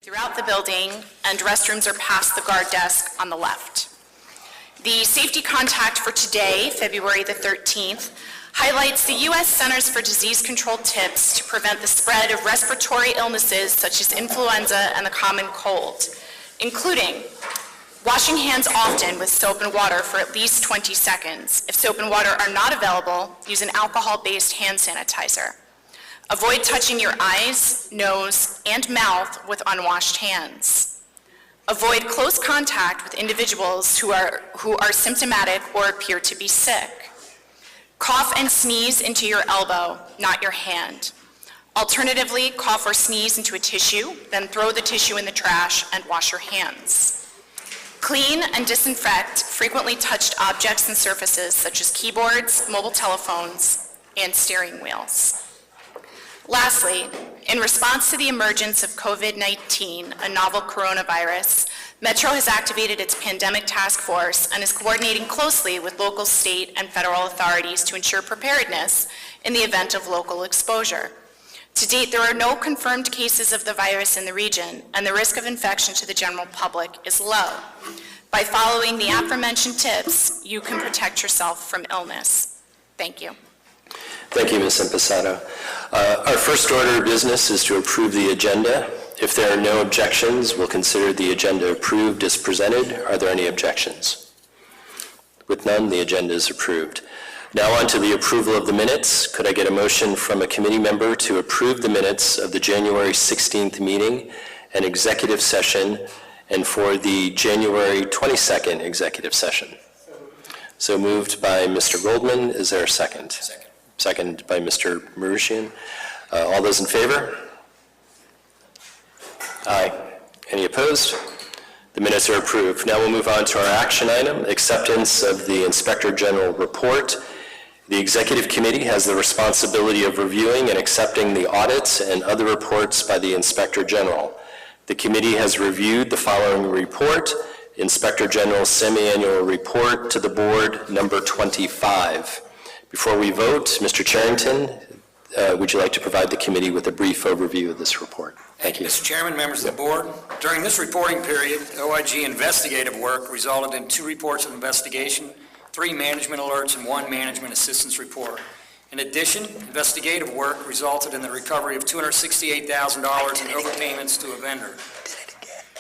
throughout the building, and restrooms are past the guard desk on the left. The safety contact for today, February the 13th, highlights the U.S. Centers for Disease Control tips to prevent the spread of respiratory illnesses such as influenza and the common cold, including washing hands often with soap and water for at least 20 seconds. If soap and water are not available, use an alcohol-based hand sanitizer. Avoid touching your eyes, nose, and mouth with unwashed hands. Avoid close contact with individuals who are symptomatic or appear to be sick. Cough and sneeze into your elbow, not your hand. Alternatively, cough or sneeze into a tissue, then throw the tissue in the trash and wash your hands. Clean and disinfect frequently touched objects and surfaces such as keyboards, mobile telephones, and steering wheels. Lastly, in response to the emergence of COVID-19, a novel coronavirus, Metro has activated its pandemic task force and is coordinating closely with local, state, and federal authorities to ensure preparedness in the event of local exposure. To date, there are no confirmed cases of the virus in the region, and the risk of infection to the general public is low. By following the aforementioned tips, you can protect yourself from illness. Thank you. Thank you, Ms. Impastato. Our first order of business is to approve the agenda. If there are no objections, we'll consider the agenda approved as presented. Are there any objections? With none, the agenda is approved. Now on to the approval of the minutes. Could I get a motion from a committee member to approve the minutes of the January 16th meeting and executive session, and for the January 22nd executive session? So moved by Mr. Goldman. Is there a second? Second by Mr. Marushian. All those in favor? Aye. Any opposed? The minutes are approved. Now we'll move on to our action item, acceptance of the Inspector General report. The Executive Committee has the responsibility of reviewing and accepting the audits and other reports by the Inspector General. The committee has reviewed the following report: Inspector General's semi-annual report to the board, number 25. Before we vote, Mr. Charrington, would you like to provide the committee with a brief overview of this report? Thank you. Mr. Chairman, members of the board, during this reporting period, OIG investigative work resulted in 2 reports of investigation, 3 management alerts, and 1 management assistance report. In addition, investigative work resulted in the recovery of $268,000 in overpayments to a vendor.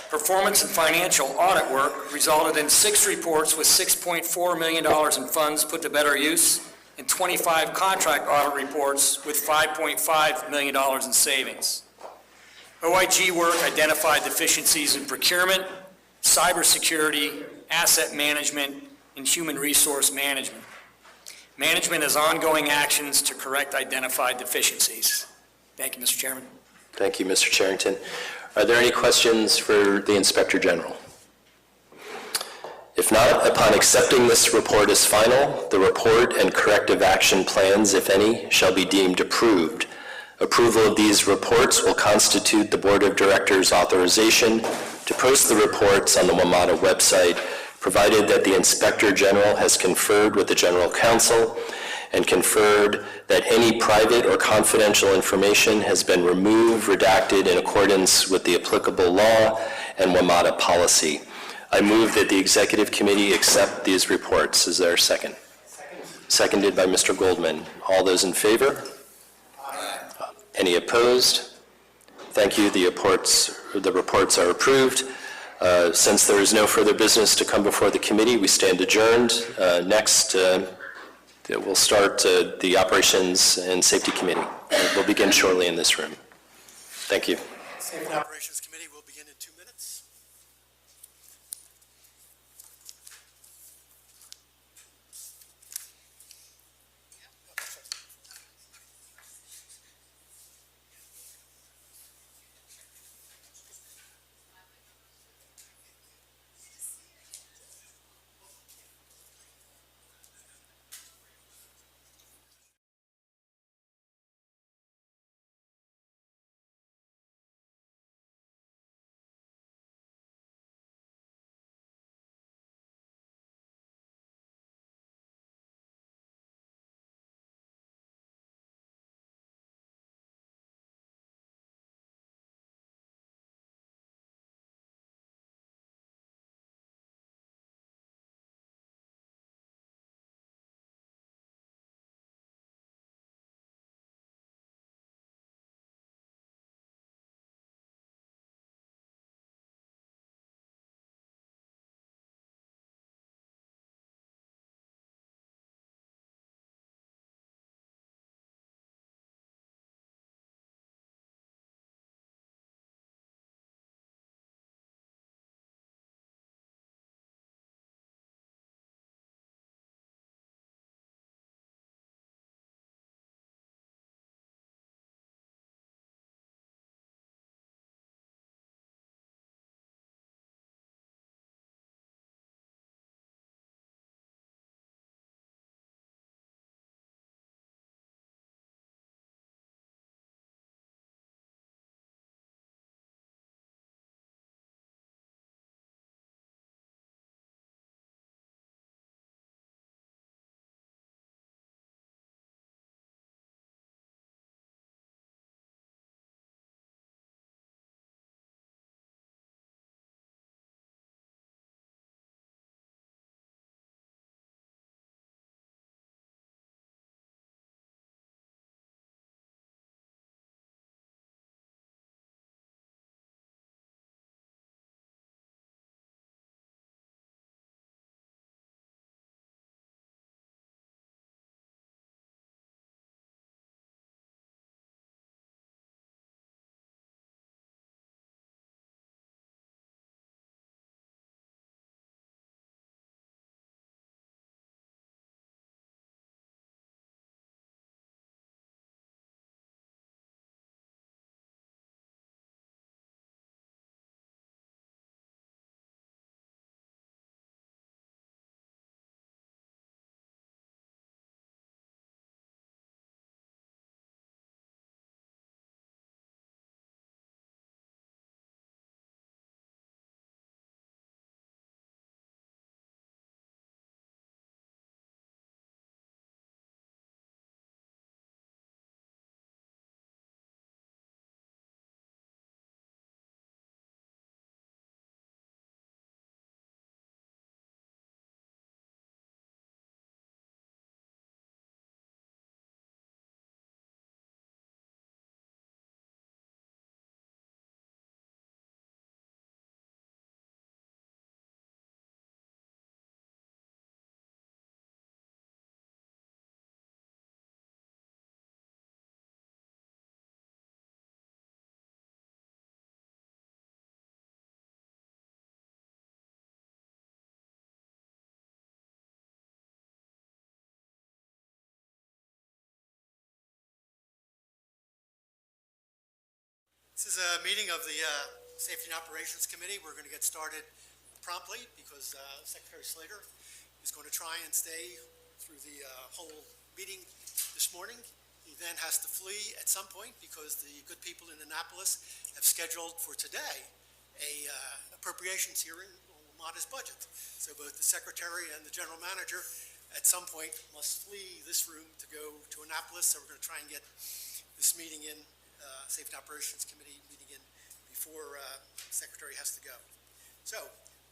Performance and financial audit work resulted in 6 reports with $6.4 million in funds put to better use, and 25 contract audit reports with $5.5 million in savings. OIG work identified deficiencies in procurement, cybersecurity, asset management, and human resource management. Management has ongoing actions to correct identified deficiencies. Thank you, Mr. Chairman. Thank you, Mr. Charrington. Are there any questions for the Inspector General? If not, upon accepting this report as final, the report and corrective action plans, if any, shall be deemed approved. Approval of these reports will constitute the Board of Directors' authorization to post the reports on the WMATA website, provided that the Inspector General has conferred with the General Counsel and conferred that any private or confidential information has been removed, redacted in accordance with the applicable law and WMATA policy. I move that the Executive Committee accept these reports. Is there a second? Seconded by Mr. Goldman. All those in favor? Aye. Any opposed? Thank you. The reports are approved. Since there is no further business to come before the committee, we stand adjourned. Next, we'll start the Operations and Safety Committee. We'll begin shortly in this room. Thank you. Safety and Operations Committee will begin in 2 minutes. This is a meeting of the Safety and Operations Committee. We're going to get started promptly because Secretary Slater is going to try and stay through the whole meeting this morning. He then has to flee at some point because the good people in Annapolis have scheduled for today a appropriations hearing on WMATA's budget. So both the Secretary and the General Manager at some point must flee this room to go to Annapolis. So we're going to try and get this meeting in, Safety and Operations Committee meeting in before the Secretary has to go. So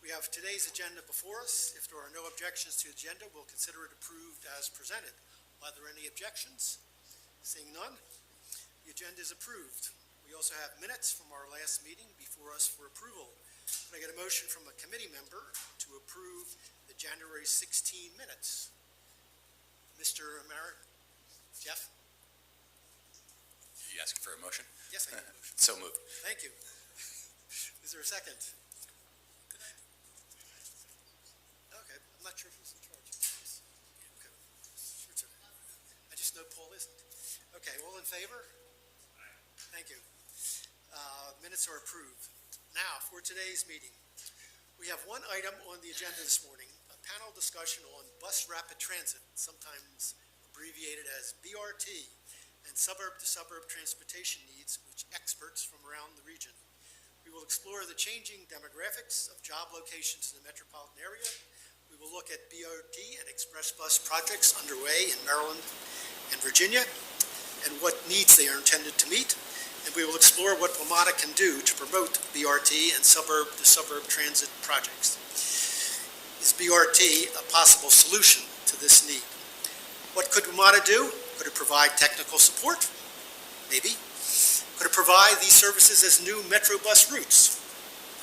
we have today's agenda before us. If there are no objections to the agenda, we'll consider it approved as presented. Are there any objections? Seeing none, the agenda is approved. We also have minutes from our last meeting before us for approval. Can I get a motion from a committee member to approve the January 16 minutes? Mr. Merritt? Jeff? You asking for a motion? Yes, I need a motion. So moved. Thank you. Is there a second? Okay, I'm not sure who's in charge. Okay. Sure, I just know Paul isn't. Okay, all in favor? Thank you. Minutes are approved. Now, for today's meeting, we have one item on the agenda this morning, a panel discussion on bus rapid transit, sometimes abbreviated as BRT, and suburb-to-suburb transportation needs, which experts from around the region. We will explore the changing demographics of job locations in the metropolitan area. We will look at BRT and express bus projects underway in Maryland and Virginia, and what needs they are intended to meet. And we will explore what WMATA can do to promote BRT and suburb-to-suburb transit projects. Is BRT a possible solution to this need? What could WMATA do? Could it provide technical support? Maybe. Could it provide these services as new Metro bus routes?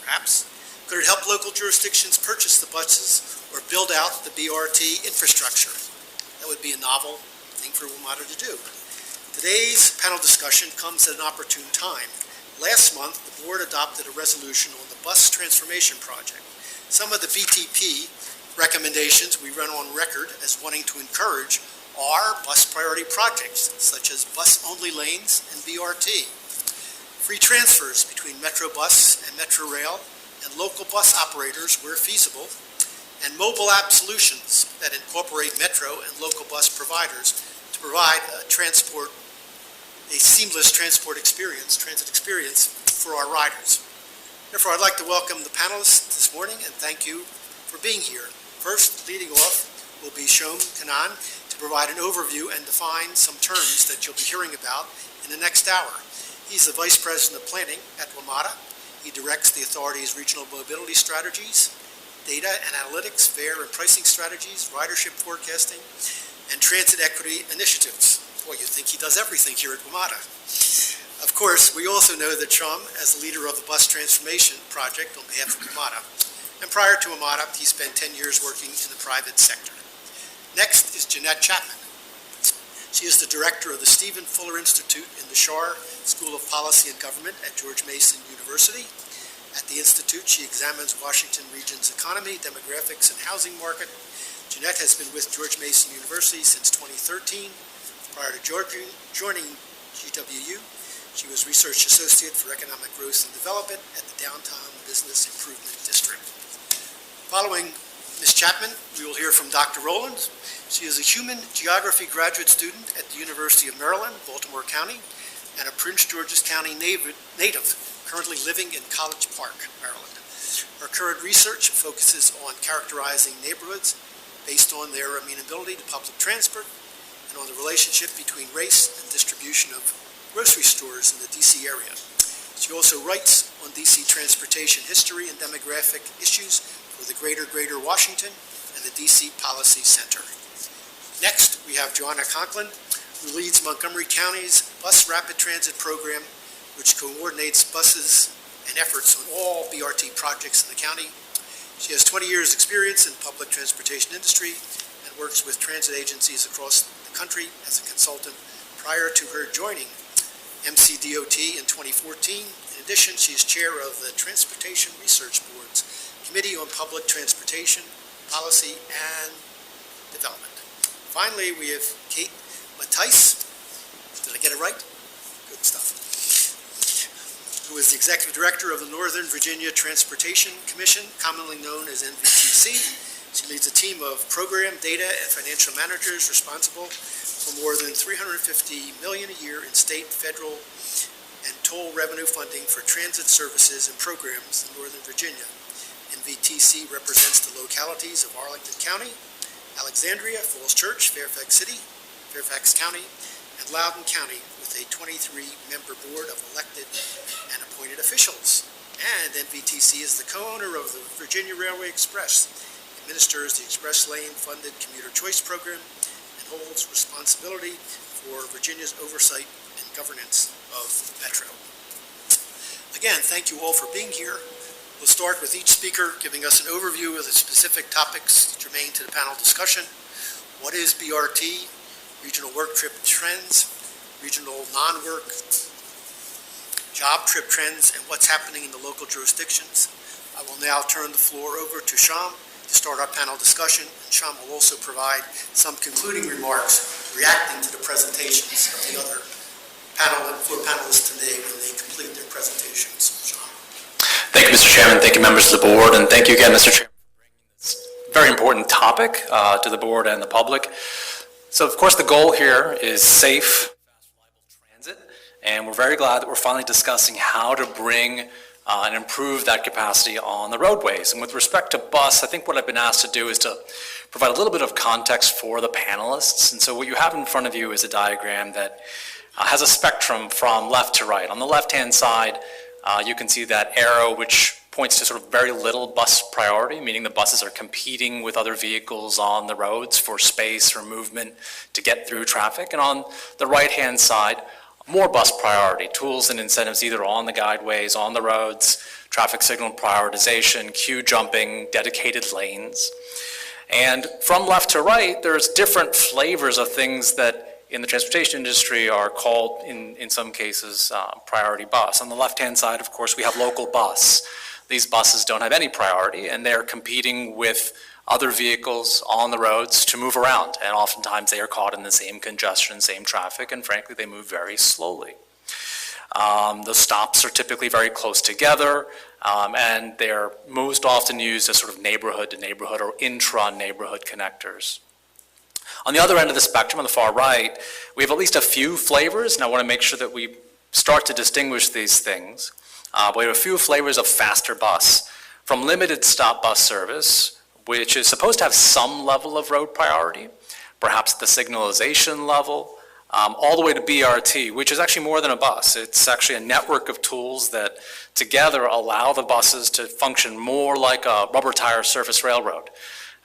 Perhaps. Could it help local jurisdictions purchase the buses or build out the BRT infrastructure? That would be a novel thing for WMATA to do. Today's panel discussion comes at an opportune time. Last month, the board adopted a resolution on the bus transformation project. Some of the BTP recommendations we run on record as wanting to encourage are bus priority projects, such as bus-only lanes and BRT, free transfers between Metro Bus and Metro Rail and local bus operators where feasible, and mobile app solutions that incorporate Metro and local bus providers to provide a seamless transit experience for our riders. Therefore, I'd like to welcome the panelists this morning and thank you for being here. First, leading off will be Shom Kanan to provide an overview and define some terms that you'll be hearing about in the next hour. He's the Vice President of Planning at WMATA. He directs the authority's regional mobility strategies, data and analytics, fare and pricing strategies, ridership forecasting, and transit equity initiatives. Well, you'd think he does everything here at WMATA. Of course, we also know that Shom, as the leader of the bus transformation project on behalf of WMATA, and prior to WMATA, he spent 10 years working in the private sector. Next is Jeanette Chapman. She is the director of the Stephen Fuller Institute in the Schar School of Policy and Government at George Mason University. At the Institute, she examines Washington region's economy, demographics, and housing market. Jeanette has been with George Mason University since 2013. Prior to joining GWU, she was Research Associate for Economic Growth and Development at the Downtown Business Improvement District. Following Ms. Chapman, we will hear from Dr. Rowland. She is a human geography graduate student at the University of Maryland, Baltimore County, and a Prince George's County native, currently living in College Park, Maryland. Her current research focuses on characterizing neighborhoods based on their amenability to public transport and on the relationship between race and distribution of grocery stores in the D.C. area. She also writes on D.C. transportation history and demographic issues for the Greater Washington and the D.C. Policy Center. Next, we have Joanna Conklin, who leads Montgomery County's Bus Rapid Transit Program, which coordinates buses and efforts on all BRT projects in the county. She has 20 years' experience in the public transportation industry and works with transit agencies across the country as a consultant prior to her joining MCDOT in 2014. In addition, she is chair of the Transportation Research Board's Committee on Public Transportation, Policy, and Development. Finally, we have Kate Mattice. Did I get it right? Good stuff. who is the Executive Director of the Northern Virginia Transportation Commission, commonly known as NVTC. She leads a team of program, data, and financial managers responsible for more than $350 million a year in state, federal, and toll revenue funding for transit services and programs in Northern Virginia. NVTC represents the localities of Arlington County, Alexandria, Falls Church, Fairfax City, Fairfax County, and Loudoun County, with a 23-member board of elected and appointed officials. And NVTC is the co-owner of the Virginia Railway Express, administers the Express Lane-funded commuter choice program, and holds responsibility for Virginia's oversight and governance of the Metro. Again, thank you all for being here. We'll start with each speaker giving us an overview of the specific topics germane to the panel discussion. What is BRT? Regional work trip trends, regional non-work job trip trends, and what's happening in the local jurisdictions. I will now turn the floor over to Sham to start our panel discussion. And Sham will also provide some concluding remarks reacting to the presentations of the other floor panelists today when they complete their presentations. Sham. Thank you, Mr. Chairman. Thank you, members of the board, and thank you again, Mr. Chairman, for bringing this very important topic to the board and the public. So, of course, the goal here is safe, fast, reliable transit, and we're very glad that we're finally discussing how to bring and improve that capacity on the roadways. And with respect to bus, I think what I've been asked to do is to provide a little bit of context for the panelists. And so what you have in front of you is a diagram that has a spectrum from left to right. On the left-hand side, you can see that arrow which points to sort of very little bus priority, meaning the buses are competing with other vehicles on the roads for space or movement to get through traffic. And on the right-hand side, more bus priority, tools and incentives either on the guideways, on the roads, traffic signal prioritization, queue jumping, dedicated lanes. And from left to right, there's different flavors of things that in the transportation industry are called, in some cases, priority bus. On the left-hand side, of course, we have local bus. These buses don't have any priority, and they're competing with other vehicles on the roads to move around. And oftentimes they are caught in the same congestion, same traffic, and frankly, they move very slowly. The stops are typically very close together, and they're most often used as sort of neighborhood-to-neighborhood or intra-neighborhood connectors. On the other end of the spectrum, on the far right, we have at least a few flavors, and I want to make sure that we start to distinguish these things. We have a few flavors of faster bus, from limited stop bus service, which is supposed to have some level of road priority, perhaps the signalization level, all the way to BRT, which is actually more than a bus. It's actually a network of tools that together allow the buses to function more like a rubber tire surface railroad.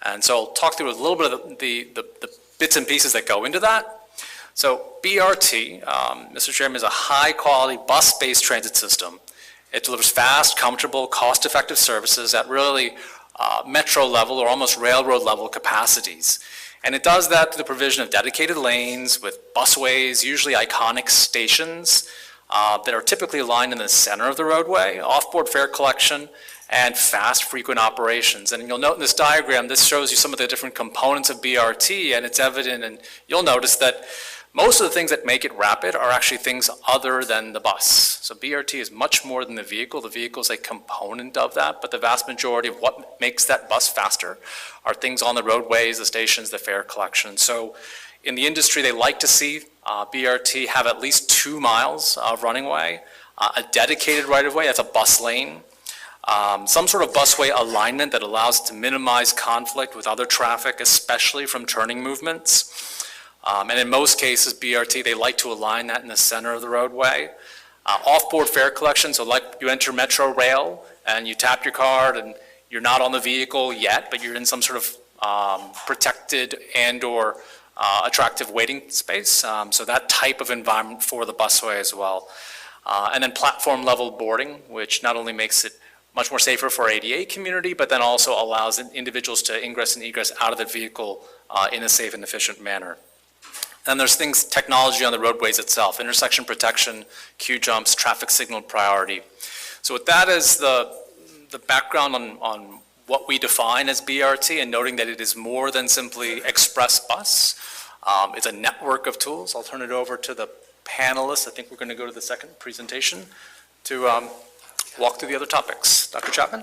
And so I'll talk through a little bit of the bits and pieces that go into that. So BRT, Mr. Chairman, is a high-quality bus-based transit system. It delivers fast, comfortable, cost-effective services at really metro level or almost railroad level capacities. And it does that through the provision of dedicated lanes with busways, usually iconic stations that are typically aligned in the center of the roadway, off-board fare collection, and fast, frequent operations. And you'll note in this diagram, this shows you some of the different components of BRT, and it's evident, and you'll notice that most of the things that make it rapid are actually things other than the bus. So BRT is much more than the vehicle. The vehicle is a component of that, but the vast majority of what makes that bus faster are things on the roadways, the stations, the fare collection. So in the industry, they like to see BRT have at least 2 miles of running way, a dedicated right-of-way, that's a bus lane, some sort of busway alignment that allows it to minimize conflict with other traffic, especially from turning movements. And in most cases, BRT, they like to align that in the center of the roadway. Off-board fare collection, so like you enter Metro Rail and you tap your card and you're not on the vehicle yet, but you're in some sort of protected and or attractive waiting space. So that type of environment for the busway as well. And then platform level boarding, which not only makes it much more safer for our ADA community, but then also allows individuals to ingress and egress out of the vehicle in a safe and efficient manner. And there's things, technology on the roadways itself, intersection protection, queue jumps, traffic signal priority. So with that as the background on what we define as BRT, and noting that it is more than simply express bus, it's a network of tools. I'll turn it over to the panelists. I think we're going to go to the second presentation. to walk through the other topics. Dr. Chapman?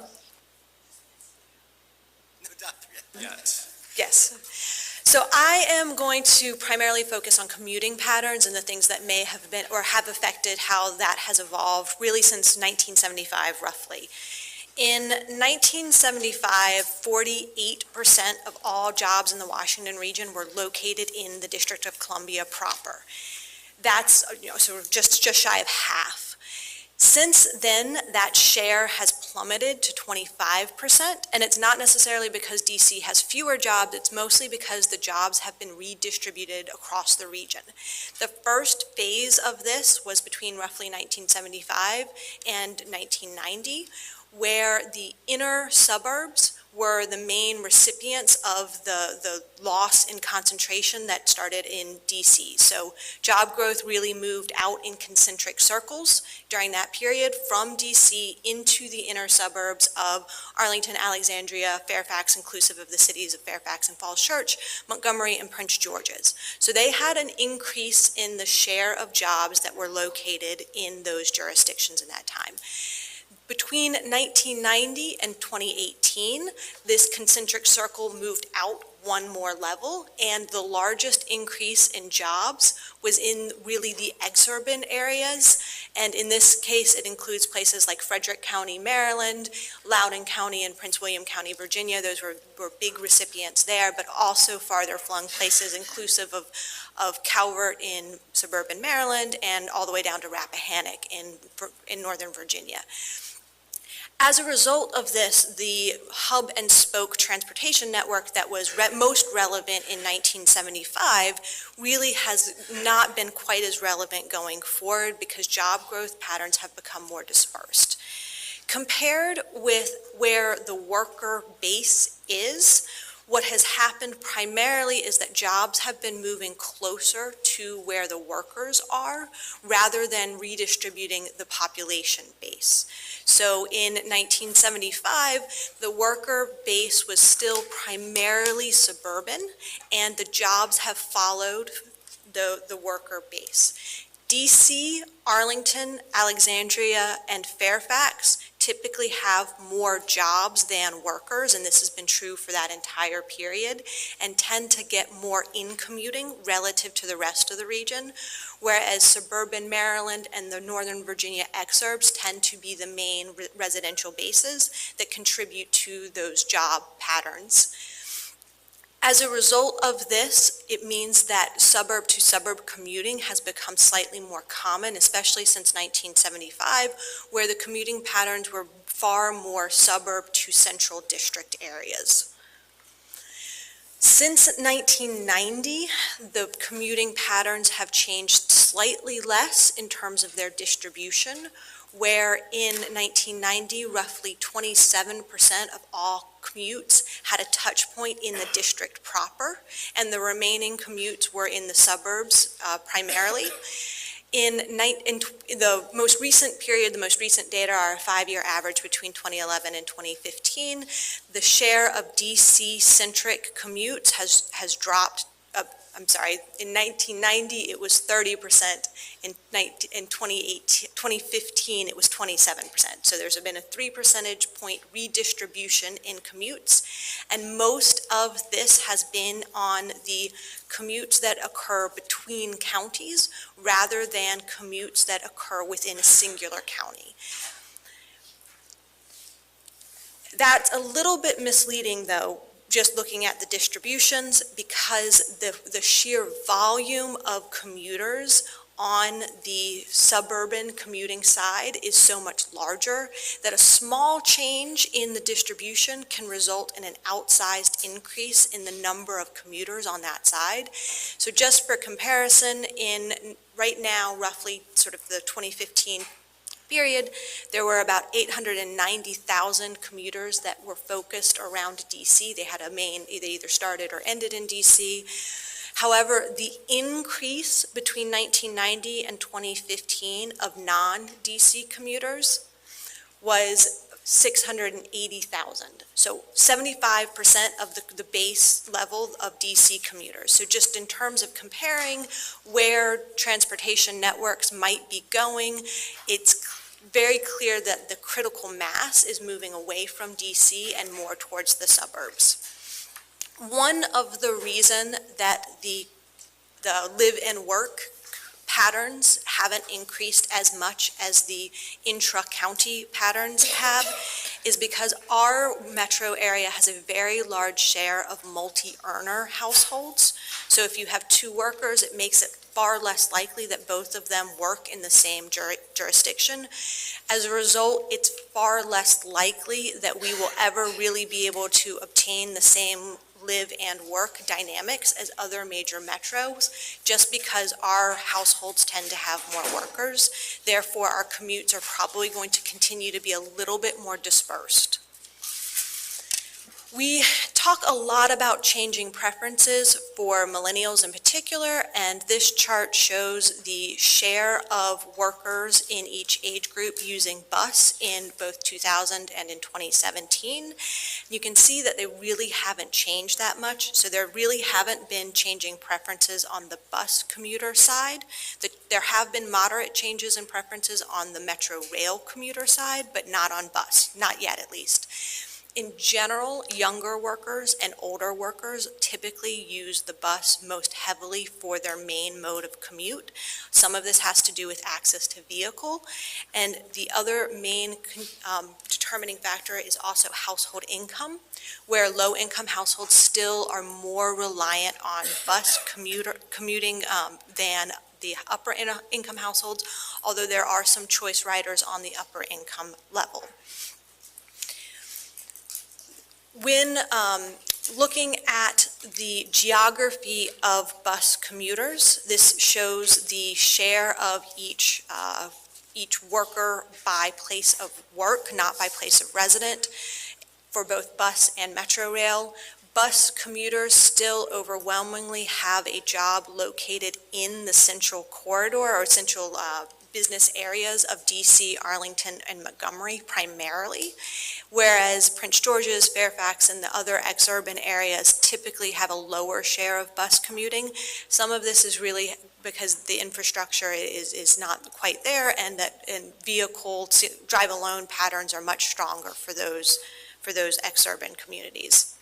No doctor yet. Yes. Yes. So I am going to primarily focus on commuting patterns and the things that may have been or have affected how that has evolved really since 1975 roughly. In 1975, 48% of all jobs in the Washington region were located in the District of Columbia proper. That's, so just shy of half. Since then, that share has plummeted to 25%, and it's not necessarily because DC has fewer jobs, it's mostly because the jobs have been redistributed across the region. The first phase of this was between roughly 1975 and 1990, where the inner suburbs were the main recipients of the loss in concentration that started in DC. So job growth really moved out in concentric circles during that period from DC into the inner suburbs of Arlington, Alexandria, Fairfax, inclusive of the cities of Fairfax and Falls Church, Montgomery, and Prince George's. So they had an increase in the share of jobs that were located in those jurisdictions in that time. Between 1990 and 2018, this concentric circle moved out one more level, and the largest increase in jobs was in really the exurban areas. And in this case, it includes places like Frederick County, Maryland, Loudoun County, and Prince William County, Virginia. Those were big recipients there, but also farther flung places inclusive of Calvert in suburban Maryland and all the way down to Rappahannock in northern Virginia. As a result of this, the hub and spoke transportation network that was most relevant in 1975 really has not been quite as relevant going forward because job growth patterns have become more dispersed. Compared with where the worker base is, what has happened primarily is that jobs have been moving closer to where the workers are rather than redistributing the population base. So in 1975, the worker base was still primarily suburban, and the jobs have followed the worker base. DC, Arlington, Alexandria, and Fairfax typically have more jobs than workers, and this has been true for that entire period, and tend to get more in commuting relative to the rest of the region, whereas suburban Maryland and the Northern Virginia exurbs tend to be the main residential bases that contribute to those job patterns. As a result of this, it means that suburb-to-suburb commuting has become slightly more common, especially since 1975, where the commuting patterns were far more suburb to central district areas. Since 1990, the commuting patterns have changed slightly less in terms of their distribution, where in 1990, roughly 27% of all commutes had a touch point in the district proper, and the remaining commutes were in the suburbs primarily. In the most recent period, the most recent data are a 5-year average between 2011 and 2015. The share of DC-centric commutes has dropped. In 1990 it was 30%. In 2015 it was 27%. So there's been a 3 percentage point redistribution in commutes, and most of this has been on the commutes that occur between counties rather than commutes that occur within a singular county. That's a little bit misleading though, just looking at the distributions, because the sheer volume of commuters on the suburban commuting side is so much larger that a small change in the distribution can result in an outsized increase in the number of commuters on that side. So just for comparison, right now, roughly sort of the 2015 period, there were about 890,000 commuters that were focused around DC. They had they either started or ended in DC. However, the increase between 1990 and 2015 of non-DC commuters was 680,000. So 75% of the base level of DC commuters. So just in terms of comparing where transportation networks might be going, it's very clear that the critical mass is moving away from DC and more towards the suburbs. One of the reason that the live and work patterns haven't increased as much as the intra-county patterns have is because our metro area has a very large share of multi-earner households. So if you have two workers, it makes it far less likely that both of them work in the same jurisdiction. As a result, it's far less likely that we will ever really be able to obtain the same live and work dynamics as other major metros, just because our households tend to have more workers. Therefore, our commutes are probably going to continue to be a little bit more dispersed. We talk a lot about changing preferences for millennials in particular, and this chart shows the share of workers in each age group using bus in both 2000 and in 2017. You can see that they really haven't changed that much, so there really haven't been changing preferences on the bus commuter side. There have been moderate changes in preferences on the Metro Rail commuter side, but not on bus, not yet at least. In general, younger workers and older workers typically use the bus most heavily for their main mode of commute. Some of this has to do with access to vehicle, and the other main determining factor is also household income, where low-income households still are more reliant on bus commuting than the upper income households, although there are some choice riders on the upper income level. When looking at the geography of bus commuters, this shows the share of each worker by place of work, not by place of resident, for both bus and Metro Rail. Bus commuters still overwhelmingly have a job located in the central corridor or central business areas of DC, Arlington, and Montgomery primarily, whereas Prince George's, Fairfax, and the other exurban areas typically have a lower share of bus commuting. Some of this is really because the infrastructure is not quite there, and vehicle drive-alone patterns are much stronger for those exurban communities.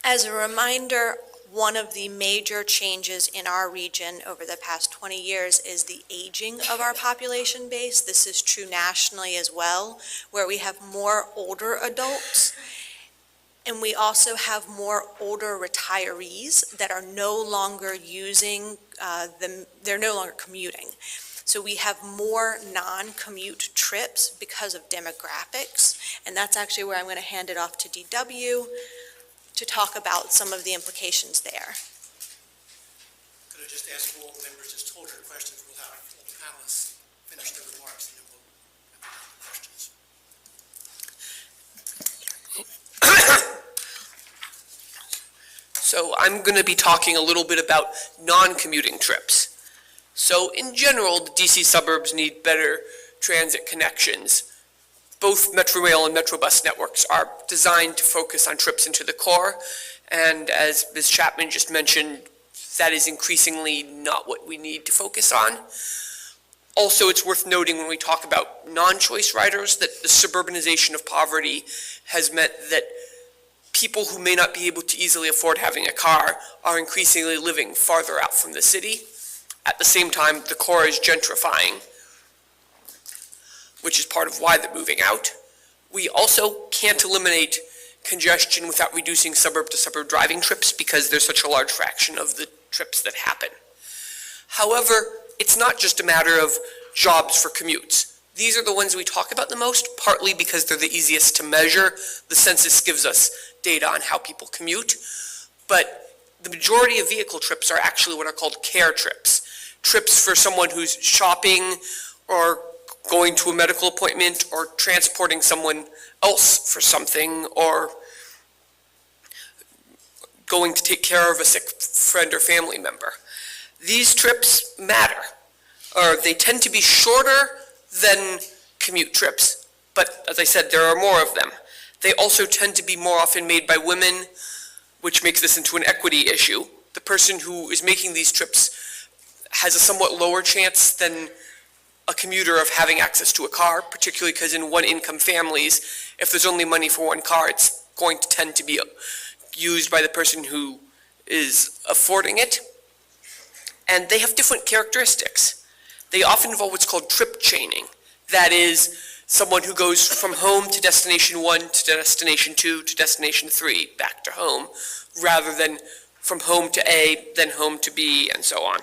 As a reminder, one of the major changes in our region over the past 20 years is the aging of our population base. This is true nationally as well, where we have more older adults, and we also have more older retirees that are no longer they're no longer commuting. So we have more non-commute trips because of demographics, and that's actually where I'm going to hand it off to DW to talk about some of the implications there. Could I just ask all the members, just hold your questions, we'll have all the panelists finish their remarks, and then we'll have questions. So I'm going to be talking a little bit about non-commuting trips. So in general, the DC suburbs need better transit connections. Both Metro Rail and Metro Bus networks are designed to focus on trips into the core, and as Ms. Chapman just mentioned, that is increasingly not what we need to focus on. Also, it's worth noting when we talk about non-choice riders that the suburbanization of poverty has meant that people who may not be able to easily afford having a car are increasingly living farther out from the city. At the same time, the core is gentrifying, which is part of why they're moving out. We also can't eliminate congestion without reducing suburb-to-suburb driving trips because there's such a large fraction of the trips that happen. However, it's not just a matter of jobs for commutes. These are the ones we talk about the most, partly because they're the easiest to measure. The census gives us data on how people commute, but the majority of vehicle trips are actually what are called care trips. Trips for someone who's shopping or going to a medical appointment or transporting someone else for something or going to take care of a sick friend or family member. These trips matter, or they tend to be shorter than commute trips, but as I said, there are more of them. They also tend to be more often made by women, which makes this into an equity issue. The person who is making these trips has a somewhat lower chance than a commuter of having access to a car, particularly because in one-income families, if there's only money for one car, it's going to tend to be used by the person who is affording it. And they have different characteristics. They often involve what's called trip chaining. That is, someone who goes from home to destination 1 to destination 2 to destination 3, back to home, rather than from home to A, then home to B, and so on.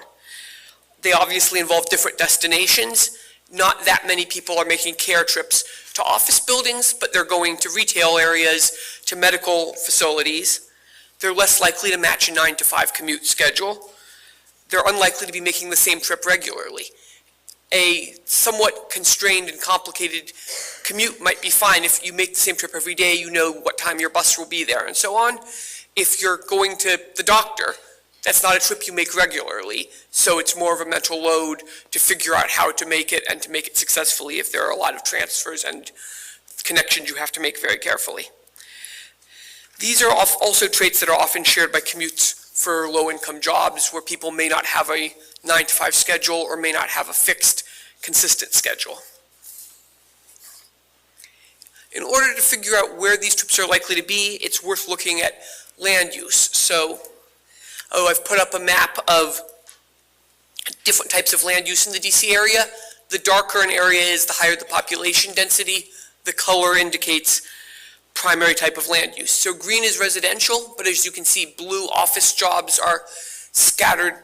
They obviously involve different destinations. Not that many people are making care trips to office buildings, but they're going to retail areas, to medical facilities. They're less likely to match a 9 to 5 commute schedule. They're unlikely to be making the same trip regularly. A somewhat constrained and complicated commute might be fine. If you make the same trip every day, you know what time your bus will be there and so on. If you're going to the doctor, that's not a trip you make regularly, so it's more of a mental load to figure out how to make it and to make it successfully if there are a lot of transfers and connections you have to make very carefully. These are also traits that are often shared by commutes for low-income jobs where people may not have a 9 to 5 schedule or may not have a fixed, consistent schedule. In order to figure out where these trips are likely to be, it's worth looking at land use. So, I've put up a map of different types of land use in the DC area. The darker an area is, the higher the population density. The color indicates primary type of land use. So green is residential, but as you can see, blue office jobs are scattered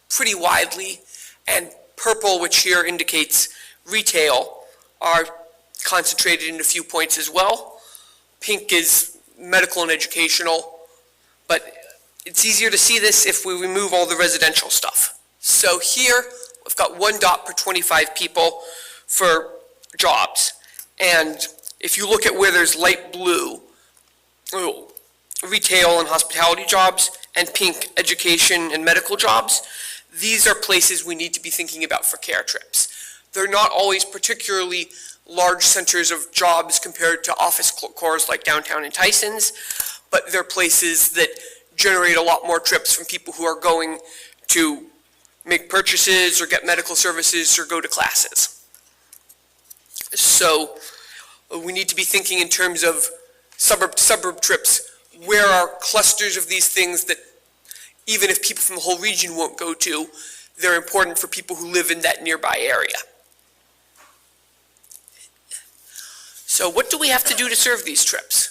pretty widely, and purple, which here indicates retail, are concentrated in a few points as well. Pink is medical and educational, but it's easier to see this if we remove all the residential stuff. So here, we've got 1 dot per 25 people for jobs. And if you look at where there's light blue, retail and hospitality jobs, and pink, education and medical jobs, these are places we need to be thinking about for care trips. They're not always particularly large centers of jobs compared to office cores like downtown and Tyson's, but they're places that generate a lot more trips from people who are going to make purchases or get medical services or go to classes. So we need to be thinking in terms of suburb trips. Where are clusters of these things that even if people from the whole region won't go to, they're important for people who live in that nearby area. So what do we have to do to serve these trips?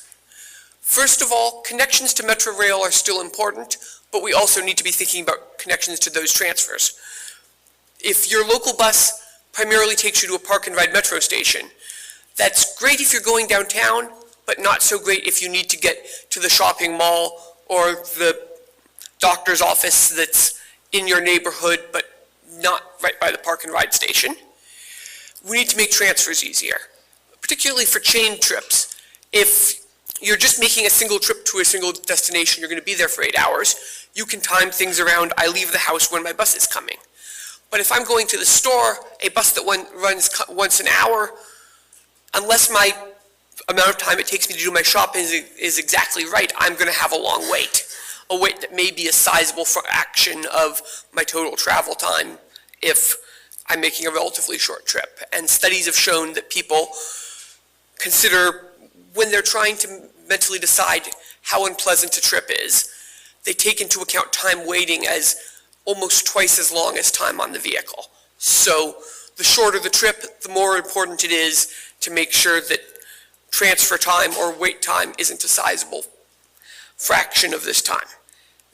First of all, connections to Metro Rail are still important, but we also need to be thinking about connections to those transfers. If your local bus primarily takes you to a park and ride metro station, that's great if you're going downtown, but not so great if you need to get to the shopping mall or the doctor's office that's in your neighborhood, but not right by the park and ride station. We need to make transfers easier, particularly for chain trips. If you're just making a single trip to a single destination, you're going to be there for 8 hours, you can time things around, I leave the house when my bus is coming. But if I'm going to the store, a bus that runs once an hour, unless my amount of time it takes me to do my shopping is exactly right, I'm going to have a long wait. A wait that may be a sizable fraction of my total travel time if I'm making a relatively short trip. And studies have shown that people consider, when they're trying to mentally decide how unpleasant a trip is, they take into account time waiting as almost twice as long as time on the vehicle. So the shorter the trip, the more important it is to make sure that transfer time or wait time isn't a sizable fraction of this time.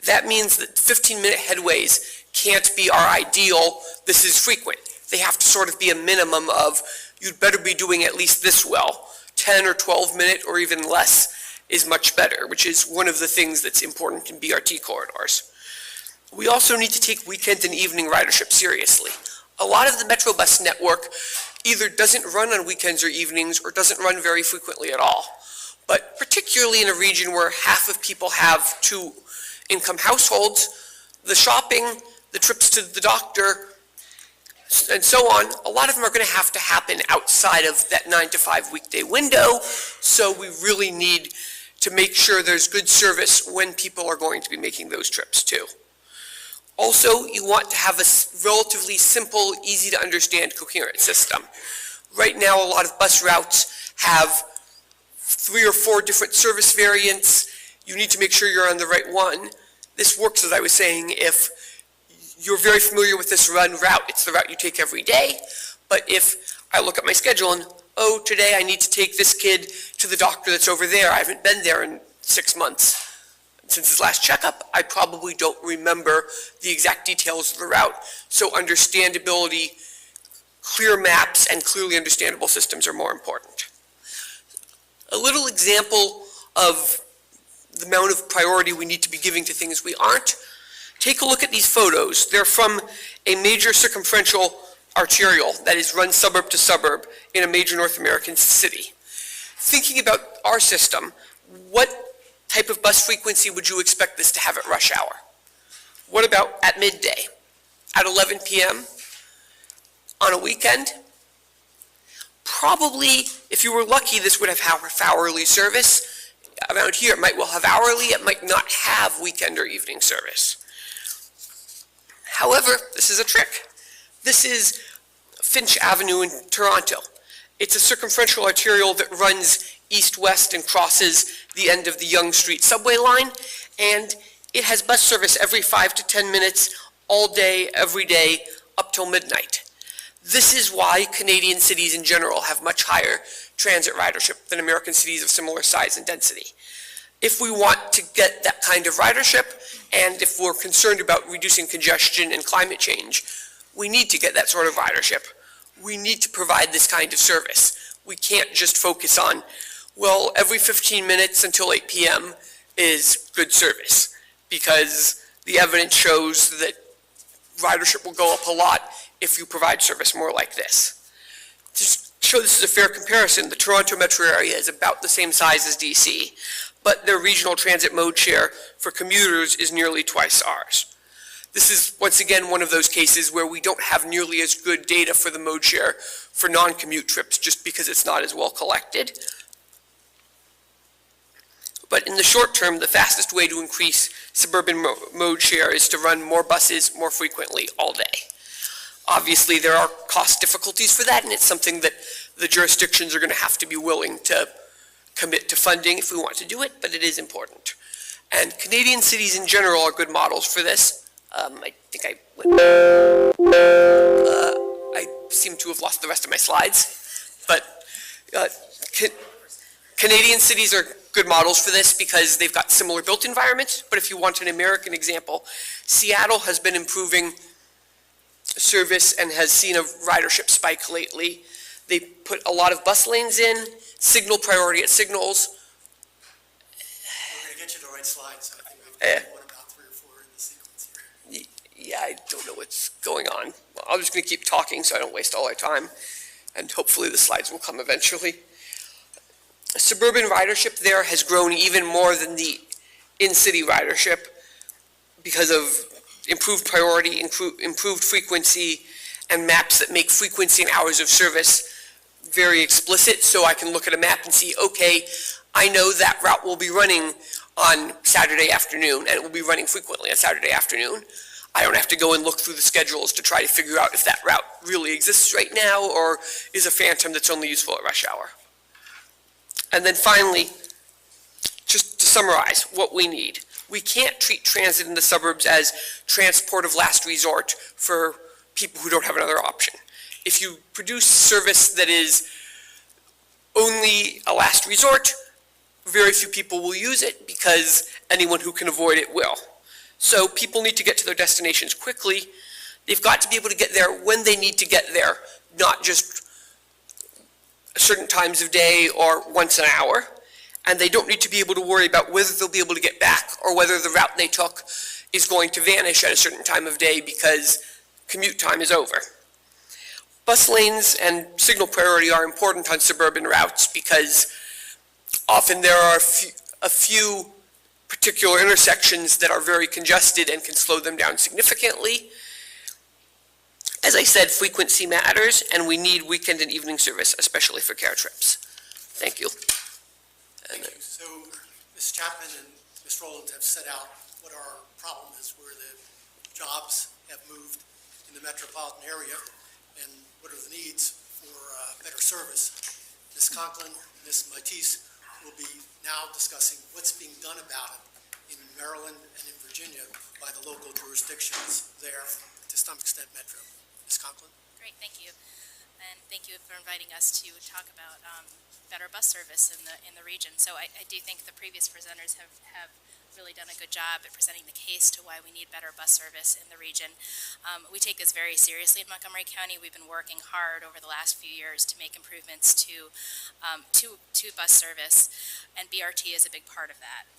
That means that 15-minute headways can't be our ideal, this is frequent. They have to sort of be a minimum of, you'd better be doing at least this well. 10 or 12 minute or even less is much better, which is one of the things that's important in BRT corridors. We also need to take weekend and evening ridership seriously. A lot of the Metrobus network either doesn't run on weekends or evenings or doesn't run very frequently at all. But particularly in a region where half of people have 2-income households, the shopping, the trips to the doctor, and so on, a lot of them are going to have to happen outside of that 9 to 5 weekday window, so we really need to make sure there's good service when people are going to be making those trips too. Also, you want to have a relatively simple, easy to understand, coherent system. Right now, a lot of bus routes have 3 or 4 different service variants. You need to make sure you're on the right one. This works, as I was saying, if you're very familiar with this route, it's the route you take every day. But if I look at my schedule and, oh, today I need to take this kid to the doctor that's over there, I haven't been there in 6 months. Since his last checkup, I probably don't remember the exact details of the route. So understandability, clear maps, and clearly understandable systems are more important. A little example of the amount of priority we need to be giving to things we aren't. Take a look at these photos. They're from a major circumferential arterial that is run suburb to suburb in a major North American city. Thinking about our system, what type of bus frequency would you expect this to have at rush hour? What about at midday? At 11 p.m.? On a weekend? Probably, if you were lucky, this would have hourly service. Around here, it might well have hourly, it might not have weekend or evening service. However, this is a trick. This is Finch Avenue in Toronto. It's a circumferential arterial that runs east-west and crosses the end of the Yonge Street subway line, and it has bus service every 5 to 10 minutes, all day, every day, up till midnight. This is why Canadian cities in general have much higher transit ridership than American cities of similar size and density. If we want to get that kind of ridership, and if we're concerned about reducing congestion and climate change, we need to get that sort of ridership. We need to provide this kind of service. We can't just focus on, well, every 15 minutes until 8 p.m. is good service, because the evidence shows that ridership will go up a lot if you provide service more like this. To show this is a fair comparison, the Toronto metro area is about the same size as DC, but their regional transit mode share for commuters is nearly twice ours. This is, once again, one of those cases where we don't have nearly as good data for the mode share for non-commute trips just because it's not as well collected. But in the short term, the fastest way to increase suburban mode share is to run more buses more frequently all day. Obviously, there are cost difficulties for that, and it's something that the jurisdictions are going to have to be willing to commit to funding if we want to do it, but it is important. And Canadian cities in general are good models for this. I think I seem to have lost the rest of my slides, but Canadian cities are good models for this because they've got similar built environments, but if you want an American example, Seattle has been improving service and has seen a ridership spike lately. They put a lot of bus lanes in, signal priority at signals. We're going to get you the right slides, so I think we've got one about 3 or 4 in the sequence here. Yeah, I don't know what's going on. Well, I'm just going to keep talking so I don't waste all our time, and hopefully the slides will come eventually. Suburban ridership there has grown even more than the in-city ridership because of improved priority, improved frequency, and maps that make frequency and hours of service very explicit, so I can look at a map and see, okay, I know that route will be running on Saturday afternoon, and it will be running frequently on Saturday afternoon. I don't have to go and look through the schedules to try to figure out if that route really exists right now or is a phantom that's only useful at rush hour. And then finally, just to summarize what we need. We can't treat transit in the suburbs as transport of last resort for people who don't have another option. If you produce service that is only a last resort, very few people will use it because anyone who can avoid it will. So people need to get to their destinations quickly. They've got to be able to get there when they need to get there, not just certain times of day or once an hour. And they don't need to be able to worry about whether they'll be able to get back or whether the route they took is going to vanish at a certain time of day because commute time is over. Bus lanes and signal priority are important on suburban routes because often there are a few particular intersections that are very congested and can slow them down significantly. As I said, frequency matters, and we need weekend and evening service, especially for care trips. Thank you. Thank you. So Ms. Chapman and Ms. Rowland have set out what our problem is, where the jobs have moved in the metropolitan area, and what are the needs for better service. Ms. Conklin, Ms. Matisse will be now discussing what's being done about it in Maryland and in Virginia by the local jurisdictions there, to some extent Metro. Ms. Conklin? Great, thank you. And thank you for inviting us to talk about better bus service in the region. So I do think the previous presenters have really done a good job at presenting the case to why we need better bus service in the region. We take this very seriously in Montgomery County. We've been working hard over the last few years to make improvements to bus service, and BRT is a big part of that.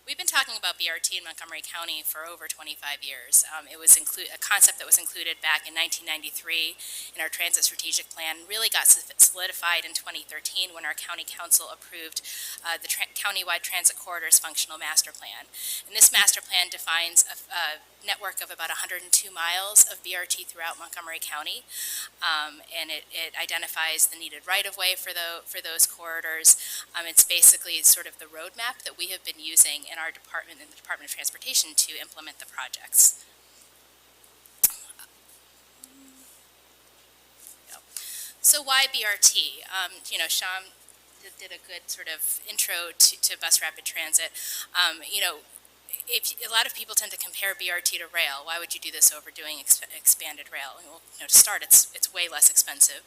We've been talking about BRT in Montgomery County for over 25 years. It was a concept that was included back in 1993 in our transit strategic plan, really got solidified in 2013 when our county council approved the countywide transit corridors functional master plan. And this master plan defines a network of about 102 miles of BRT throughout Montgomery County, and it identifies the needed right-of-way for those corridors. It's basically sort of the roadmap that we have been using in our department, in the Department of Transportation, to implement the projects. So why BRT? Sham did a good sort of intro to bus rapid transit. A lot of people tend to compare BRT to rail. Why would you do this over doing expanded rail? Well, to start, it's way less expensive.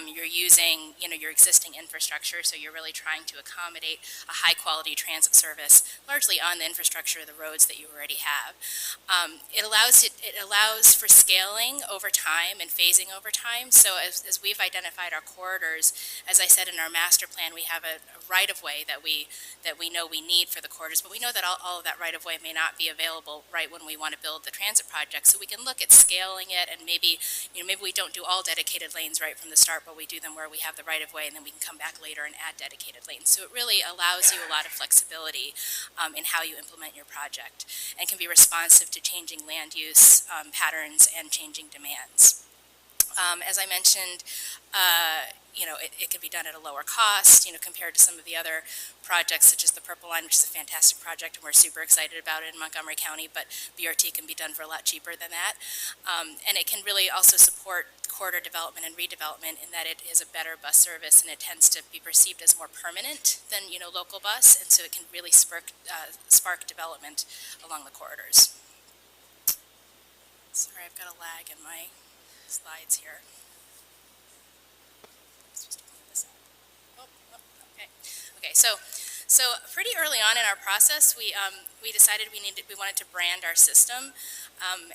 You're using, your existing infrastructure, so you're really trying to accommodate a high-quality transit service, largely on the infrastructure of the roads that you already have. It allows for scaling over time and phasing over time. So as we've identified our corridors, as I said in our master plan, we have a right-of-way that we know we need for the corridors, but we know that all of that right-of-way may not be available right when we want to build the transit project. So we can look at scaling it, and maybe we don't do all dedicated lanes right from the start, but we do them where we have the right-of-way, and then we can come back later and add dedicated lanes. So it really allows you a lot of flexibility in how you implement your project, and can be responsive to changing land use patterns and changing demands. As I mentioned, it can be done at a lower cost, compared to some of the other projects, such as the Purple Line, which is a fantastic project, and we're super excited about it in Montgomery County, but BRT can be done for a lot cheaper than that. And it can really also support corridor development and redevelopment in that it is a better bus service, and it tends to be perceived as more permanent than, local bus, and so it can really spark development along the corridors. Sorry, I've got a lag in my slides here. Okay, so pretty early on in our process, we decided we wanted to brand our system,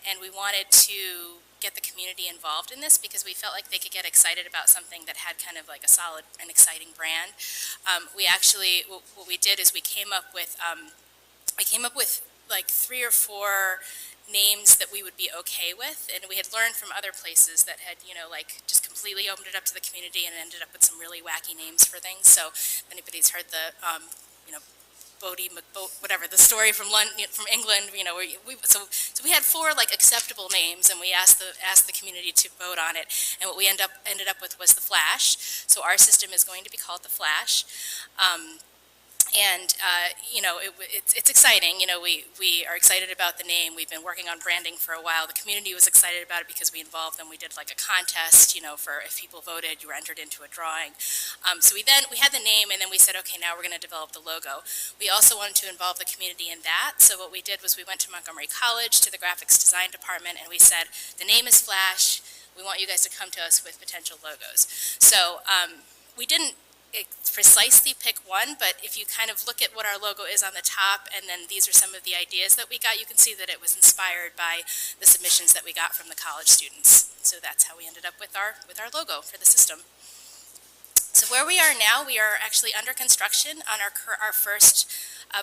and we wanted to get the community involved in this because we felt like they could get excited about something that had kind of like a solid and exciting brand. What we did is we came up with like 3 or 4 names that we would be okay with, and we had learned from other places that had, just completely opened it up to the community and ended up with some really wacky names for things. So if anybody's heard the, Bodie McBoat, whatever, the story from England, so we had 4 acceptable names, and we asked the community to vote on it, and what we ended up with was the Flash. So our system is going to be called the Flash. It's exciting. We are excited about the name. We've been working on branding for a while. The community was excited about it because we involved them. We did like a contest, for if people voted, you were entered into a drawing. So we had the name, and then we said, okay, now we're going to develop the logo. We also wanted to involve the community in that. So what we did was we went to Montgomery College, to the graphics design department, and we said, the name is Flash. We want you guys to come to us with potential logos. So we didn't precisely pick one, but if you kind of look at what our logo is on the top, and then these are some of the ideas that we got, you can see that it was inspired by the submissions that we got from the college students. So that's how we ended up with our logo for the system. So where we are now, we are actually under construction on our first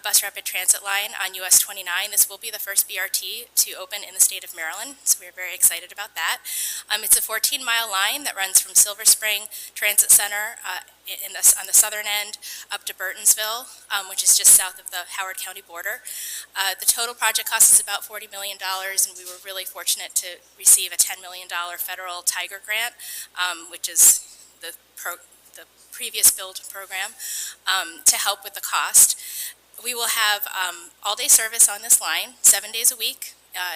bus rapid transit line on US 29. This will be the first BRT to open in the state of Maryland, so we're very excited about that. It's a 14-mile line that runs from Silver Spring Transit Center on the southern end up to Burtonsville, which is just south of the Howard County border. The total project cost is about $40 million, and we were really fortunate to receive a $10 million federal Tiger grant, which is the previous build program, to help with the cost. We will have all-day service on this line, 7 days a week.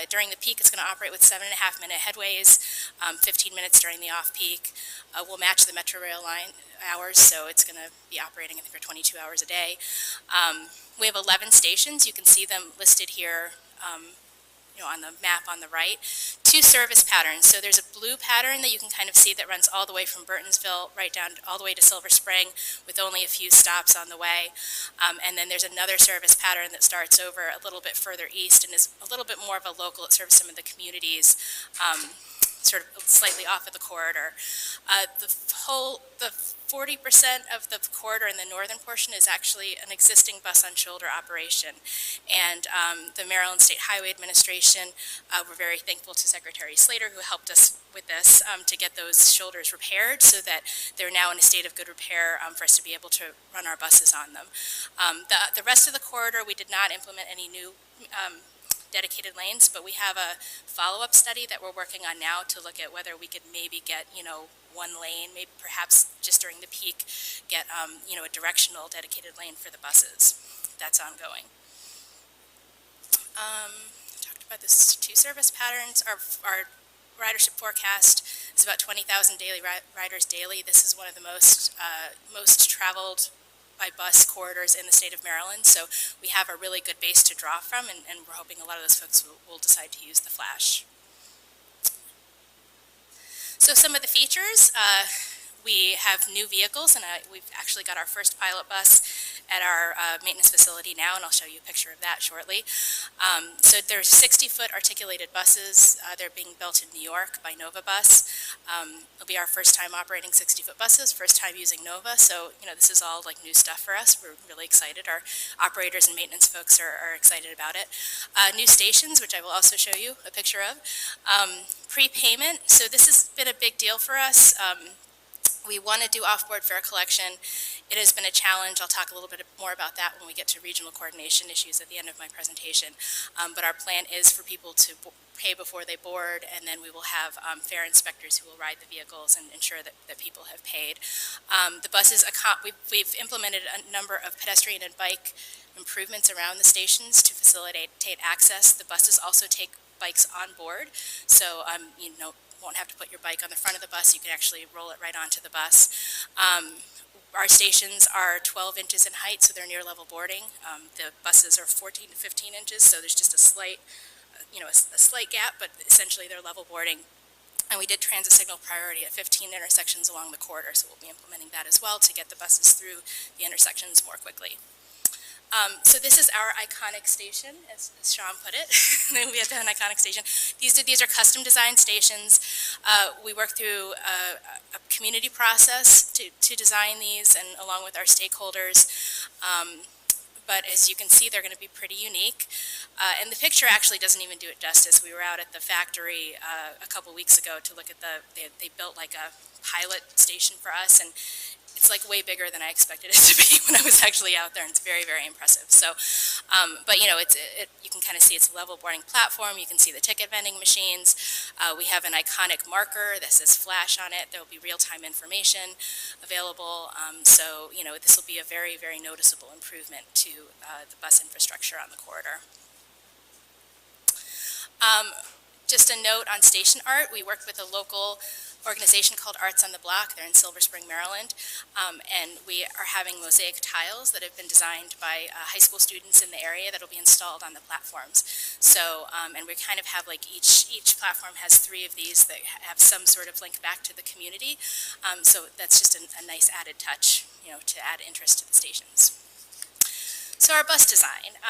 During the peak, it's going to operate with 7.5-minute headways, 15 minutes during the off-peak. We'll match the Metro Rail line hours, so it's going to be operating, I think, for 22 hours a day. We have 11 stations. You can see them listed here on the map on the right. 2 service patterns. So there's a blue pattern that you can kind of see that runs all the way from Burtonsville right down all the way to Silver Spring with only a few stops on the way. And then there's another service pattern that starts over a little bit further east and is a little bit more of a local. It serves some of the communities sort of slightly off of the corridor. The 40% of the corridor in the northern portion is actually an existing bus-on-shoulder operation. And the Maryland State Highway Administration, we're very thankful to Secretary Slater, who helped us with this, to get those shoulders repaired so that they're now in a state of good repair for us to be able to run our buses on them. The rest of the corridor, we did not implement any new dedicated lanes, but we have a follow-up study that we're working on now to look at whether we could maybe get, one lane, maybe perhaps just during the peak, get, a directional dedicated lane for the buses. That's ongoing. Talked about this 2 service patterns. Our ridership forecast is about 20,000 daily riders daily. This is one of the most traveled by bus corridors in the state of Maryland, so we have a really good base to draw from, and we're hoping a lot of those folks will decide to use the Flash. So some of the features, we have new vehicles, and we've actually got our first pilot bus at our maintenance facility now, and I'll show you a picture of that shortly. So there's 60-foot articulated buses. They're being built in New York by Nova Bus. It'll be our first time operating 60-foot buses, first time using Nova, so this is all like new stuff for us. We're really excited. Our operators and maintenance folks are excited about it. New stations, which I will also show you a picture of. Prepayment, so this has been a big deal for us. We want to do off-board fare collection. It has been a challenge. I'll talk a little bit more about that when we get to regional coordination issues at the end of my presentation. But our plan is for people to pay before they board, and then we will have fare inspectors who will ride the vehicles and ensure that people have paid. The buses, we've implemented a number of pedestrian and bike improvements around the stations to facilitate access. The buses also take bikes on board, so won't have to put your bike on the front of the bus. You can actually roll it right onto the bus. Our stations are 12 inches in height, so they're near level boarding. The buses are 14 to 15 inches, so there's just a slight gap, but essentially they're level boarding. And we did transit signal priority at 15 intersections along the corridor, so we'll be implementing that as well to get the buses through the intersections more quickly. So this is our iconic station, as Sean put it. We have an iconic station. These are custom designed stations. We work through a community process to design these, and along with our stakeholders. But as you can see, they're going to be pretty unique. And the picture actually doesn't even do it justice. We were out at the factory a couple weeks ago to look at they built like a pilot station for us, and it's like way bigger than I expected it to be when I was actually out there, and it's very, very impressive. So, but you can kind of see it's a level boarding platform. You can see the ticket vending machines. We have an iconic marker that says Flash on it. There will be real-time information available. So, this will be a very, very noticeable improvement to the bus infrastructure on the corridor. Just a note on station art, we worked with a local organization called Arts on the Block. They're in Silver Spring, Maryland, and we are having mosaic tiles that have been designed by high school students in the area that will be installed on the platforms. So, and we kind of have like each platform has 3 of these that have some sort of link back to the community. So that's just a nice added touch, to add interest to the stations. So our bus design,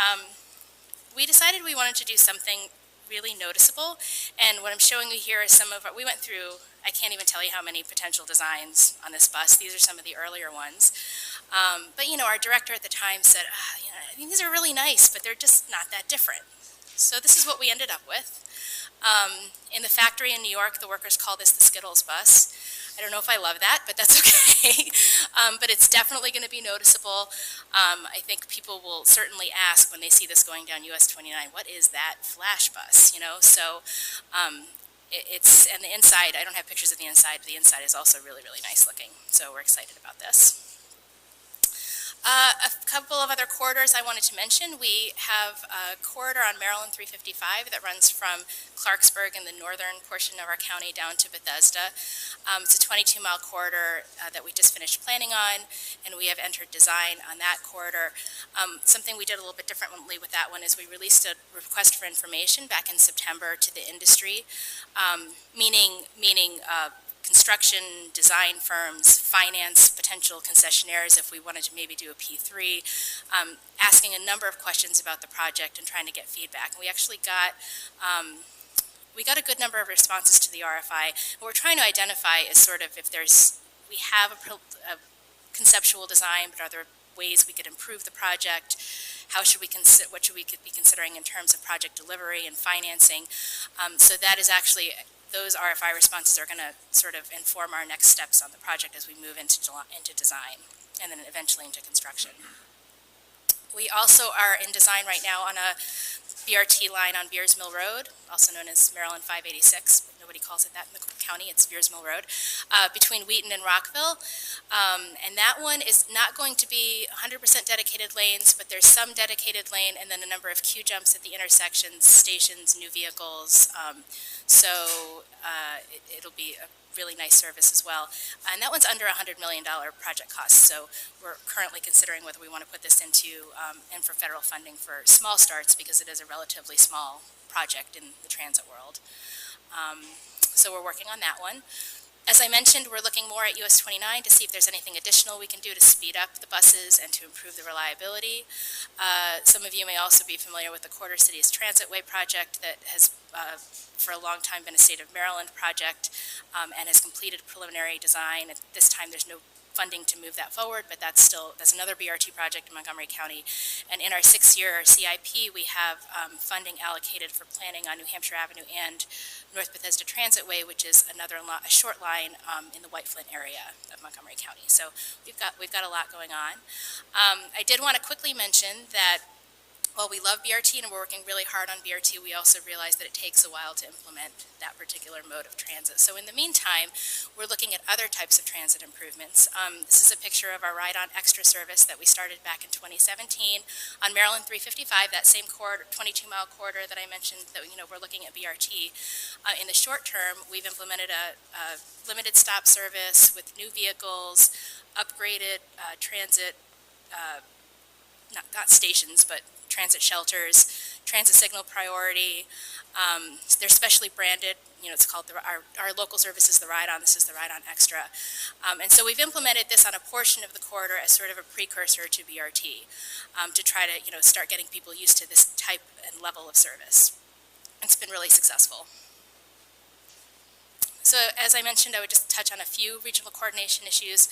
we decided we wanted to do something really noticeable, and what I'm showing you here is some of we went through, I can't even tell you how many potential designs on this bus. These are some of the earlier ones. But our director at the time said, these are really nice, but they're just not that different. So this is what we ended up with. In the factory in New York, the workers call this the Skittles bus. I don't know if I love that, but that's okay. But it's definitely going to be noticeable. I think people will certainly ask when they see this going down US 29, what is that Flash bus? So it's, and the inside, I don't have pictures of the inside, but the inside is also really, really nice looking. So we're excited about this. A couple of other corridors I wanted to mention. We have a corridor on Maryland 355 that runs from Clarksburg in the northern portion of our county down to Bethesda. It's a 22-mile corridor that we just finished planning on, and we have entered design on that corridor. Something we did a little bit differently with that one is we released a request for information back in September to the industry, meaning construction, design firms, finance, potential concessionaires if we wanted to maybe do a P3, asking a number of questions about the project and trying to get feedback. And we actually got a good number of responses to the RFI. What we're trying to identify is sort of if we have a conceptual design, but are there ways we could improve the project? What should we be considering in terms of project delivery and financing? So that is actually, those RFI responses are going to sort of inform our next steps on the project as we move into design and then eventually into construction. We also are in design right now on a BRT line on Beers Mill Road, also known as Maryland 586, but nobody calls it that in the county, it's Beers Mill Road, between Wheaton and Rockville. And that one is not going to be 100% dedicated lanes, but there's some dedicated lane and then a number of queue jumps at the intersections, stations, new vehicles. It'll be a really nice service as well. And that one's under $100 million project cost, so we're currently considering whether we want to put this into, and for federal funding for small starts because it is a relatively small project in the transit world. So we're working on that one. As I mentioned, we're looking more at US 29 to see if there's anything additional we can do to speed up the buses and to improve the reliability. Some of you may also be familiar with the Quarter Cities Transitway project that has for a long time been a state of Maryland project and has completed preliminary design. At this time, there's no funding to move that forward, but that's another BRT project in Montgomery County. And in our 6-year CIP, we have funding allocated for planning on New Hampshire Avenue and North Bethesda Transitway, which is a short line in the White Flint area of Montgomery County. So we've got a lot going on. I did want to quickly mention that while we love BRT and we're working really hard on BRT, we also realize that it takes a while to implement that particular mode of transit. So in the meantime, we're looking at other types of transit improvements. This is a picture of our Ride-On Extra service that we started back in 2017 on Maryland 355, that same 22-mile corridor that I mentioned that we're looking at BRT. In the short term, we've implemented a limited stop service with new vehicles, upgraded transit, not stations, but transit shelters, transit signal priority. They're specially branded. It's called our local service is the Ride-On. This is the Ride-On Extra. And so we've implemented this on a portion of the corridor as sort of a precursor to BRT to try to start getting people used to this type and level of service. It's been really successful. So as I mentioned, I would just touch on a few regional coordination issues.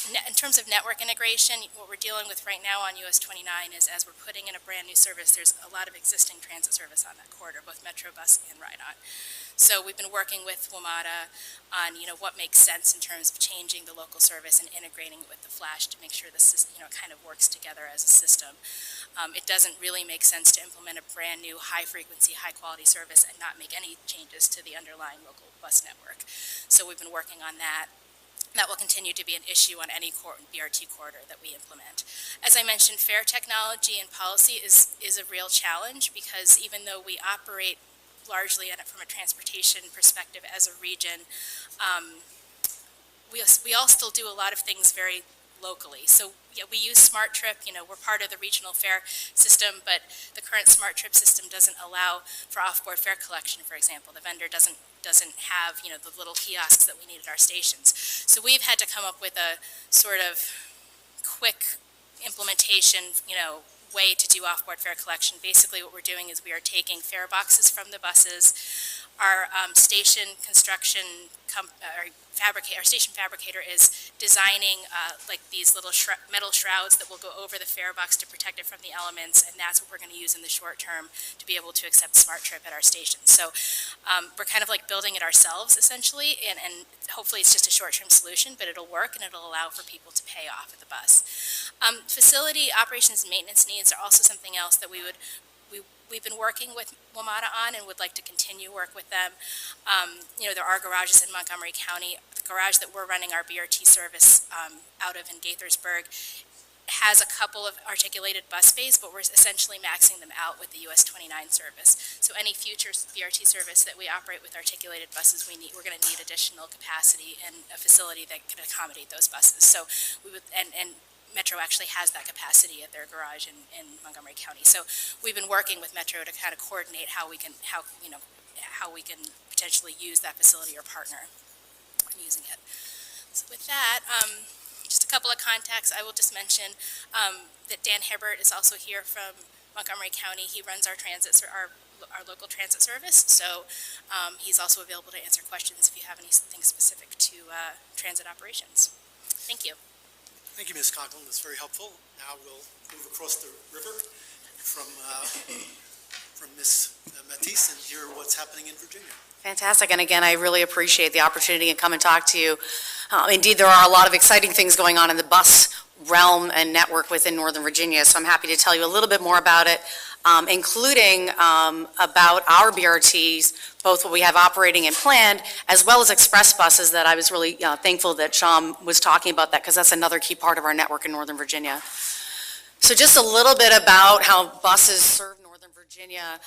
In terms of network integration, what we're dealing with right now on US 29 is as we're putting in a brand new service, there's a lot of existing transit service on that corridor, both Metro Bus and Ride-On. So we've been working with WMATA on what makes sense in terms of changing the local service and integrating it with the Flash to make sure the system kind of works together as a system. It doesn't really make sense to implement a brand new high-frequency, high-quality service and not make any changes to the underlying local bus network. So we've been working on that. That will continue to be an issue on any BRT corridor that we implement. As I mentioned, fare technology and policy is a real challenge because even though we operate largely from a transportation perspective as a region, we all still do a lot of things very locally. So yeah, we use Smart Trip, we're part of the regional fare system, but the current Smart Trip system doesn't allow for off-board fare collection, for example. The vendor doesn't have, the little kiosks that we need at our stations. So we've had to come up with a sort of quick implementation, way to do off-board fare collection. Basically what we're doing is we are taking fare boxes from the buses. Our station construction our station fabricator is designing like these little metal shrouds that will go over the fare box to protect it from the elements, and that's what we're going to use in the short term to be able to accept Smart Trip at our stations. So we're kind of like building it ourselves essentially, and hopefully it's just a short-term solution, but it'll work and it'll allow for people to pay off at the bus. Facility operations and maintenance needs are also something else that we've been working with WMATA on and would like to continue work with them. There are garages in Montgomery County. The garage that we're running our BRT service out of in Gaithersburg has a couple of articulated bus bays, but we're essentially maxing them out with the US 29 service. So any future BRT service that we operate with articulated buses, we're going to need additional capacity and a facility that can accommodate those buses. So and Metro actually has that capacity at their garage in Montgomery County. So we've been working with Metro to kind of coordinate how we can potentially use that facility or partner in using it. So with that, just a couple of contacts. I will just mention that Dan Hibbert is also here from Montgomery County. He runs our our local transit service, so he's also available to answer questions if you have anything specific to transit operations. Thank you. Thank you, Ms. Conklin. That's very helpful. Now we'll move across the river from Ms. Matisse and hear what's happening in Virginia. Fantastic, and again, I really appreciate the opportunity to come and talk to you. Indeed, there are a lot of exciting things going on in the bus realm and network within Northern Virginia, so I'm happy to tell you a little bit more about it, including about our BRTs, both what we have operating and planned, as well as express buses that I was really thankful that Sham was talking about that, because that's another key part of our network in Northern Virginia. So just a little bit about how buses serve Northern Virginia,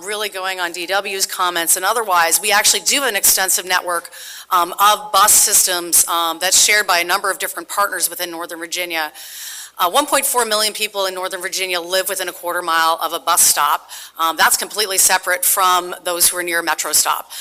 really going on DW's comments and otherwise. We actually do an extensive network of bus systems that's shared by a number of different partners within Northern Virginia. 1.4 million people in Northern Virginia live within a quarter mile of a bus stop. That's completely separate from those who are near a metro stop.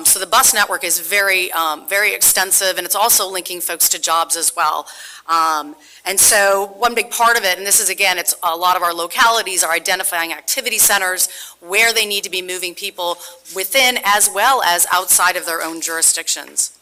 So the bus network is very, very extensive, and it's also linking folks to jobs as well. And so one big part of it, and this is again, it's a lot of our localities are identifying activity centers where they need to be moving people within as well as outside of their own jurisdictions.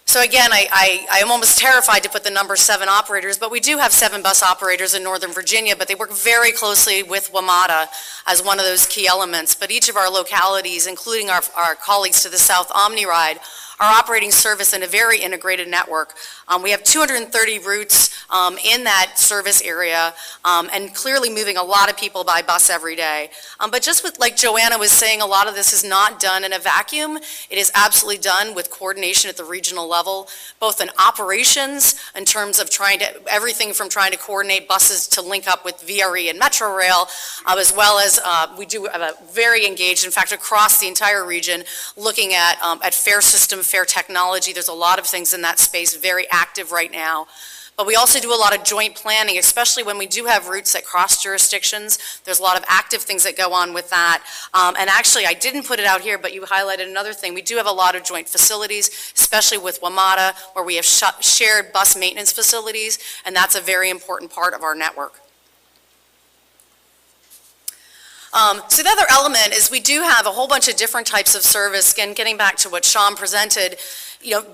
So again, I am almost terrified to put the number 7 operators, but we do have 7 bus operators in Northern Virginia, but they work very closely with WMATA as one of those key elements. But each of our localities, including our colleagues to the south, OmniRide, are operating service in a very integrated network. We have 230 routes in that service area, and clearly moving a lot of people by bus every day. But just with, like Joanna was saying, a lot of this is not done in a vacuum. It is absolutely done with coordination at the regional level, both in operations, in terms of everything from trying to coordinate buses to link up with VRE and Metro Rail, as well as we do have a very engaged, in fact, across the entire region, looking at fare system, fare technology. There's a lot of things in that space, very active right now. But we also do a lot of joint planning, especially when we do have routes that cross jurisdictions. There's a lot of active things that go on with that. And actually, I didn't put it out here, but you highlighted another thing. We do have a lot of joint facilities, especially with WMATA, where we have shared bus maintenance facilities, and that's a very important part of our network. So the other element is we do have a whole bunch of different types of service. Again, getting back to what Sham presented,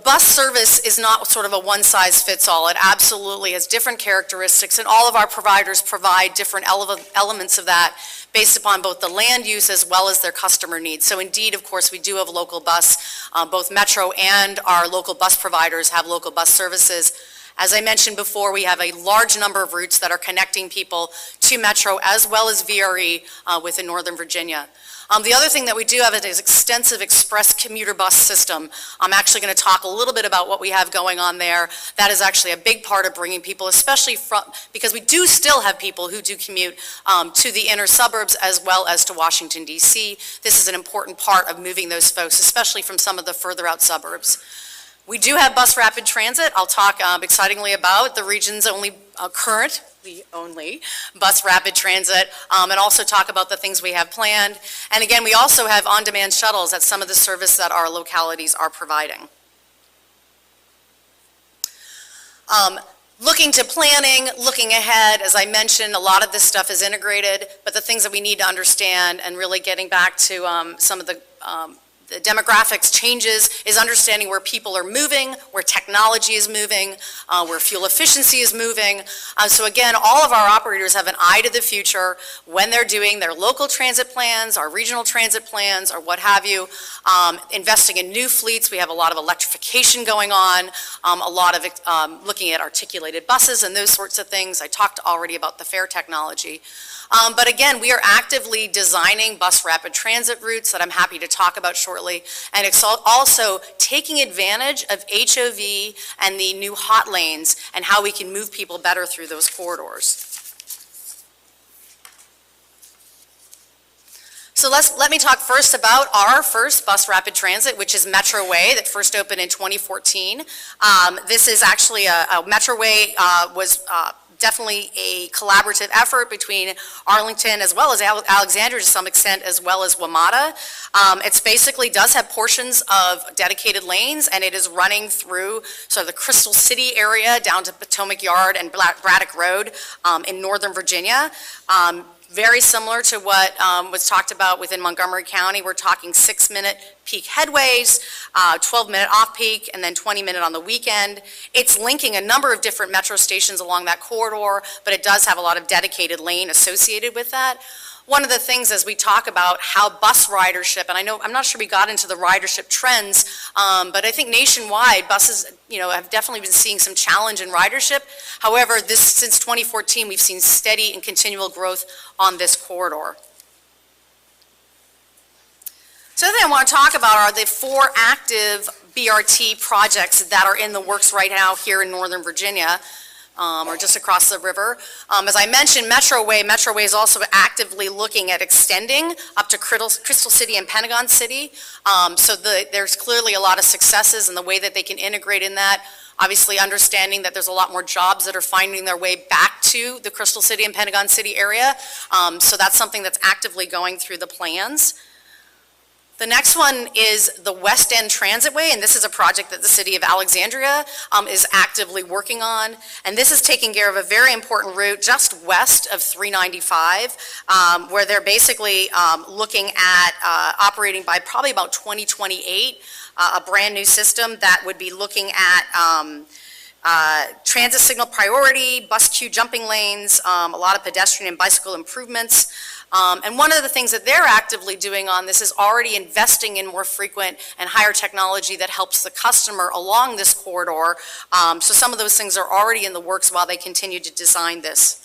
bus service is not sort of a one-size-fits-all. It absolutely has different characteristics, and all of our providers provide different elements of that based upon both the land use as well as their customer needs. So indeed, of course, we do have local bus. Both Metro and our local bus providers have local bus services. As I mentioned before, we have a large number of routes that are connecting people to Metro as well as VRE within Northern Virginia. The other thing that we do have is extensive express commuter bus system. I'm actually going to talk a little bit about what we have going on there. That is actually a big part of bringing people, especially because we do still have people who do commute to the inner suburbs as well as to Washington, D.C. This is an important part of moving those folks, especially from some of the further out suburbs. We do have bus rapid transit. I'll talk excitingly about the region's only only bus rapid transit, and also talk about the things we have planned. And again, we also have on-demand shuttles at some of the service that our localities are providing. Looking to planning, looking ahead, as I mentioned, a lot of this stuff is integrated, but the things that we need to understand, and really getting back to some of the demographics changes, is understanding where people are moving, where technology is moving, where fuel efficiency is moving. So again, all of our operators have an eye to the future when they're doing their local transit plans, our regional transit plans, or what have you. Investing in new fleets, we have a lot of electrification going on, a lot of looking at articulated buses and those sorts of things. I talked already about the fare technology. But again, we are actively designing bus rapid transit routes that I'm happy to talk about shortly. shortly. And it's also taking advantage of HOV and the new hot lanes and how we can move people better through those corridors. So let me talk first about our first bus rapid transit, which is Metroway, that first opened in 2014. This is actually Metroway was definitely a collaborative effort between Arlington as well as Alexandria to some extent, as well as WMATA. It basically does have portions of dedicated lanes, and it is running through sort of the Crystal City area down to Potomac Yard and Braddock Road in Northern Virginia. Very similar to what was talked about within Montgomery County. We're talking 6-minute peak headways, 12-minute off-peak, and then 20-minute on the weekend. It's linking a number of different metro stations along that corridor, but it does have a lot of dedicated lane associated with that. One of the things as we talk about how bus ridership, and I'm not sure we got into the ridership trends, but I think nationwide buses, have definitely been seeing some challenge in ridership. However, since 2014, we've seen steady and continual growth on this corridor. So the other thing I want to talk about are the 4 active BRT projects that are in the works right now here in Northern Virginia. Or just across the river. As I mentioned, Metroway is also actively looking at extending up to Crystal City and Pentagon City. There's clearly a lot of successes in the way that they can integrate in that. Obviously understanding that there's a lot more jobs that are finding their way back to the Crystal City and Pentagon City area. So that's something that's actively going through the plans. The next one is the West End Transitway, and this is a project that the city of Alexandria is actively working on. And this is taking care of a very important route just west of 395, where they're basically looking at operating by probably about 2028, a brand new system that would be looking at transit signal priority, bus queue jumping lanes, a lot of pedestrian and bicycle improvements. And one of the things that they're actively doing on this is already investing in more frequent and higher technology that helps the customer along this corridor. So some of those things are already in the works while they continue to design this.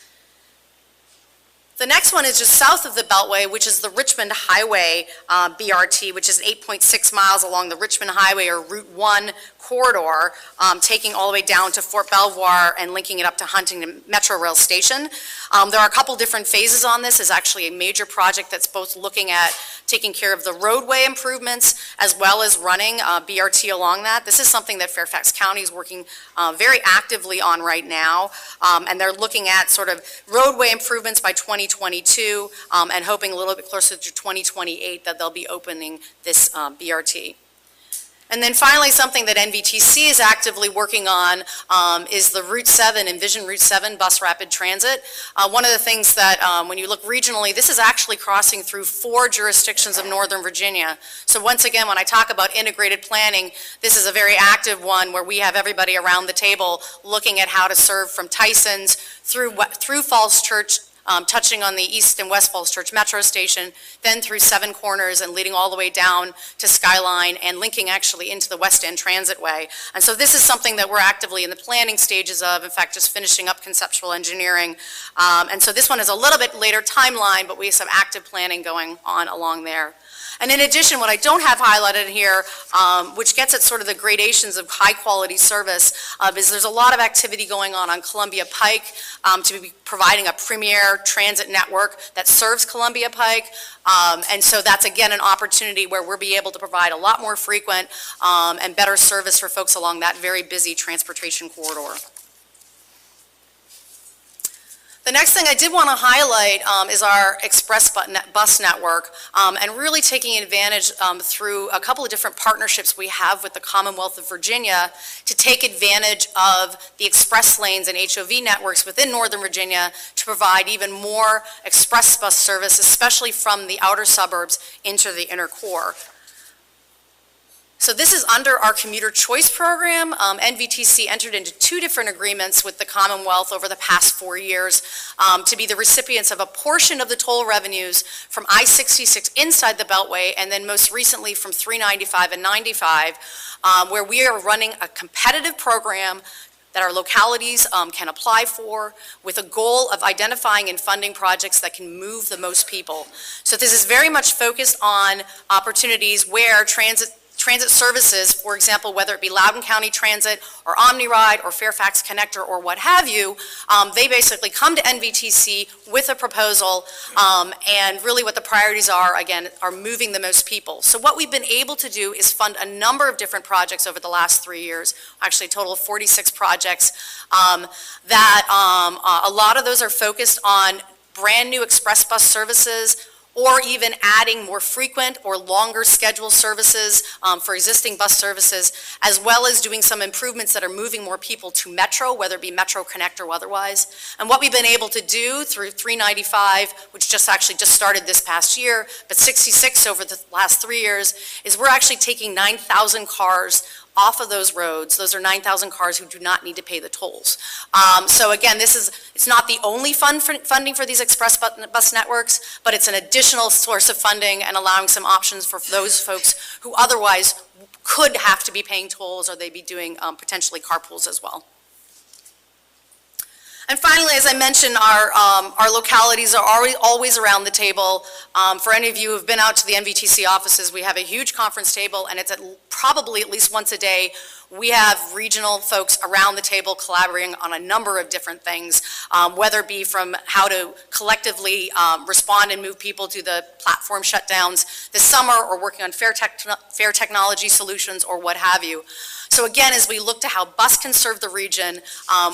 The next one is just south of the Beltway, which is the Richmond Highway BRT, which is 8.6 miles along the Richmond Highway or Route 1 corridor, taking all the way down to Fort Belvoir and linking it up to Huntington Metro Rail Station. There are a couple different phases on this. It's actually a major project that's both looking at taking care of the roadway improvements as well as running BRT along that. This is something that Fairfax County is working very actively on right now, and they're looking at sort of roadway improvements by 2022 and hoping a little bit closer to 2028 that they'll be opening this BRT. And then finally, something that NVTC is actively working on is the Route 7, Envision Route 7 bus rapid transit. One of the things that when you look regionally, this is actually crossing through 4 jurisdictions of Northern Virginia. So once again, when I talk about integrated planning, this is a very active one where we have everybody around the table looking at how to serve from Tyson's through Falls Church, touching on the East and West Falls Church Metro Station, then through 7 Corners and leading all the way down to Skyline and linking actually into the West End Transitway. And so this is something that we're actively in the planning stages of, in fact, just finishing up conceptual engineering. And so this one is a little bit later timeline, but we have some active planning going on along there. And in addition, what I don't have highlighted here, which gets at sort of the gradations of high quality service, is there's a lot of activity going on Columbia Pike to be providing a premier transit network that serves Columbia Pike. And so that's again an opportunity where we'll be able to provide a lot more frequent and better service for folks along that very busy transportation corridor. The next thing I did want to highlight is our express bus network and really taking advantage through a couple of different partnerships we have with the Commonwealth of Virginia to take advantage of the express lanes and HOV networks within Northern Virginia to provide even more express bus service, especially from the outer suburbs into the inner core. So this is under our commuter choice program. NVTC entered into 2 different agreements with the Commonwealth over the past 4 years to be the recipients of a portion of the toll revenues from I-66 inside the Beltway, and then most recently from 395 and 95, where we are running a competitive program that our localities can apply for, with a goal of identifying and funding projects that can move the most people. So this is very much focused on opportunities where transit services, for example, whether it be Loudoun County Transit or OmniRide or Fairfax Connector or what have you, they basically come to NVTC with a proposal, and really what the priorities are, again, are moving the most people. So what we've been able to do is fund a number of different projects over the last 3 years, actually a total of 46 projects, that a lot of those are focused on brand new express bus services, or even adding more frequent or longer scheduled services for existing bus services, as well as doing some improvements that are moving more people to Metro, whether it be Metro Connect or otherwise. And what we've been able to do through 395, which just started this past year, but 66 over the last 3 years, is we're actually taking 9,000 cars off of those roads. Those are 9,000 cars who do not need to pay the tolls. So again, it's not the only funding for these express bus networks, but it's an additional source of funding and allowing some options for those folks who otherwise could have to be paying tolls, or they'd be doing potentially carpools as well. And finally, as I mentioned, our localities are always around the table. For any of you who have been out to the NVTC offices, we have a huge conference table, and it's probably at least once a day. We have regional folks around the table collaborating on a number of different things, whether it be from how to collectively respond and move people to the platform shutdowns this summer, or working on fair technology solutions, or what have you. So again, as we look to how bus can serve the region,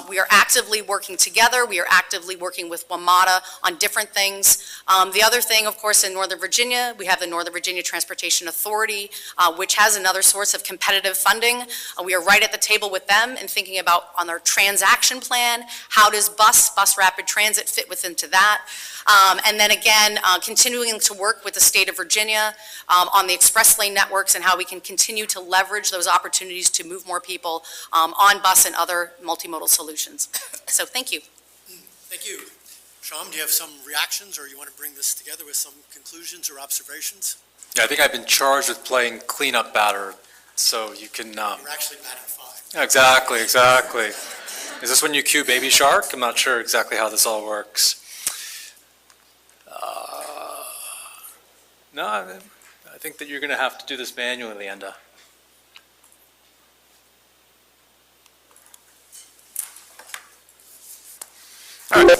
we are actively working together. We are actively working with WMATA on different things. The other thing, of course, in Northern Virginia, we have the Northern Virginia Transportation Authority, which has another source of competitive funding. We are right at the table with them and thinking about on their transaction plan, how does bus rapid transit fit into that? And then again, continuing to work with the state of Virginia on the express lane networks and how we can continue to leverage those opportunities to move more people on bus and other multimodal solutions. So thank you. Thank you. Sham, do you have some reactions, or you want to bring this together with some conclusions or observations? Yeah, I think I've been charged with playing cleanup batter, so you can... You're actually batting 5. Exactly. Is this when you cue Baby Shark? I'm not sure exactly how this all works. No, I think that you're going to have to do this manually, Leanda. All right.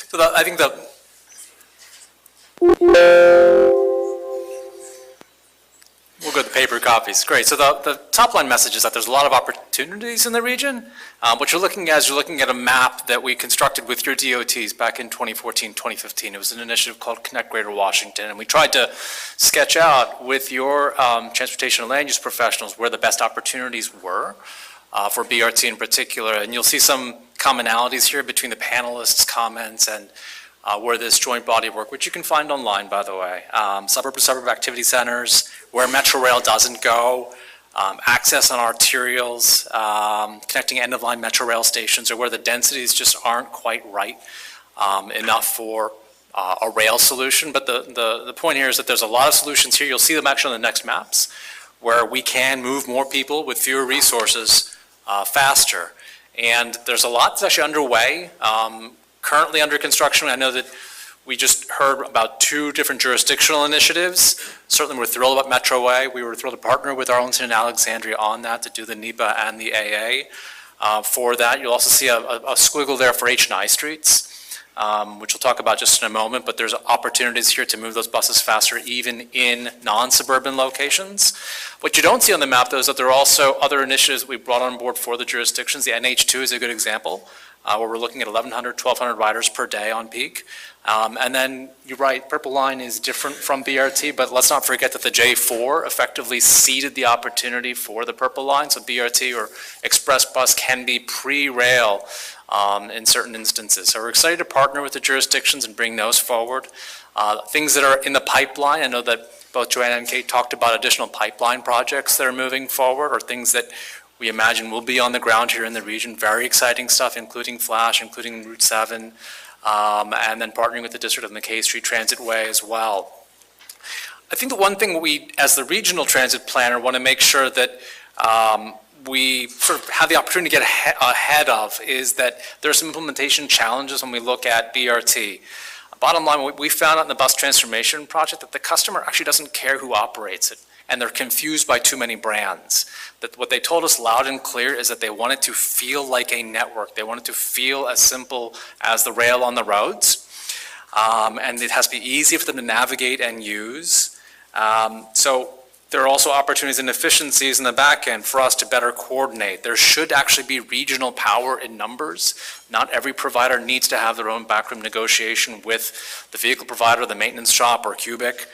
So I think we'll go to the paper copies. Great. So the top line message is that there's a lot of opportunities in the region. What you're looking at is you're looking at a map that we constructed with your DOTs back in 2014, 2015. It was an initiative called Connect Greater Washington, and we tried to sketch out with your transportation and land use professionals where the best opportunities were for BRT in particular. And you'll see some commonalities here between the panelists' comments and where this joint body of work, which you can find online, by the way, suburb-to-suburb activity centers, where Metro Rail doesn't go, access on arterials, connecting end-of-line Metro Rail stations, or where the densities just aren't quite right enough for a rail solution. But the point here is that there's a lot of solutions here. You'll see them actually on the next maps, where we can move more people with fewer resources faster. And there's a lot that's actually underway. Currently under construction. I know that we just heard about 2 different jurisdictional initiatives. Certainly we're thrilled about Metro Way. We were thrilled to partner with Arlington and Alexandria on that to do the NEPA and the AA. For that, you'll also see a squiggle there for H&I streets, which we'll talk about just in a moment, but there's opportunities here to move those buses faster even in non-suburban locations. What you don't see on the map, though, is that there are also other initiatives that we brought on board for the jurisdictions. The NH2 is a good example. Where we're looking at 1,100, 1,200 riders per day on peak. And then, you're right, Purple Line is different from BRT, but let's not forget that the J4 effectively seeded the opportunity for the Purple Line, so BRT or Express Bus can be pre-rail in certain instances. So we're excited to partner with the jurisdictions and bring those forward. Things that are in the pipeline, I know that both Joanna and Kate talked about additional pipeline projects that are moving forward, or things that we imagine will be on the ground here in the region. Very exciting stuff, including Flash, including Route 7, and then partnering with the District of McKay Street Transit Way as well. I think the one thing we, as the regional transit planner, want to make sure that we sort of have the opportunity to get ahead of is that there are some implementation challenges when we look at BRT. Bottom line, we found out in the bus transformation project that the customer actually doesn't care who operates it, and they're confused by too many brands. That what they told us loud and clear is that they want it to feel like a network. They want it to feel as simple as the rail on the roads, and it has to be easy for them to navigate and use. So there are also opportunities and efficiencies in the back end for us to better coordinate. There should actually be regional power in numbers. Not every provider needs to have their own backroom negotiation with the vehicle provider, the maintenance shop, or Cubic.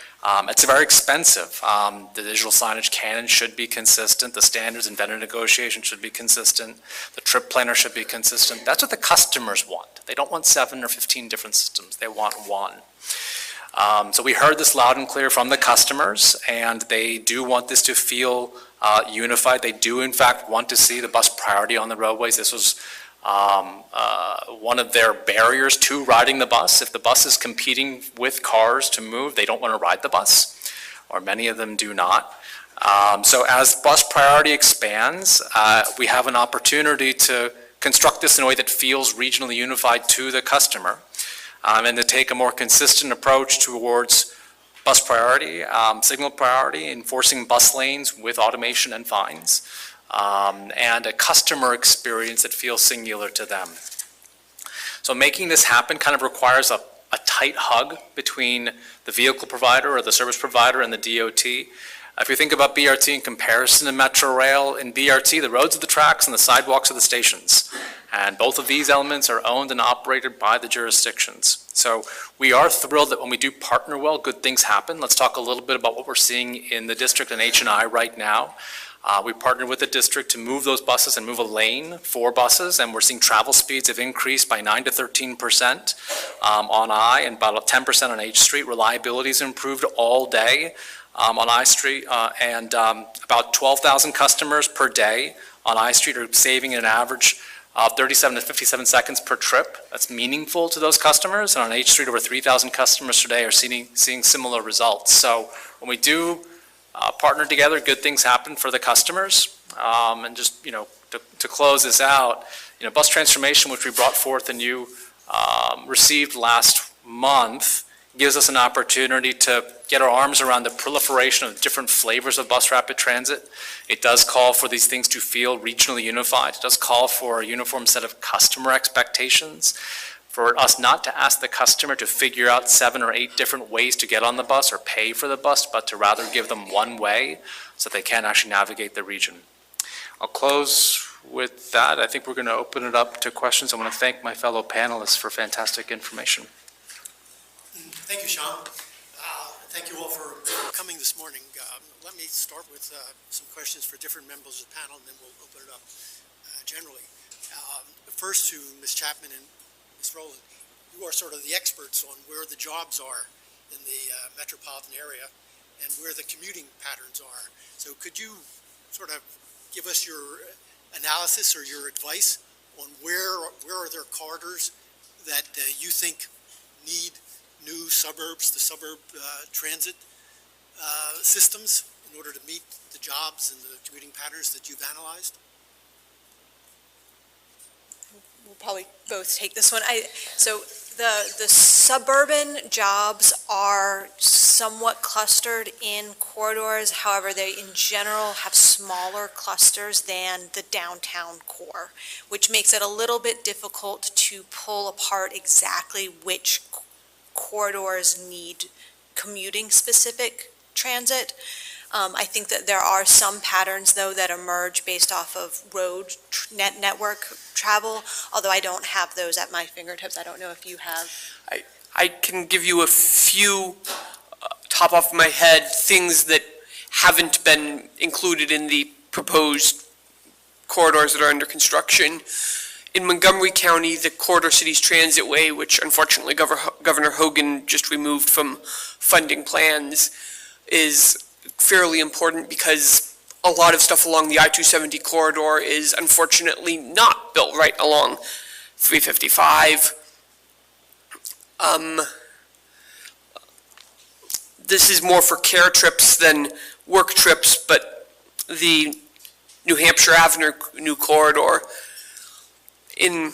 It's very expensive. The digital signage canon should be consistent. The standards and vendor negotiation should be consistent. The trip planner should be consistent. That's what the customers want. They don't want 7 or 15 different systems. They want one. So we heard this loud and clear from the customers, and they do want this to feel unified. They do, in fact, want to see the bus priority on the roadways. This was one of their barriers to riding the bus. If the bus is competing with cars to move, they don't want to ride the bus, or many of them do not. So as bus priority expands, we have an opportunity to construct this in a way that feels regionally unified to the customer. And to take a more consistent approach towards bus priority, signal priority, enforcing bus lanes with automation and fines, and a customer experience that feels singular to them. So making this happen kind of requires a tight hug between the vehicle provider or the service provider and the DOT. If you think about BRT in comparison to Metro Rail, in BRT, the roads are the tracks and the sidewalks are the stations. And both of these elements are owned and operated by the jurisdictions. So we are thrilled that when we do partner well, good things happen. Let's talk a little bit about what we're seeing in the district and H&I right now. We partnered with the district to move those buses and move a lane for buses, and we're seeing travel speeds have increased by 9 to 13% on I and about 10% on H Street. Reliability has improved all day on I Street, and about 12,000 customers per day on I Street are saving an average 37 to 57 seconds per trip. That's meaningful to those customers. And on H Street, over 3,000 customers today are seeing similar results. So when we do partner together, good things happen for the customers. And just, to close this out, bus transformation, which we brought forth and you received last month, gives us an opportunity to get our arms around the proliferation of different flavors of bus rapid transit. It does call for these things to feel regionally unified. It does call for a uniform set of customer expectations, for us not to ask the customer to figure out 7 or 8 different ways to get on the bus or pay for the bus, but to rather give them one way so they can actually navigate the region. I'll close with that. I think we're going to open it up to questions. I want to thank my fellow panelists for fantastic information. Thank you, Sean. Thank you all for coming this morning. Let me start with some questions for different members of the panel, and then we'll open it up generally. First to Ms. Chapman and Ms. Rowland. You are sort of the experts on where the jobs are in the metropolitan area and where the commuting patterns are. So could you sort of give us your analysis or your advice on where are there corridors that you think need new suburbs, the suburb transit systems in order to meet the jobs and the commuting patterns that you've analyzed? We'll probably both take this one. So the suburban jobs are somewhat clustered in corridors. However, they in general have smaller clusters than the downtown core, which makes it a little bit difficult to pull apart exactly which corridors need commuting-specific transit. I think that there are some patterns, though, that emerge based off of road network travel, although I don't have those at my fingertips. I don't know if you have. I can give you a few, top off my head, things that haven't been included in the proposed corridors that are under construction. In Montgomery County, the Corridor Cities Transitway, which unfortunately Governor Hogan just removed from funding plans, is fairly important because a lot of stuff along the I-270 corridor is unfortunately not built right along 355. this is more for care trips than work trips, but the New Hampshire Avenue corridor in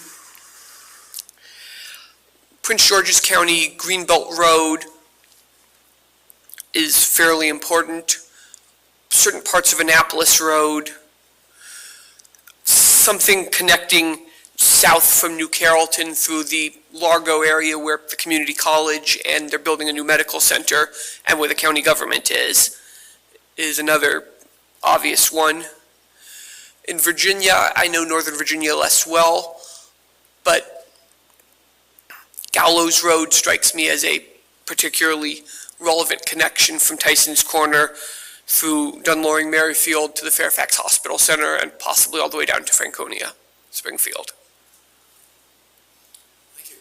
Prince George's County, Greenbelt Road is fairly important. Certain parts of Annapolis Road, something connecting south from New Carrollton through the Largo area where the community college and they're building a new medical center and where the county government is another obvious one. In Virginia, I know Northern Virginia less well, but Gallows Road strikes me as a particularly relevant connection from Tyson's Corner through Dunloring Merrifield to the Fairfax Hospital Center and possibly all the way down to Franconia, Springfield. Thank you.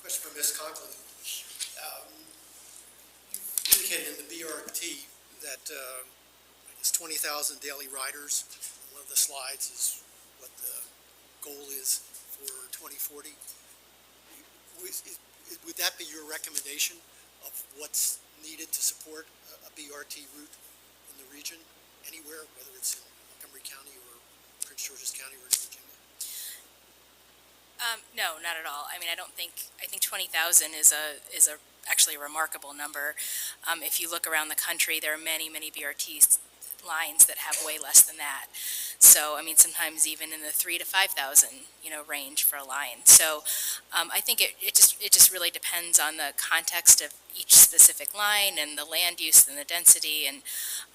Question for Ms. Conklin. You indicated in the BRT that I guess 20,000 daily riders. One of the slides is what the goal is for 2040. Would that be your recommendation of what's needed to support a BRT route in the region, anywhere, whether it's in Montgomery County or Prince George's County or in Virginia? No, not at all. I mean, I think 20,000 is actually a remarkable number. If you look around the country, there are many BRT lines that have way less than that. So, I mean, sometimes even in the 3,000 to 5,000, range for a line. So, I think it just really depends on the context of each specific line and the land use and the density. And,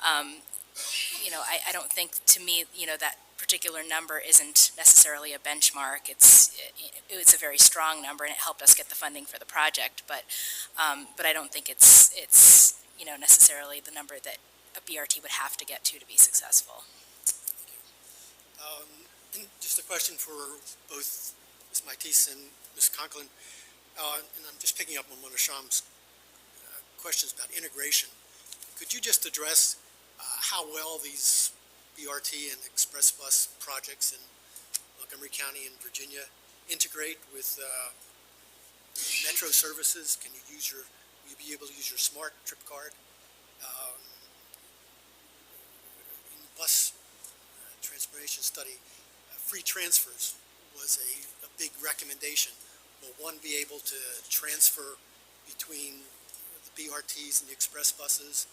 I don't think, to me, that particular number isn't necessarily a benchmark. It's a very strong number, and it helped us get the funding for the project. But I don't think it's necessarily the number that a BRT would have to get to be successful. And just a question for both Ms. Matisse and Ms. Conklin, and I'm just picking up on one of Sham's questions about integration. Could you just address how well these BRT and express bus projects in Montgomery County and Virginia integrate with metro services? Will you be able to use your smart trip card? In the bus transportation study, free transfers was a big recommendation. Will one be able to transfer between the BRTs and the express buses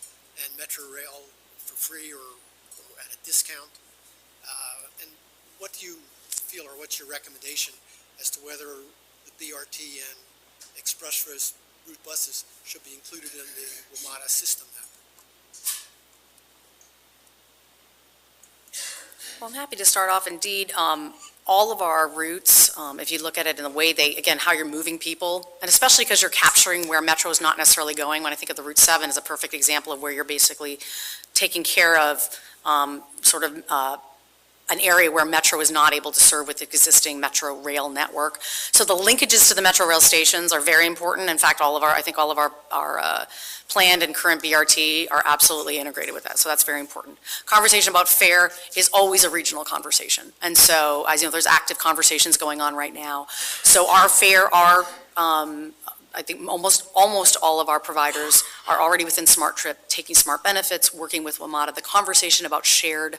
and Metro Rail for free or at a discount? And what do you feel, or what's your recommendation as to whether the BRT and express route buses should be included in the WMATA system now? Well, I'm happy to start off. Indeed, all of our routes, if you look at it in the way how you're moving people, and especially because you're capturing where Metro is not necessarily going. When I think of the Route 7 is a perfect example of where you're basically taking care of an area where Metro is not able to serve with the existing Metro Rail network. So the linkages to the Metro Rail stations are very important. In fact, I think all of our planned and current BRT are absolutely integrated with that. So that's very important. Conversation about fare is always a regional conversation. And so, as you know, there's active conversations going on right now. So our fare I think almost all of our providers are already within Smart Trip, taking smart benefits, working with WMATA. The conversation about shared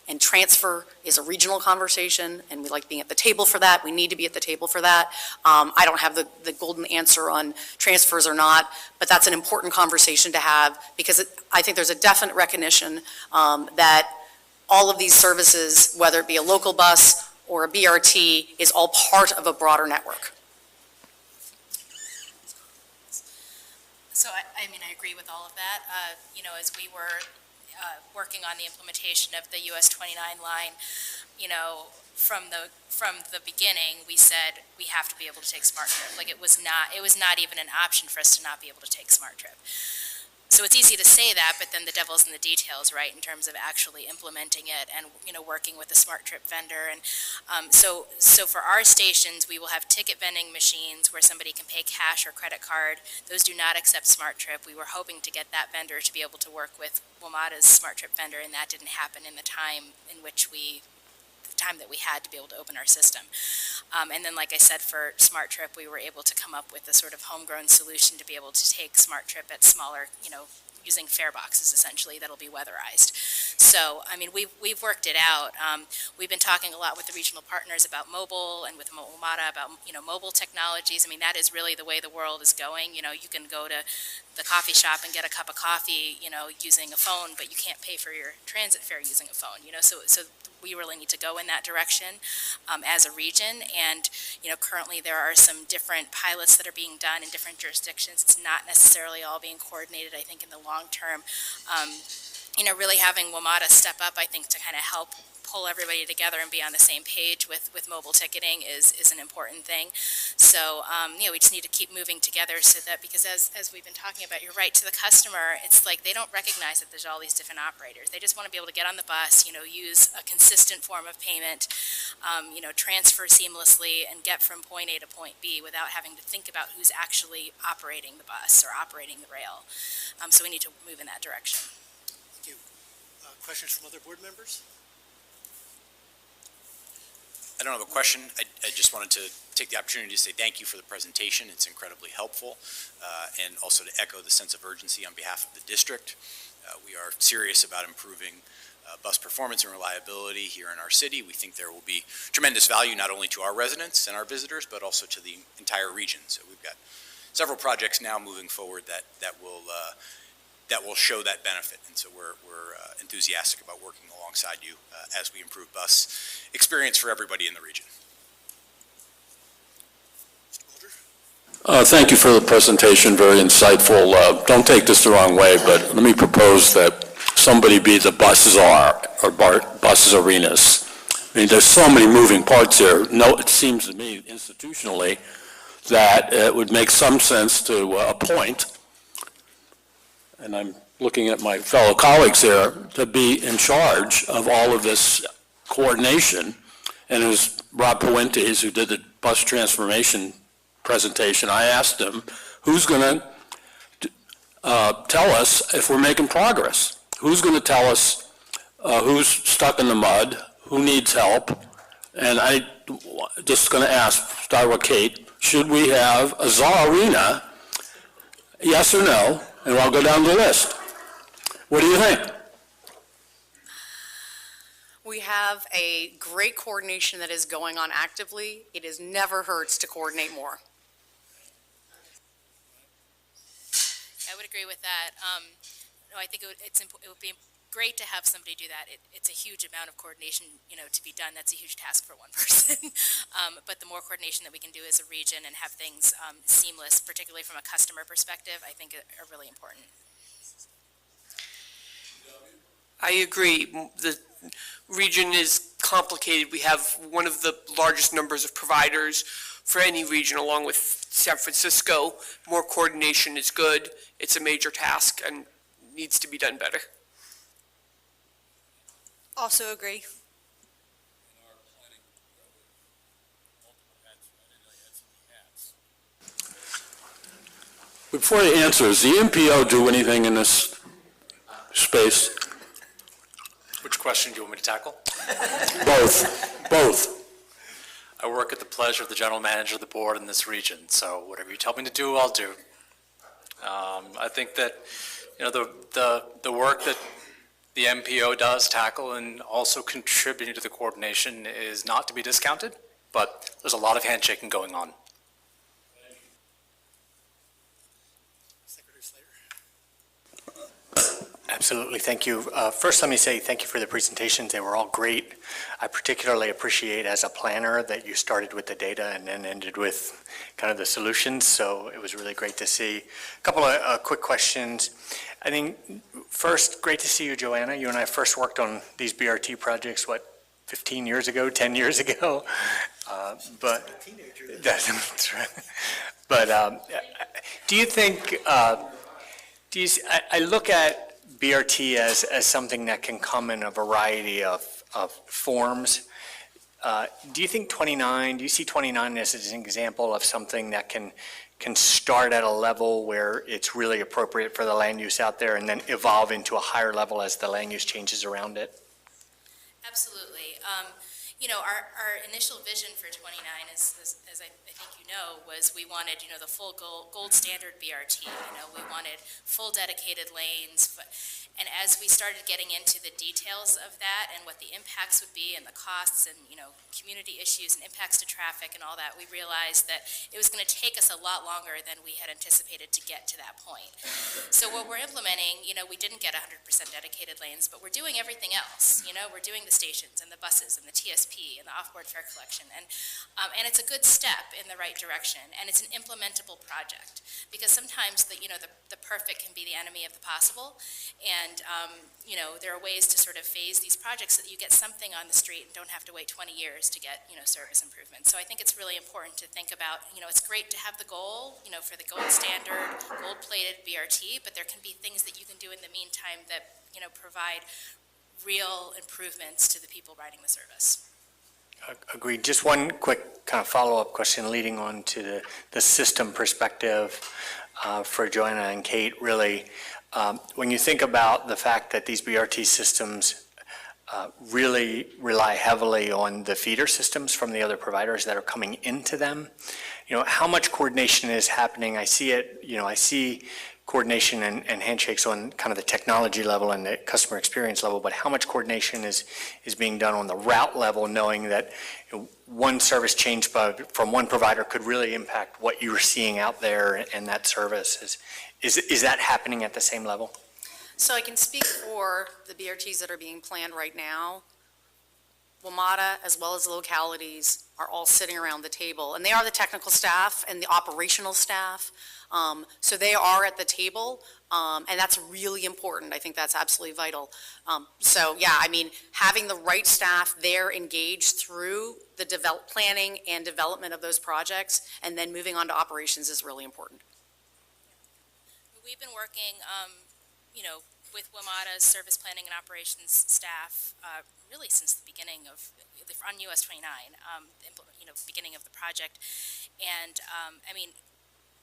and transfer is a regional conversation, and we like being at the table for that. We need to be at the table for that. I don't have the golden answer on transfers or not, but that's an important conversation to have because I think there's a definite recognition that all of these services, whether it be a local bus or a BRT, is all part of a broader network. So, I agree with all of that. As we were working on the implementation of the US 29 line, from the beginning, we said we have to be able to take Smart Trip. Like it was not even an option for us to not be able to take Smart Trip. So it's easy to say that, but then the devil's in the details, right, in terms of actually implementing it and, working with a Smart Trip vendor. And so for our stations, we will have ticket vending machines where somebody can pay cash or credit card. Those do not accept Smart Trip. We were hoping to get that vendor to be able to work with WMATA's Smart Trip vendor, and that didn't happen in the time time that we had to be able to open our system. And then, like I said, for Smart Trip, we were able to come up with a sort of homegrown solution to be able to take Smart Trip at smaller, using fare boxes essentially that'll be weatherized. So, I mean, we've worked it out. We've been talking a lot with the regional partners about mobile and with WMATA about, mobile technologies. I mean, that is really the way the world is going. You can go to the coffee shop and get a cup of coffee, using a phone, but you can't pay for your transit fare using a phone, so we really need to go in that direction as a region. And, currently there are some different pilots that are being done in different jurisdictions. It's not necessarily all being coordinated, I think, in the long term. Really having WMATA step up, I think, to kind of help pull everybody together and be on the same page with mobile ticketing is an important thing. So, we just need to keep moving together so that, because as we've been talking about, you're right, to the customer, it's like they don't recognize that there's all these different operators. They just want to be able to get on the bus, use a consistent form of payment, transfer seamlessly and get from point A to point B without having to think about who's actually operating the bus or operating the rail. So we need to move in that direction. Thank you. Questions from other board members? I don't have a question. I just wanted to take the opportunity to say thank you for the presentation. It's incredibly helpful, and also to echo the sense of urgency on behalf of the district. We are serious about improving bus performance and reliability here in our city. We think there will be tremendous value not only to our residents and our visitors, but also to the entire region. So we've got several projects now moving forward that will show that benefit. And so we're enthusiastic about working alongside you as we improve bus experience for everybody in the region. Thank you for the presentation, very insightful. Don't take this the wrong way, but let me propose that somebody be the bus czar or bus arenas. I mean, there's so many moving parts here. No, it seems to me institutionally that it would make some sense to appoint, and I'm looking at my fellow colleagues here, to be in charge of all of this coordination. And it was Rob Puentes who did the bus transformation presentation. I asked him, who's going to tell us if we're making progress? Who's going to tell us who's stuck in the mud, who needs help? And I just going to ask, start with Kate, should we have a Tsarina, yes or no? And I'll go down the list. What do you think? We have a great coordination that is going on actively. It never hurts to coordinate more. I would agree with that. No, I think it would be great to have somebody do that. It's a huge amount of coordination, to be done. That's a huge task for one person. But the more coordination that we can do as a region and have things seamless, particularly from a customer perspective, I think are really important. I agree. The region is complicated. We have one of the largest numbers of providers for any region, along with San Francisco. More coordination is good. It's a major task and needs to be done better. Also agree. Before you answer, does the MPO do anything in this space? Which question do you want me to tackle? Both. I work at the pleasure of the general manager of the board in this region, so whatever you tell me to do, I'll do. I think that, the work that the MPO does tackle and also contributing to the coordination is not to be discounted, but there's a lot of handshaking going on. Secretary Slater. Absolutely, thank you. First, let me say thank you for the presentations. They were all great. I particularly appreciate as a planner that you started with the data and then ended with kind of the solutions, so it was really great to see. A couple of quick questions. I think first, great to see you, Joanna. You and I first worked on these BRT projects, 15 years ago, 10 years ago? But that's right. But do you think, I look at BRT as something that can come in a variety of forms. Do you think 29, do you see 29 as an example of something that can start at a level where it's really appropriate for the land use out there and then evolve into a higher level as the land use changes around it? Absolutely. You know, our initial vision for 29, as I think you know, was we wanted, the full gold standard BRT. We wanted full dedicated lanes. And as we started getting into the details of that and what the impacts would be and the costs and, community issues and impacts to traffic and all that, we realized that it was going to take us a lot longer than we had anticipated to get to that point. So what we're implementing, we didn't get 100% dedicated lanes, but we're doing everything else. We're doing the stations and the buses and the TSP and the off-board fare collection, and it's a good step in the right direction, and it's an implementable project because sometimes the perfect can be the enemy of the possible, and there are ways to sort of phase these projects so that you get something on the street and don't have to wait 20 years to get service improvements. So I think it's really important to think about it's great to have the goal for the gold standard, gold-plated BRT, but there can be things that you can do in the meantime that provide real improvements to the people riding the service. Agreed. Just one quick kind of follow-up question leading on to the system perspective for Joanna and Kate, really. When you think about the fact that these BRT systems really rely heavily on the feeder systems from the other providers that are coming into them, how much coordination is happening? I see it, I see coordination and handshakes on kind of the technology level and the customer experience level, but how much coordination is being done on the route level, knowing that one service change from one provider could really impact what you're seeing out there and that service? Is that happening at the same level? So I can speak for the BRTs that are being planned right now. WMATA, as well as the localities, are all sitting around the table, and they are the technical staff and the operational staff. So they are at the table, and that's really important. I think that's absolutely vital. So yeah, I mean, having the right staff there engaged through the planning and development of those projects, and then moving on to operations is really important. We've been working, with WMATA's service planning and operations staff really since the beginning of, on US 29, beginning of the project. And I mean,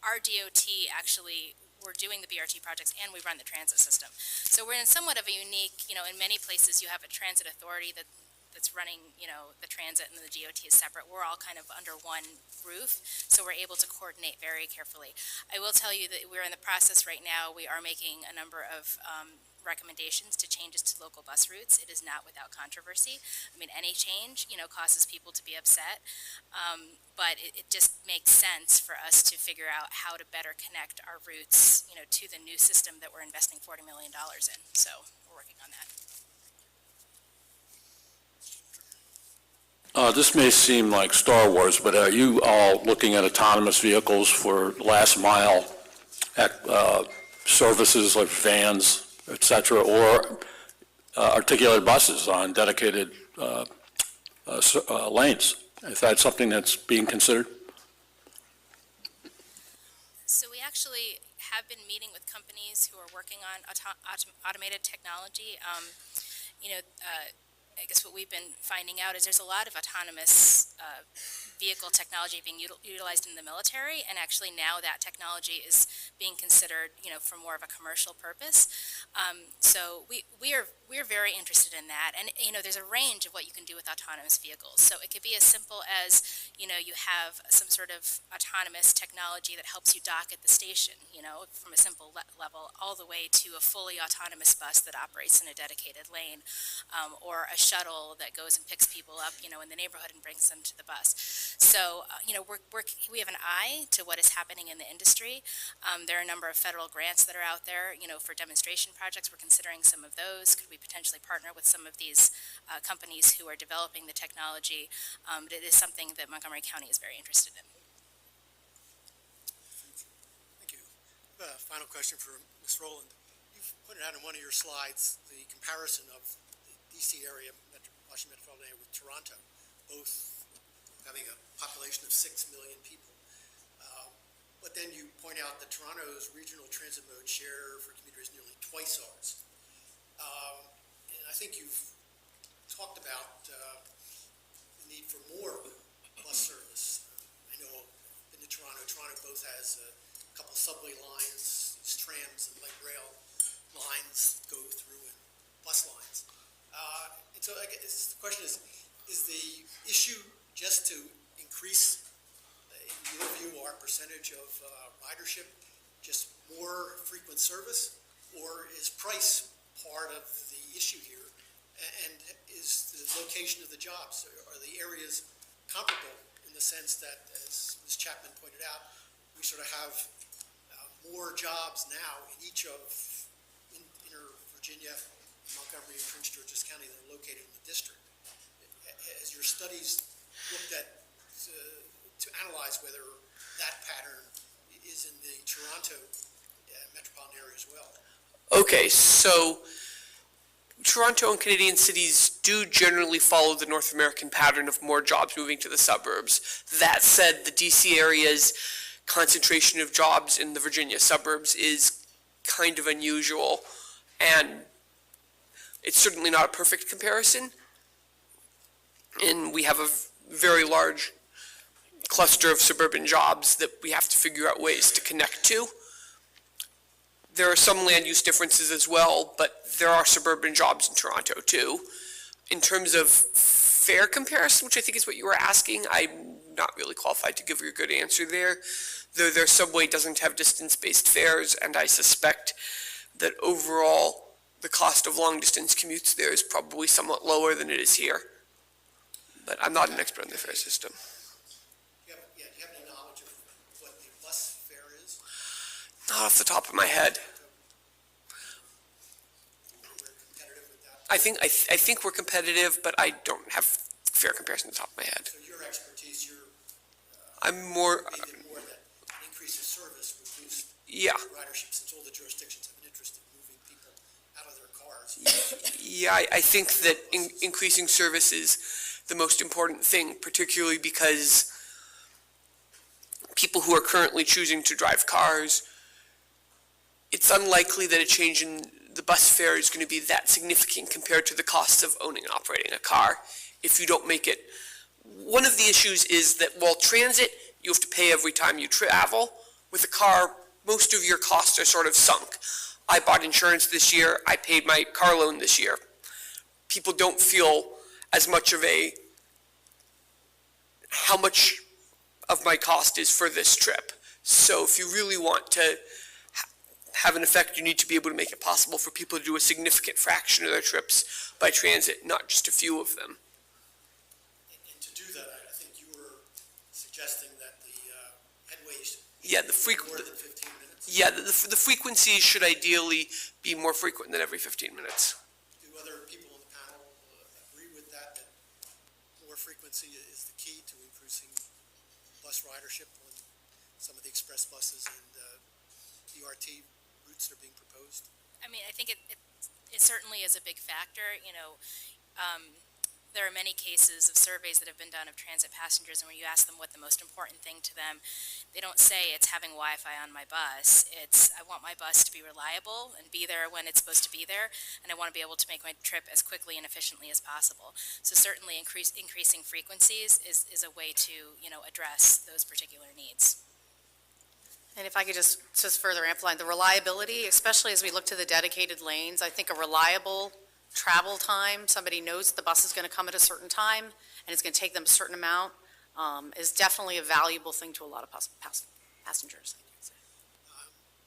our DOT actually, we're doing the BRT projects and we run the transit system. So we're in somewhat of a unique, in many places you have a transit authority that's running, the transit, and the DOT is separate. We're all kind of under one roof, so we're able to coordinate very carefully. I will tell you that we're in the process right now. We are making a number of recommendations to changes to local bus routes. It is not without controversy. I mean, any change, causes people to be upset, but it just makes sense for us to figure out how to better connect our routes, to the new system that we're investing $40 million in. So we're working on that. This may seem like Star Wars, but are you all looking at autonomous vehicles for last mile services like vans, et cetera, or articulated buses on dedicated lanes? Is that something that's being considered? So we actually have been meeting with companies who are working on automated technology. I guess what we've been finding out is there's a lot of autonomous vehicle technology being utilized in the military, and actually now that technology is being considered, for more of a commercial purpose. So we're very interested in that, and there's a range of what you can do with autonomous vehicles. So it could be as simple as you have some sort of autonomous technology that helps you dock at the station, from a simple level, all the way to a fully autonomous bus that operates in a dedicated lane, or a shuttle that goes and picks people up, in the neighborhood and brings them to the bus. So, we have an eye to what is happening in the industry. There are a number of federal grants that are out there, for demonstration projects. We're considering some of those. Could we potentially partner with some of these companies who are developing the technology? But it is something that Montgomery County is very interested in. Thank you. Final question for Ms. Rowland. You've pointed out in one of your slides the comparison of DC area, Washington metropolitan area, with Toronto, both having a population of 6 million people. But then you point out that Toronto's regional transit mode share for commuters is nearly twice ours. And I think you've talked about the need for more bus service. I know in Toronto both has a couple subway lines, these trams and light rail lines go through, and bus lines. And so I guess the question is the issue just to increase, in your view, our percentage of ridership, just more frequent service, or is price part of the issue here? And is the location of the jobs, are the areas comparable in the sense that, as Ms. Chapman pointed out, we sort of have more jobs now in each of inner Virginia, Montgomery, and Prince George's County that are located in the district. Has your studies looked at to analyze whether that pattern is in the Toronto metropolitan area as well? Okay, so Toronto and Canadian cities do generally follow the North American pattern of more jobs moving to the suburbs. That said, the DC area's concentration of jobs in the Virginia suburbs is kind of unusual, and it's certainly not a perfect comparison. And we have a very large cluster of suburban jobs that we have to figure out ways to connect to. There are some land use differences as well, but there are suburban jobs in Toronto too. In terms of fair comparison, which I think is what you were asking, I'm not really qualified to give you a good answer there. Though their subway doesn't have distance-based fares, and I suspect that overall the cost of long-distance commutes there is probably somewhat lower than it is here. But I'm not an expert on the fare system. Do you have any knowledge of what the bus fare is? Not off the top of my head. We're competitive with that. I think we're competitive, but I don't have fair comparison off the top of my head. So your expertise, I'm more, maybe more that an increase in service would boost yeah, ridership, since all the jurisdictions have an interest in moving people out of their cars. yeah. I think that increasing service is the most important thing, particularly because people who are currently choosing to drive cars, it's unlikely that a change in the bus fare is going to be that significant compared to the costs of owning and operating a car if you don't make it. One of the issues is that while transit, you have to pay every time you travel. With a car, most of your costs are sort of sunk. I bought insurance this year. I paid my car loan this year. People don't feel as much of how much of my cost is for this trip. So if you really want to have an effect, you need to be able to make it possible for people to do a significant fraction of their trips by transit, not just a few of them. And to do that, I think you were suggesting that the headways Yeah, more than 15 minutes. Yeah, the frequency should ideally be more frequent than every 15 minutes. Do other people on the panel agree with that more frequency is the key to increasing bus ridership on some of the express buses and BRT routes that are being proposed? I mean, I think it certainly is a big factor. You know, there are many cases of surveys that have been done of transit passengers, and when you ask them what the most important thing to them, they don't say it's having Wi-Fi on my bus. It's I want my bus to be reliable and be there when it's supposed to be there, and I want to be able to make my trip as quickly and efficiently as possible. So certainly increasing frequencies is a way to, you know, address those particular needs. And if I could just further amplify the reliability, especially as we look to the dedicated lanes, I think a reliable travel time, somebody knows the bus is going to come at a certain time and it's going to take them a certain amount, is definitely a valuable thing to a lot of passengers.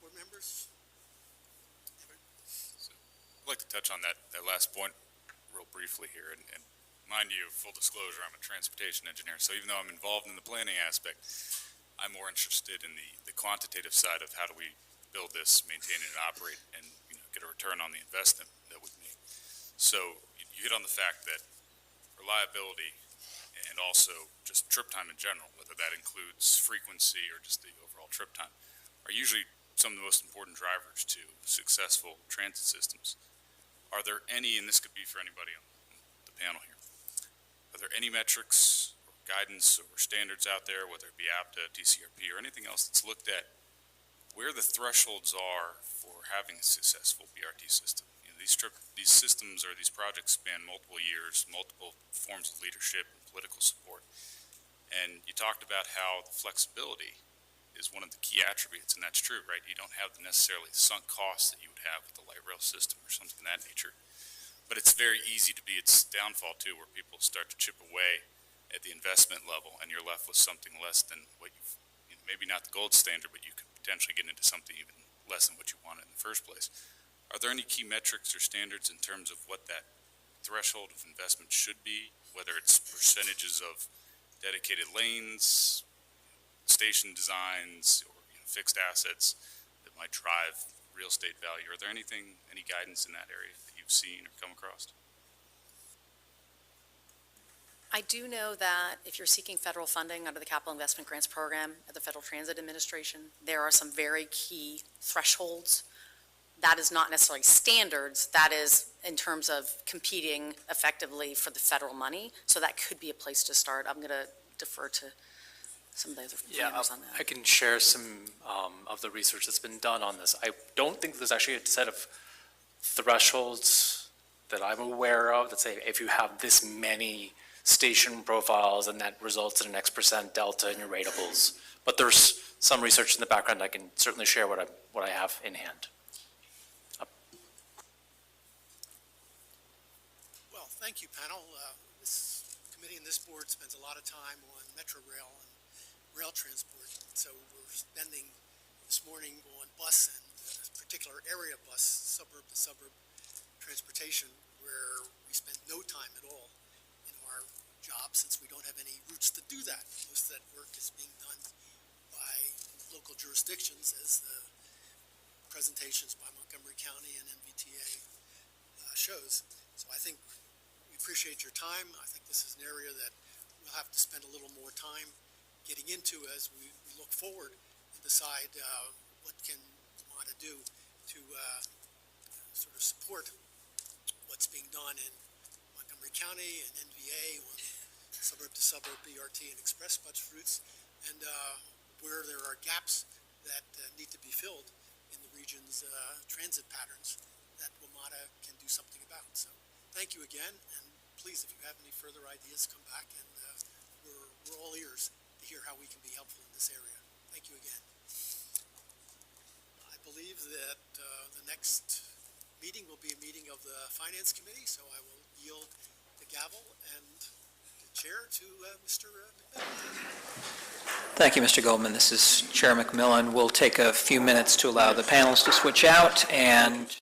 Board members? I'd like to touch on that last point real briefly here. And mind you, full disclosure, I'm a transportation engineer, so even though I'm involved in the planning aspect, I'm more interested in the quantitative side of how do we build this, maintain it, and operate, and get a return on the investment that we make. So you hit on the fact that reliability and also just trip time in general, whether that includes frequency or just the overall trip time, are usually some of the most important drivers to successful transit systems. Are there any, and this could be for anybody on the panel here, are there any metrics or guidance or standards out there, whether it be APTA, TCRP, or anything else that's looked at, where the thresholds are for having a successful BRT system? These systems or these projects span multiple years, multiple forms of leadership and political support. And you talked about how the flexibility is one of the key attributes, and that's true, right? You don't have necessarily the sunk costs that you would have with the light rail system or something of that nature. but it's very easy to be its downfall too, where people start to chip away at the investment level, and you're left with something less than what you've, maybe not the gold standard, but you could potentially get into something even less than what you wanted in the first place. Are there any key metrics or standards in terms of what that threshold of investment should be, whether it's percentages of dedicated lanes, station designs, or fixed assets that might drive real estate value? Are there any guidance in that area that you've seen or come across? I do know that if you're seeking federal funding under the Capital Investment Grants Program at the Federal Transit Administration, there are some very key thresholds. That is not necessarily standards, that is in terms of competing effectively for the federal money. So that could be a place to start. I'm going to defer to some of the other planners on that. I can share some of the research that's been done on this. I don't think there's actually a set of thresholds that I'm aware of that say if you have this many station profiles and that results in an X% delta in your ratables. But there's some research in the background. I can certainly share what I have in hand. Well, thank you, panel. This committee and this board spends a lot of time on Metro Rail and rail transport. So we're spending this morning on bus and particular area bus, suburb to suburb transportation, where we spend no time at all in our job since we don't have any routes to do that. Most of that work is being done by local jurisdictions, as the presentations by Montgomery County and MBTA shows. So I think we appreciate your time. I think this is an area that we'll have to spend a little more time getting into as we look forward and decide what can WMATA do to sort of support what's being done in Montgomery County and NVA on suburb-to-suburb BRT and express bus routes, and where there are gaps that need to be filled in the region's transit patterns that WMATA can do something about. So thank you again, and please, if you have any further ideas, come back, and we're all ears to hear how we can be helpful in this area. Thank you again. I believe that the next meeting will be a meeting of the Finance Committee, so I will yield the gavel and the chair to Mr. McMillan. Thank you, Mr. Goldman. This is Chair McMillan. We'll take a few minutes to allow the panelists to switch out and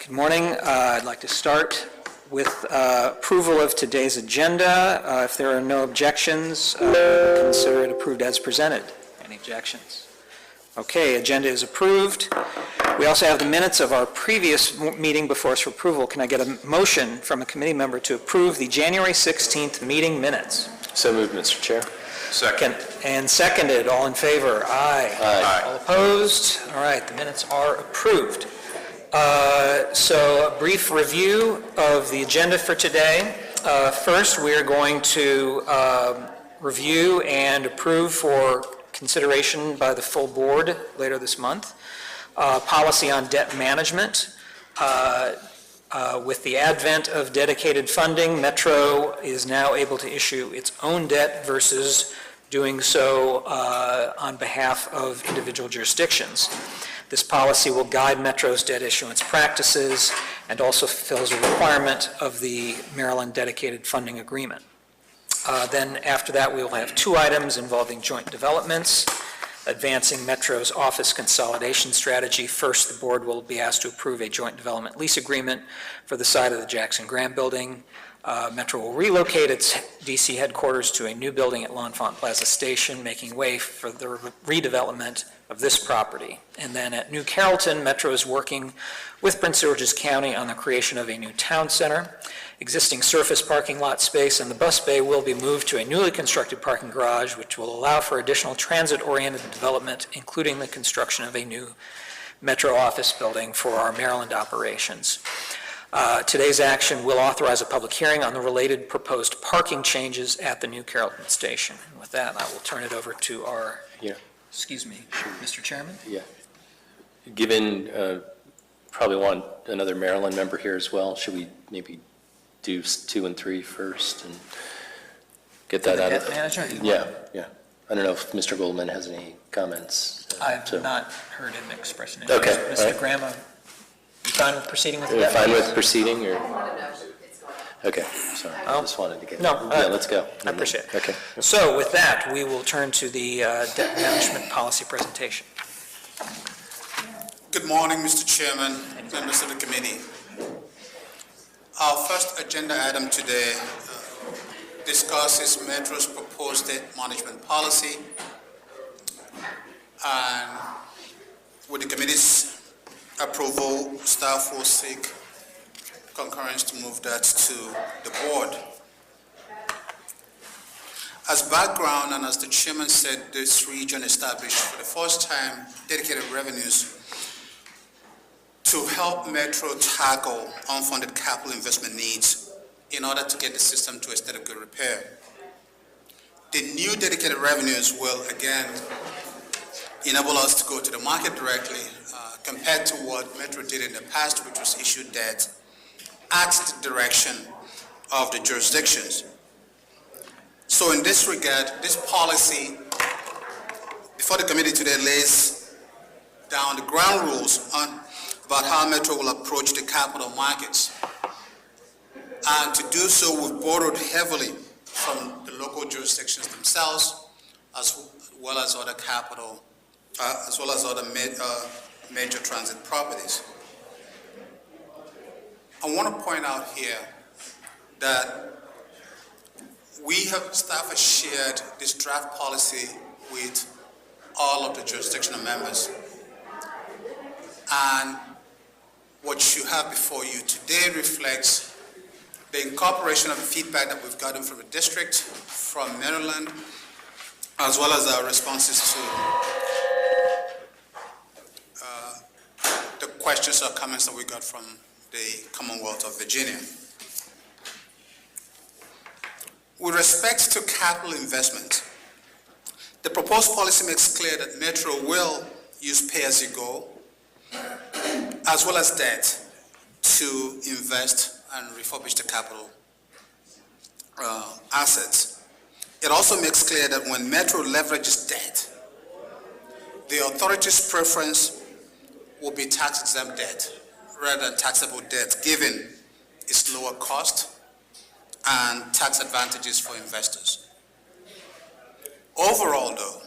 Good morning. I'd like to start with approval of today's agenda. If there are no objections, consider it approved as presented. Any objections? Okay, agenda is approved. We also have the minutes of our previous meeting before us for approval. Can I get a motion from a committee member to approve the January 16th meeting minutes? So moved, Mr. Chair. Second. And seconded. All in favor? Aye. Aye. All opposed? All right, the minutes are approved. So a brief review of the agenda for today. First, we are going to review and approve for consideration by the full board later this month, policy on debt management. With the advent of dedicated funding, Metro is now able to issue its own debt versus doing so on behalf of individual jurisdictions. This policy will guide Metro's debt issuance practices and also fulfills a requirement of the Maryland Dedicated Funding Agreement. Then after that, we will have two items involving joint developments, advancing Metro's office consolidation strategy. First, the board will be asked to approve a joint development lease agreement for the site of the Jackson Graham Building. Metro will relocate its DC headquarters to a new building at L'Enfant Plaza Station, making way for the redevelopment of this property. And then at New Carrollton, Metro is working with Prince George's County on the creation of a new town center. Existing surface parking lot space and the bus bay will be moved to a newly constructed parking garage, which will allow for additional transit-oriented development, including the construction of a new Metro office building for our Maryland operations. Today's action will authorize a public hearing on the related proposed parking changes at the New Carrollton station. And with that, I will turn it over to our, excuse me, Mr. Chairman? Yeah. Given, probably want another Maryland member here as well, should we maybe do 2 and 3 first and get that out of the debt management? Yeah. I don't know if Mr. Goldman has any comments. I've not heard him express any. Okay. Mr. Right. Graham, you fine with proceeding with Are you that? fine with proceeding, or? Okay, sorry, I just wanted to get. No, Yeah, let's go. I appreciate it. Okay. So with that, we will turn to the debt management policy presentation. Good morning, Mr. Chairman, members of the committee. Our first agenda item today discusses Metro's proposed debt management policy. And with the committee's approval, staff will seek concurrence to move that to the board. As background, and as the chairman said, this region established for the first time dedicated revenues to help Metro tackle unfunded capital investment needs in order to get the system to a state of good repair. The new dedicated revenues will again enable us to go to the market directly compared to what Metro did in the past, which was issue debt at the direction of the jurisdictions. So in this regard, this policy before the committee today lays down the ground rules about how Metro will approach the capital markets. And to do so, we've borrowed heavily from the local jurisdictions themselves, as well as other capital, as well as other major transit properties. I want to point out here that staff has shared this draft policy with all of the jurisdictional members. And what you have before you today reflects the incorporation of the feedback that we've gotten from the district, from Maryland, as well as our responses to the questions or comments that we got from the Commonwealth of Virginia. With respect to capital investment, the proposed policy makes clear that Metro will use pay-as-you-go as well as debt to invest and refurbish the capital assets. It also makes clear that when Metro leverages debt, the authority's preference will be tax-exempt debt rather than taxable debt, given its lower cost and tax advantages for investors. Overall, though,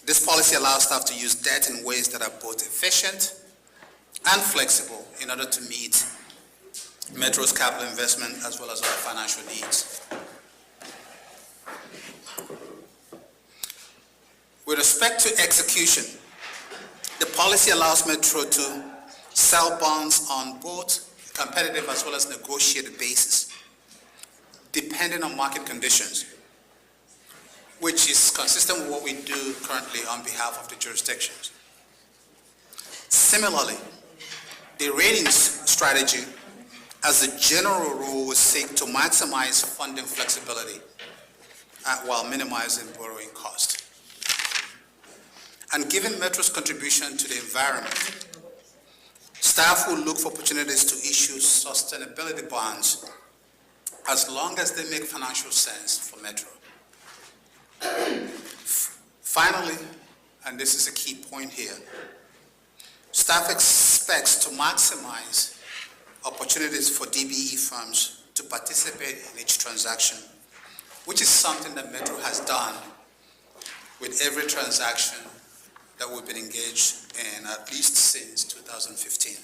this policy allows staff to use debt in ways that are both efficient and flexible in order to meet Metro's capital investment as well as other financial needs. With respect to execution, the policy allows Metro to sell bonds on both competitive as well as negotiated basis, depending on market conditions, which is consistent with what we do currently on behalf of the jurisdictions. Similarly, the ratings strategy, as a general rule, will seek to maximize funding flexibility while minimizing borrowing cost. And given Metro's contribution to the environment, staff will look for opportunities to issue sustainability bonds as long as they make financial sense for Metro. Finally, and this is a key point here, staff expects to maximize opportunities for DBE firms to participate in each transaction, which is something that Metro has done with every transaction that we've been engaged in at least since 2015.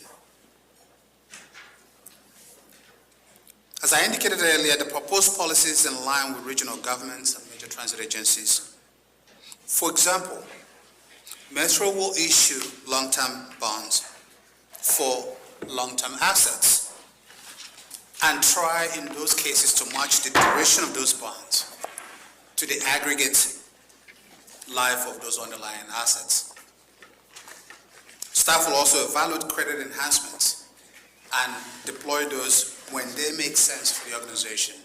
As I indicated earlier, the proposed policy is in line with regional governments and major transit agencies. For example, Metro will issue long-term bonds for long-term assets and try in those cases to match the duration of those bonds to the aggregate life of those underlying assets. Staff will also evaluate credit enhancements and deploy those when they make sense for the organization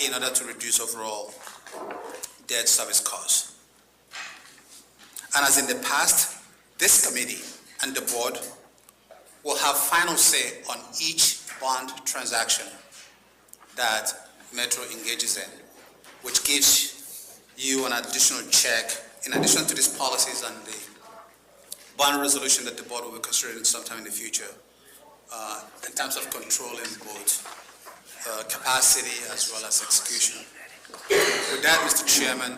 in order to reduce overall debt service costs. And as in the past, this committee and the board will have final say on each bond transaction that Metro engages in, which gives you an additional check in addition to these policies and the bond resolution that the board will be considering sometime in the future, in terms of controlling both capacity as well as execution. With that, Mr. Chairman,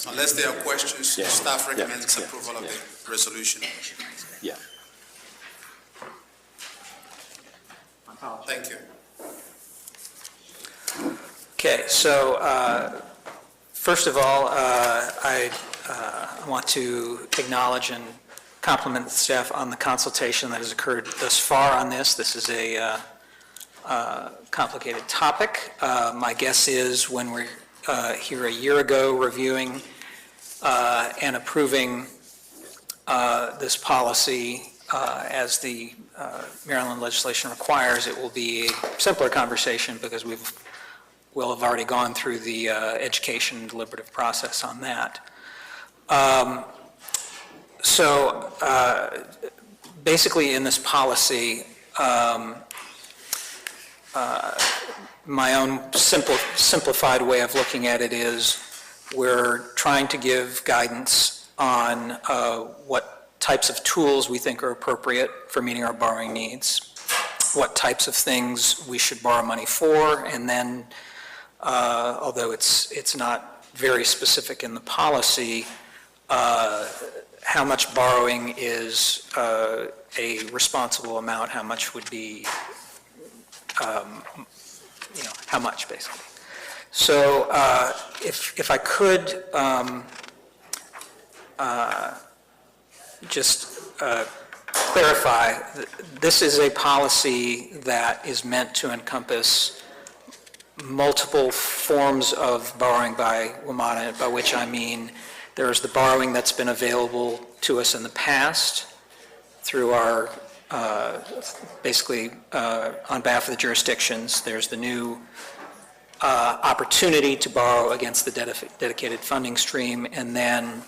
unless there are questions, staff recommends approval of the resolution. Yeah. Thank you. Okay, so first of all, I want to acknowledge and compliment the staff on the consultation that has occurred thus far on this. This is a complicated topic. My guess is when we're here a year ago reviewing and approving this policy as the Maryland legislation requires, it will be a simpler conversation because we'll have already gone through the education and deliberative process on that. So basically in this policy, my own simplified way of looking at it is we're trying to give guidance on what types of tools we think are appropriate for meeting our borrowing needs, what types of things we should borrow money for, and then, although it's not very specific in the policy, how much borrowing is a responsible amount, how much would be, how much basically. So if I could just clarify, this is a policy that is meant to encompass multiple forms of borrowing by WMATA, by which I mean there's the borrowing that's been available to us in the past through our, basically on behalf of the jurisdictions. There's the new opportunity to borrow against the dedicated funding stream, and then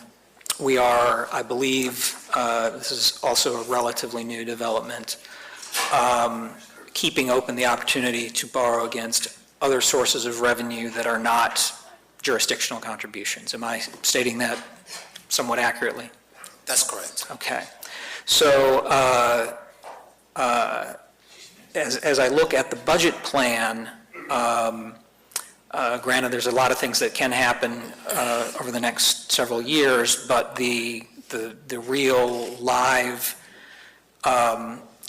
we are, I believe, this is also a relatively new development, keeping open the opportunity to borrow against other sources of revenue that are not jurisdictional contributions. Am I stating that somewhat accurately? That's correct. Okay. So as I look at the budget plan, granted there's a lot of things that can happen over the next several years, but the real live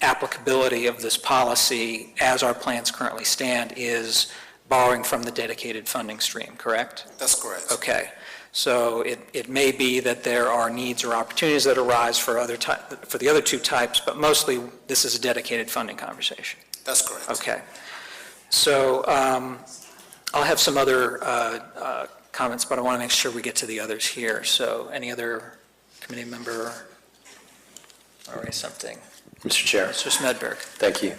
applicability of this policy as our plans currently stand is borrowing from the dedicated funding stream, correct? That's correct. Okay. So it may be that there are needs or opportunities that arise for the other two types, but mostly this is a dedicated funding conversation. That's correct. Okay. So I'll have some other comments, but I want to make sure we get to the others here. So any other committee member or something? Mr. Chair. Mr. Smedberg. Thank you.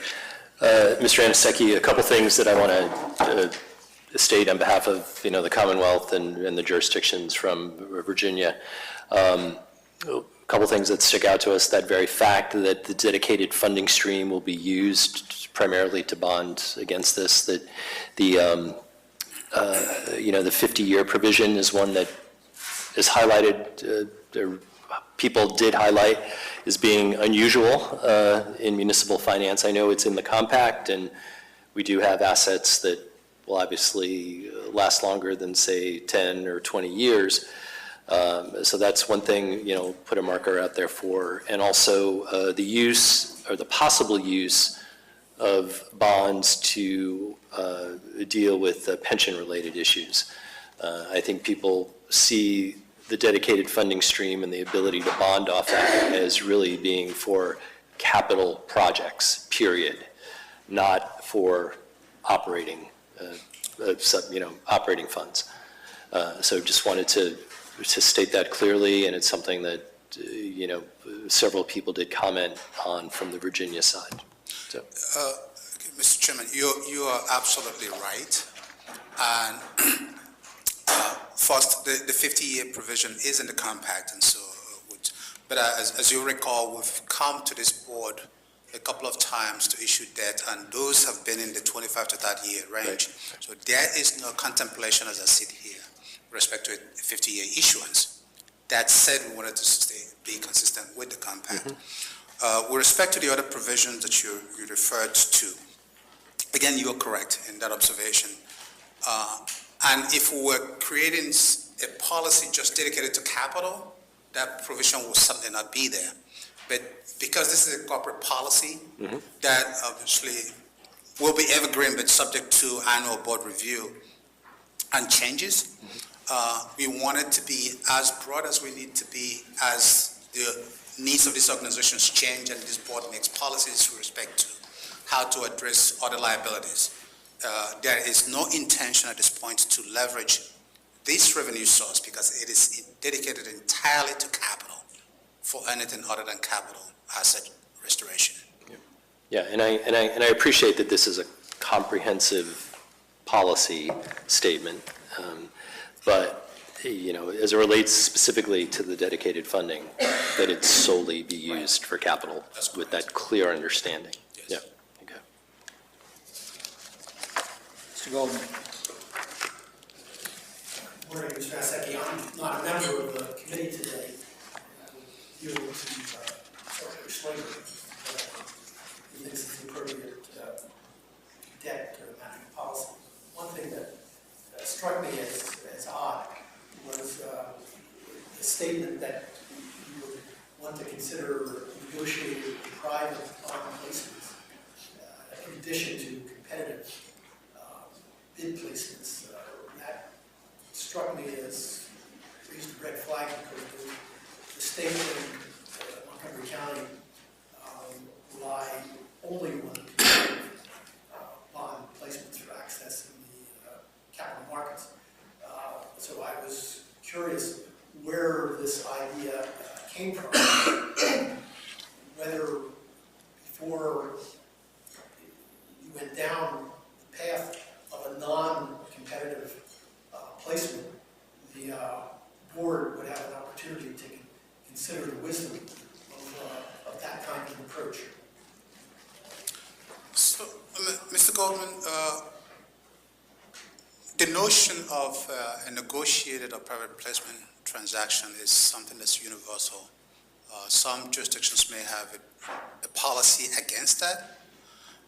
Mr. Anasecki, a couple things that I want to state on behalf of, the Commonwealth and the jurisdictions from Virginia. A couple things that stick out to us, that very fact that the dedicated funding stream will be used primarily to bond against this, that the 50-year provision is one that is highlighted, people did highlight as being unusual in municipal finance. I know it's in the compact, and we do have assets that will obviously last longer than, say, 10 or 20 years. So that's one thing, put a marker out there for. And also the use or the possible use of bonds to deal with pension-related issues. I think people see the dedicated funding stream and the ability to bond off that as really being for capital projects, period, not for operating operating funds. So just wanted to state that clearly, and it's something that, several people did comment on from the Virginia side. So. Mr. Chairman, you are absolutely right. And first, the 50-year provision is in the compact, and so, but as you recall, we've come to this board a couple of times to issue debt, and those have been in the 25 to 30-year range. Right. So there is no contemplation as I sit here with respect to a 50-year issuance. That said, we wanted to be consistent with the compact. Mm-hmm. With respect to the other provisions that you referred to, again, you are correct in that observation. And if we were creating a policy just dedicated to capital, that provision will certainly not be there. But because this is a corporate policy, mm-hmm. that obviously will be evergreen but subject to annual board review and changes, mm-hmm. We want it to be as broad as we need to be as the needs of these organizations change and this board makes policies with respect to how to address other liabilities. There is no intention at this point to leverage this revenue source because it is dedicated entirely to capital for anything other than capital asset restoration. Yeah, and I appreciate that this is a comprehensive policy statement, but as it relates specifically to the dedicated funding, that it solely be used for capital with that clear understanding. Yes. Yeah. Okay. Mr. Goldman. Good morning, Mr. Anasecki. I'm not a member of the committee today. Dealing with Secretary Slater, he thinks it's appropriate debt management policy. One thing that struck me as odd was the statement that you would want to consider negotiating private bond placements in addition to competitive bid placements. That struck me as at least a red flag because the state and Montgomery County rely only on competitive bond placements for accessing the capital markets. So I was curious where this idea came from, whether before you went down the path of a non-competitive placement, the board would have an opportunity to consider the wisdom of that kind of approach. So, Mr. Goldman, the notion of a negotiated or private placement transaction is something that's universal. Some jurisdictions may have a policy against that,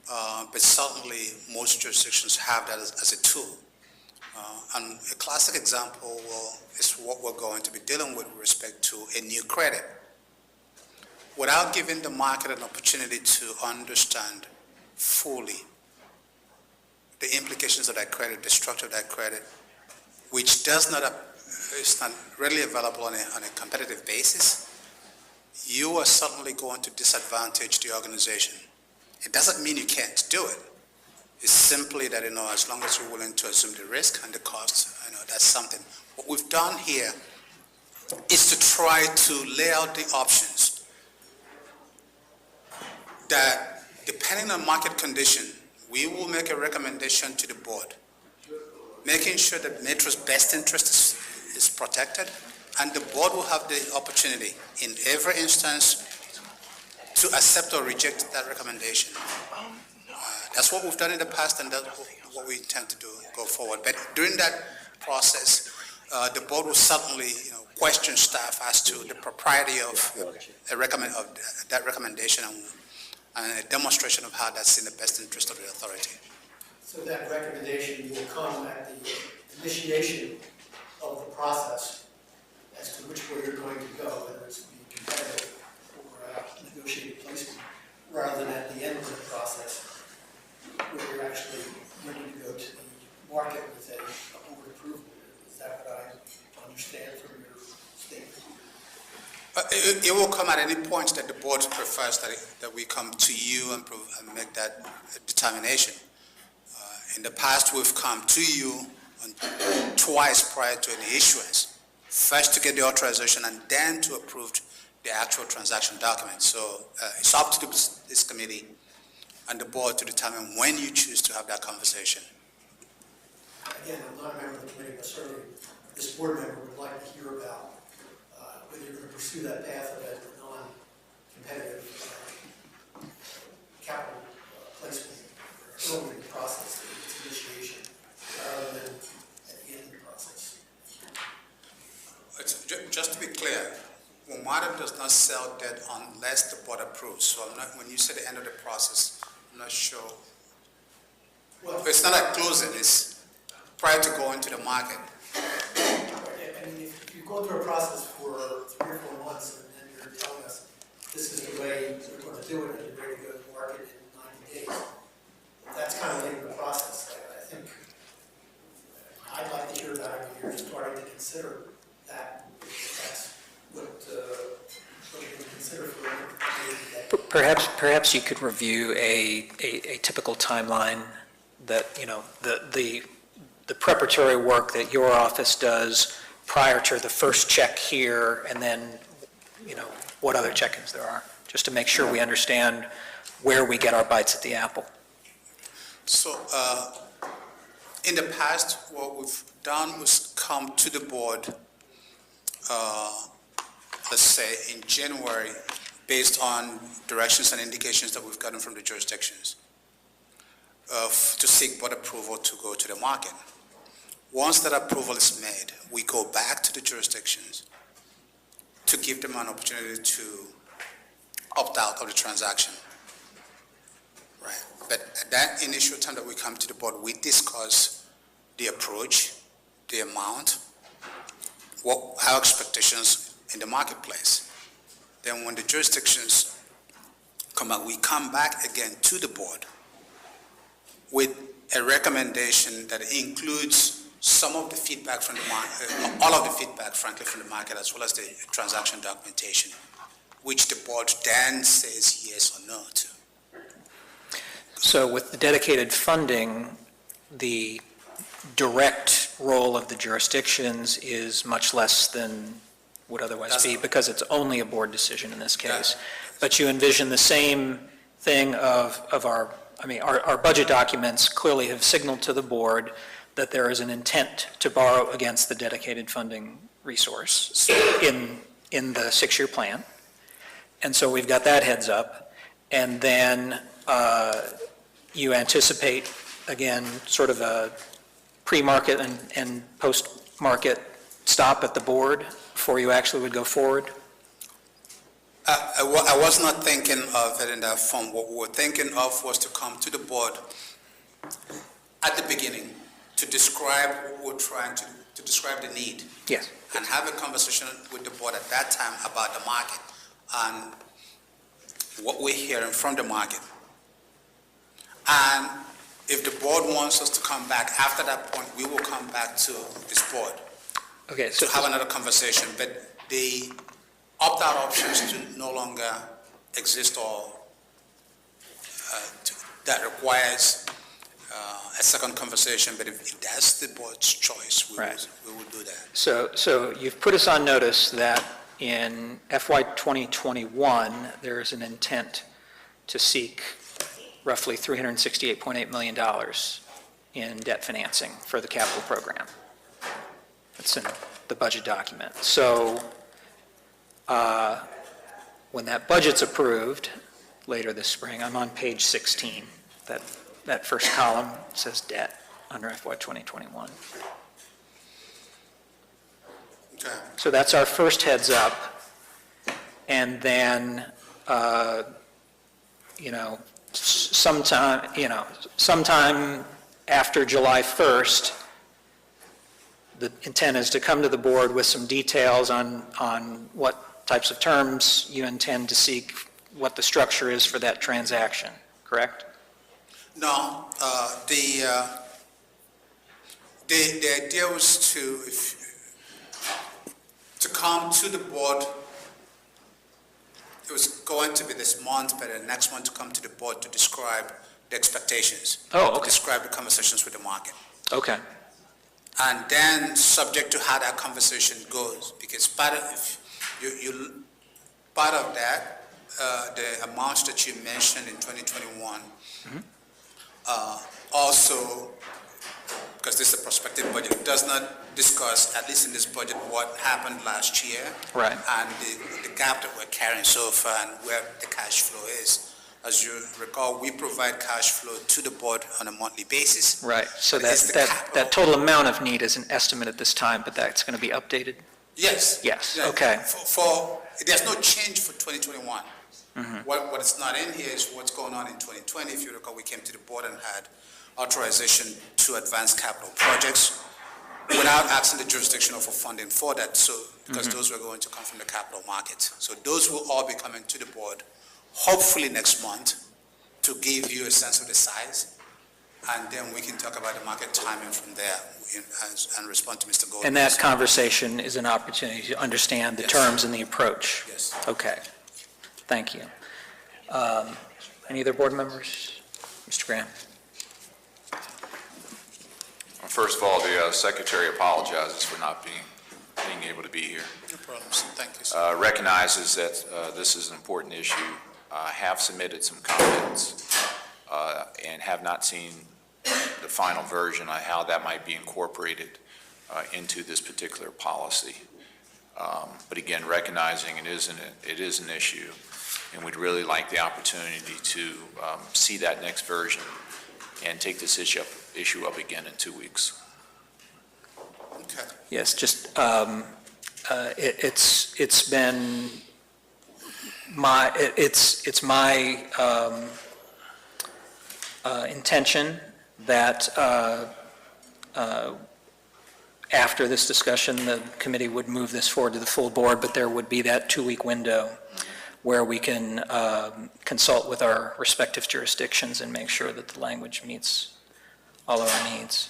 but certainly most jurisdictions have that as a tool. And a classic example is what we're going to be dealing with respect to a new credit. without giving the market an opportunity to understand fully the implications of that credit, the structure of that credit, which is not readily available on a competitive basis, you are certainly going to disadvantage the organization. It doesn't mean you can't do it. It's simply that, as long as you're willing to assume the risk and the costs, that's something. What we've done here is to try to lay out the options that, depending on market condition, we will make a recommendation to the board, making sure that Metro's best interest is protected, and the board will have the opportunity in every instance to accept or reject that recommendation. That's what we've done in the past, and that's what we intend to do go forward. But during that process, the board will certainly question staff as to the propriety of that recommendation and a demonstration of how that's in the best interest of the authority. So that recommendation will come at the initiation of the process as to which way you're going to go, whether it's to be competitive or negotiated placement, rather than at the end of the process where you're actually ready to go to the market with a board approval. Is that what I understand from your statement? It will come at any point that the board prefers that we come to you and make that determination. In the past, we've come to you twice prior to any issuance, first to get the authorization and then to approve the actual transaction document. So it's up to this committee and the board to determine when you choose to have that conversation. Again, I'm not a member of the committee, but certainly this board member would like to hear about whether you're going to pursue that path of a non-competitive capital placement early in the process, its initiation, rather than at the end of the process. Just to be clear, WMATA does not sell debt unless the board approves. So when you say the end of the process, I'm not sure. Well, it's not at closing, it's prior to going to the market. I mean, if you go through a process for 3 or 4 months and then you're telling us this is the way you're going to do it and you're ready to go to the market in 90 days, that's kind of late in the process. I think I'd like to hear about it when you're starting to consider that. That's what you can consider for Perhaps you could review a typical timeline that, the preparatory work that your office does prior to the first check here, and then, what other check-ins there are, just to make sure we understand where we get our bites at the apple. So, in the past, what we've done was come to the board, let's say in January, based on directions and indications that we've gotten from the jurisdictions, to seek board approval to go to the market. Once that approval is made, we go back to the jurisdictions to give them an opportunity to opt out of the transaction. Right. But at that initial time that we come to the board, we discuss the approach, the amount, our expectations in the marketplace. Then when the jurisdictions come out, we come back again to the board with a recommendation that includes some of the feedback from the market, all of the feedback, frankly, from the market, as well as the transaction documentation, which the board then says yes or no to. So with the dedicated funding, the direct role of the jurisdictions is much less than would otherwise be, because it's only a board decision in this case. But you envision the same thing of our budget documents clearly have signaled to the board that there is an intent to borrow against the dedicated funding resource in the 6-year plan. And so we've got that heads up. And then you anticipate, again, sort of a pre-market and post-market stop at the board before you actually would go forward? I was not thinking of it in that form. What we were thinking of was to come to the board at the beginning to describe what we're trying to describe the need. Yes. And have a conversation with the board at that time about the market. And what we're hearing from the market. And if the board wants us to come back, after that point, we will come back to this board Okay, so to have another conversation. But the opt-out options do no longer exist, or that requires a second conversation. But if that's the board's choice, we will do that. So you've put us on notice that in FY 2021, there is an intent to seek roughly $368.8 million in debt financing for the capital program. That's in the budget document. So when that budget's approved later this spring, I'm on page 16. That first column says debt under FY 2021. Okay. So that's our first heads up. And then, sometime after July 1st, the intent is to come to the board with some details on what types of terms you intend to seek, what the structure is for that transaction, correct? No, the idea was to come to the board. It was going to be this month, but the next one to come to the board to describe the expectations. Oh, okay. To describe the conversations with the market. Okay. And then, subject to how that conversation goes, because part of that, the amounts that you mentioned in 2021, also, because this is a prospective budget, does not discuss, at least in this budget, what happened last year. Right. And the gap that we're carrying so far and where the cash flow is. As you recall, we provide cash flow to the board on a monthly basis. Right. So that total amount of need is an estimate at this time, but that's going to be updated? Yes. Yes. Yeah. Okay. There's no change for 2021. Mm-hmm. What is not in here is what's going on in 2020. If you recall, we came to the board and had authorization to advance capital projects without asking the jurisdiction for funding for that. So, because those were going to come from the capital markets. So those will all be coming to the board, hopefully next month, to give you a sense of the size. And then we can talk about the market timing from there and respond to Mr. Goldman. And that conversation is an opportunity to understand the terms and the approach? Yes. Okay. Thank you. Any other board members? Mr. Graham. First of all, the Secretary apologizes for not being able to be here. No problems. Thank you, sir. Recognizes that this is an important issue. Have submitted some comments and have not seen the final version on how that might be incorporated into this particular policy. But again, recognizing it is an issue, and we'd really like the opportunity to see that next version and take this issue up again in 2 weeks. Okay. Yes, just it's been my intention that after this discussion, the committee would move this forward to the full board, but there would be that 2-week window where we can consult with our respective jurisdictions and make sure that the language meets all of our needs.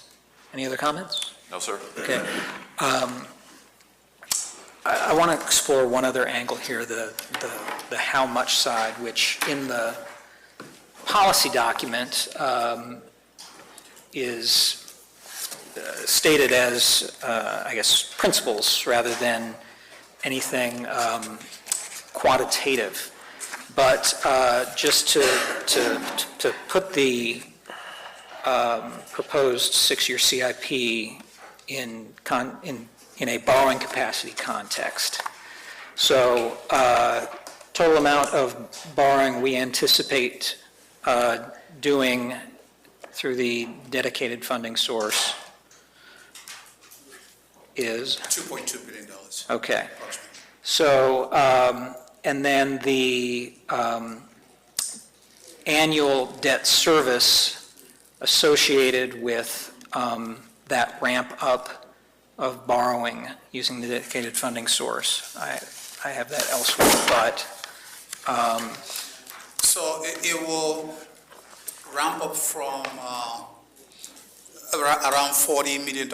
Any other comments? No, sir. Okay. I want to explore one other angle here, the how much side, which in the policy document is stated as, I guess, principles rather than anything quantitative. But just to put the proposed 6-year CIP in a borrowing capacity context. So total amount of borrowing we anticipate doing through the dedicated funding source is? $2.2 billion. Okay. So, and then the annual debt service associated with that ramp up of borrowing using the dedicated funding source. I have that elsewhere, but So it will ramp up from around $40 million,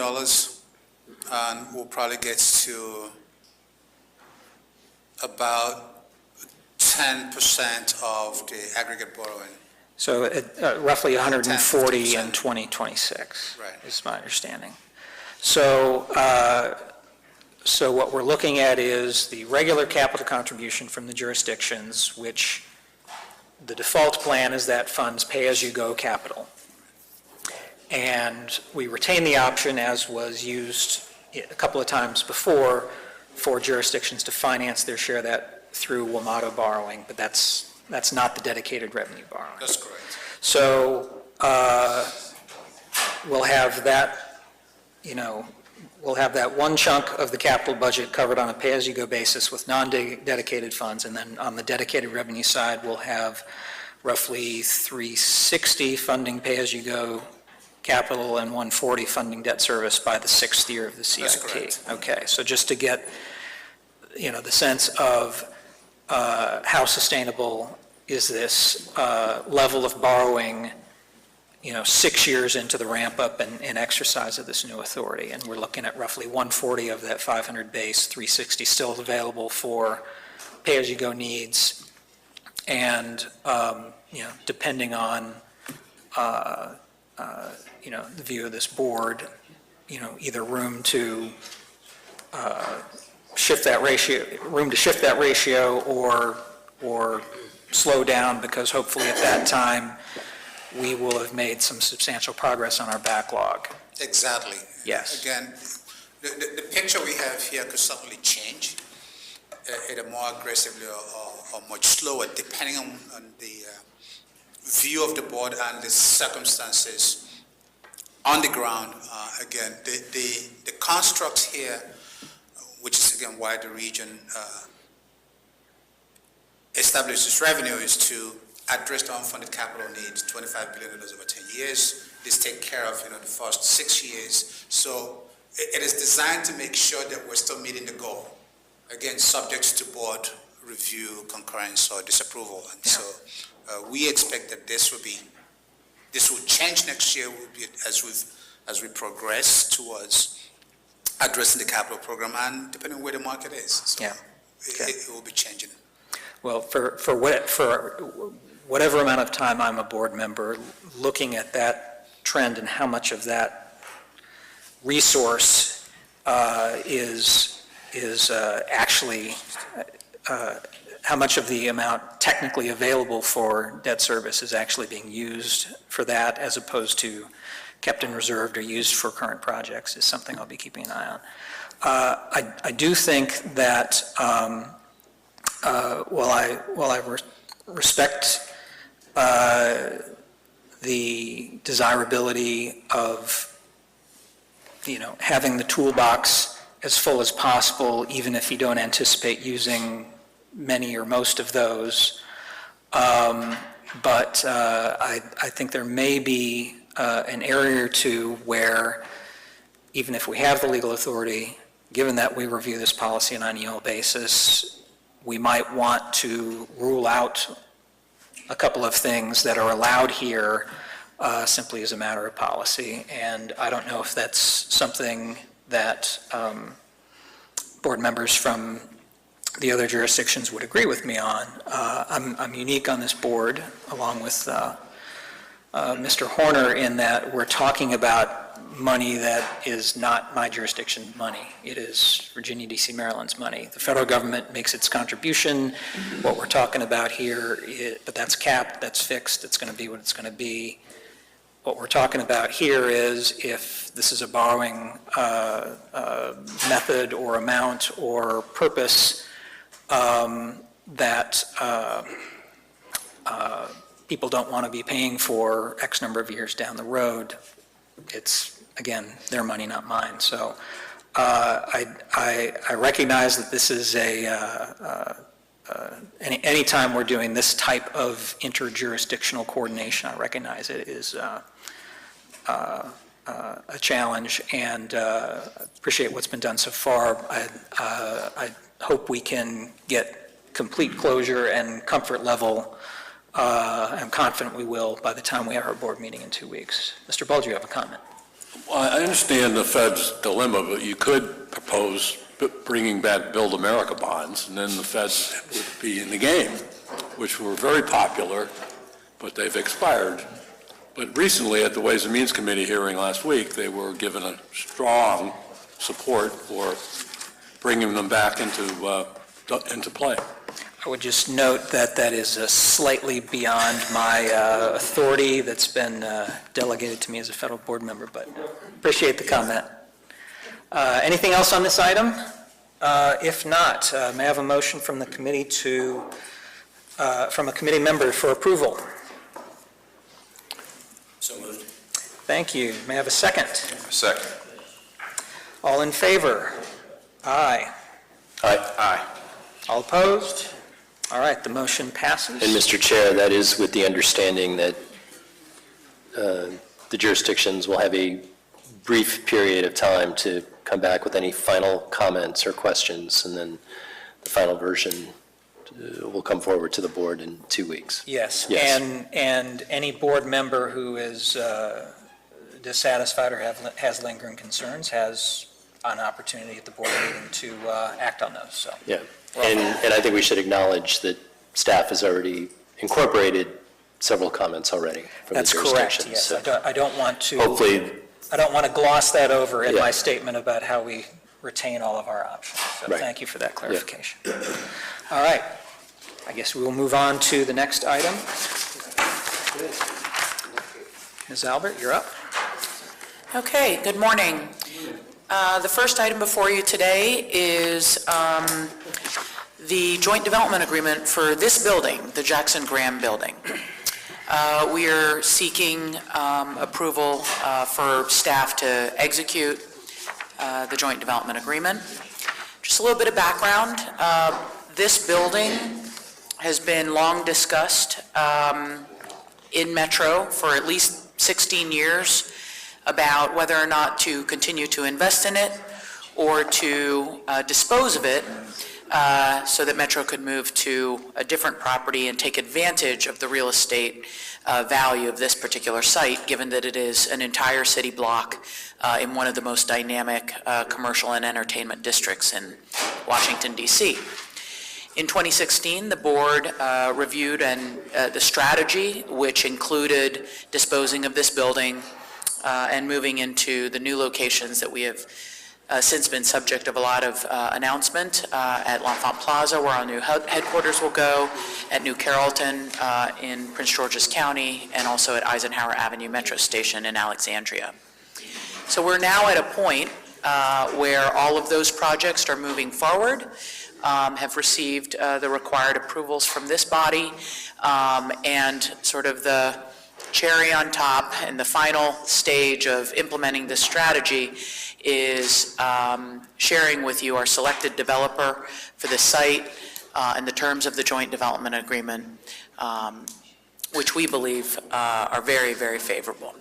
and we'll probably get to about 10% of the aggregate borrowing. So roughly 140 10-15%. in 2026, Right. is my understanding. So, so what we're looking at is the regular capital contribution from the jurisdictions, which the default plan is that funds pay-as-you-go capital. And we retain the option, as was used a couple of times before, for jurisdictions to finance their share of that through WMATA borrowing, but that's not the dedicated revenue borrowing. That's correct. So we'll have that, we'll have that one chunk of the capital budget covered on a pay-as-you-go basis with non-dedicated funds, and then on the dedicated revenue side, we'll have roughly 360 funding pay-as-you-go capital and 140 funding debt service by the sixth year of the CIP. That's correct. Okay, so just to get, the sense of how sustainable is this level of borrowing, 6 years into the ramp-up and exercise of this new authority. And we're looking at roughly 140 of that 500 base, 360 still available for pay-as-you-go needs. And, depending on, the view of this board, either room to shift that ratio, or slow down, because hopefully at that time, we will have made some substantial progress on our backlog. Exactly. Yes. Again, the picture we have here could certainly change either more aggressively or much slower, depending on the view of the board and the circumstances on the ground. Again, the construct here, which is again why the region establishes revenue, is to address the unfunded capital needs, $25 billion over 10 years. This take care of the first 6 years. So it is designed to make sure that we're still meeting the goal. Again, subject to board review, concurrence, or disapproval. And so we expect that this will change next year as we progress towards addressing the capital program, and depending on where the market is. So Yeah. Okay. It will be changing. Well, for whatever amount of time I'm a board member, looking at that trend and how much of that resource is actually, how much of the amount technically available for debt service is actually being used for that, as opposed to kept in reserve or used for current projects, is something I'll be keeping an eye on. I do think that while I respect the desirability of having the toolbox as full as possible, even if you don't anticipate using many or most of those, but I think there may be an area or two where, even if we have the legal authority, given that we review this policy on an annual basis, we might want to rule out a couple of things that are allowed here simply as a matter of policy. And I don't know if that's something that board members from the other jurisdictions would agree with me on. I'm unique on this board, along with Mr. Horner, in that we're talking about money that is not my jurisdiction money. It is Virginia, D.C., Maryland's money. The federal government makes its contribution. What we're talking about here, but that's capped, that's fixed, it's going to be what it's going to be. What we're talking about here is, if this is a borrowing method or amount or purpose that people don't want to be paying for X number of years down the road, it's, again, their money, not mine. So I recognize that this is any time we're doing this type of interjurisdictional coordination, I recognize it is a challenge, and appreciate what's been done so far. I hope we can get complete closure and comfort level I'm confident we will by the time we have our board meeting in 2 weeks. Mr. Bulge, you have a comment? Well, I understand the Fed's dilemma, but you could propose bringing back Build America bonds, and then the Feds would be in the game, which were very popular, but they've expired. But recently, at the Ways and Means Committee hearing last week, they were given a strong support for bringing them back into play. I would just note that that is slightly beyond my authority that's been delegated to me as a federal board member, but appreciate the comment. Anything else on this item? If not, may I have a motion from the committee from a committee member for approval? So moved. Thank you. May I have a second? Second. All in favor? Aye. Aye. Aye. All opposed? All right, the motion passes. And Mr. Chair, that is with the understanding that the jurisdictions will have a brief period of time to come back with any final comments or questions, and then the final version will come forward to the board in 2 weeks. Yes, Yes. and any board member who is dissatisfied or has lingering concerns has an opportunity at the board meeting to act on those, so. Yeah, and I think we should acknowledge that staff has already incorporated several comments already from the That's jurisdictions. correct, yes. So I don't want to. hopefully, I don't want to gloss that over in Yeah. my statement about how we retain all of our options. So Right. thank you for that clarification. All right. I guess we will move on to the next item. Ms. Albert, you're up. Okay, good morning. The first item before you today is the joint development agreement for this building, the Jackson Graham Building. We are seeking approval for staff to execute the joint development agreement. Just a little bit of background. This building has been long discussed in Metro for at least 16 years about whether or not to continue to invest in it or to dispose of it so that Metro could move to a different property and take advantage of the real estate value of this particular site, given that it is an entire city block in one of the most dynamic commercial and entertainment districts in Washington, D.C. In 2016, the board reviewed the strategy, which included disposing of this building and moving into the new locations that we have since been subject of a lot of announcement at L'Enfant Plaza, where our new headquarters will go, at New Carrollton in Prince George's County, and also at Eisenhower Avenue Metro Station in Alexandria. So we're now at a point where all of those projects are moving forward, have received the required approvals from this body, and sort of the cherry on top and the final stage of implementing this strategy is sharing with you our selected developer for the site and the terms of the joint development agreement, which we believe are very, very favorable.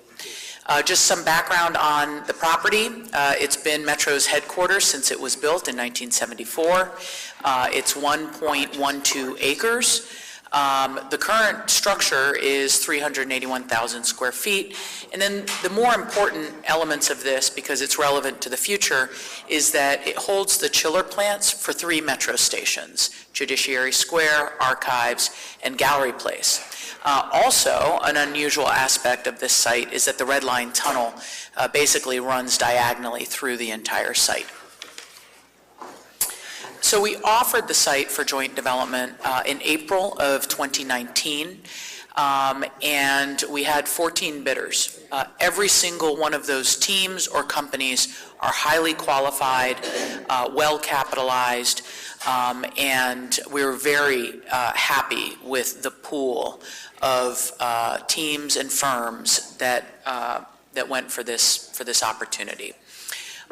Just some background on the property. It's been Metro's headquarters since it was built in 1974. It's 1.12 acres. The current structure is 381,000 square feet. And then the more important elements of this, because it's relevant to the future, is that it holds the chiller plants for 3 Metro stations: Judiciary Square, Archives, and Gallery Place. Also, an unusual aspect of this site is that the Red Line Tunnel basically runs diagonally through the entire site. So we offered the site for joint development in April of 2019, and we had 14 bidders. Every single one of those teams or companies are highly qualified, well-capitalized, and we were very happy with the pool of teams and firms that went for this opportunity.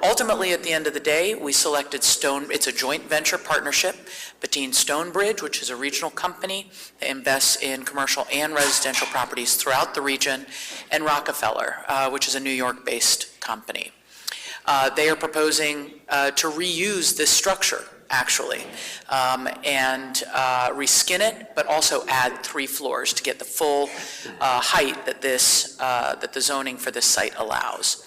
Ultimately, at the end of the day, we selected it's a joint venture partnership between Stonebridge, which is a regional company that invests in commercial and residential properties throughout the region, and Rockefeller, which is a New York-based company. They are proposing to reuse this structure actually, and reskin it, but also add 3 floors to get the full height that that the zoning for this site allows.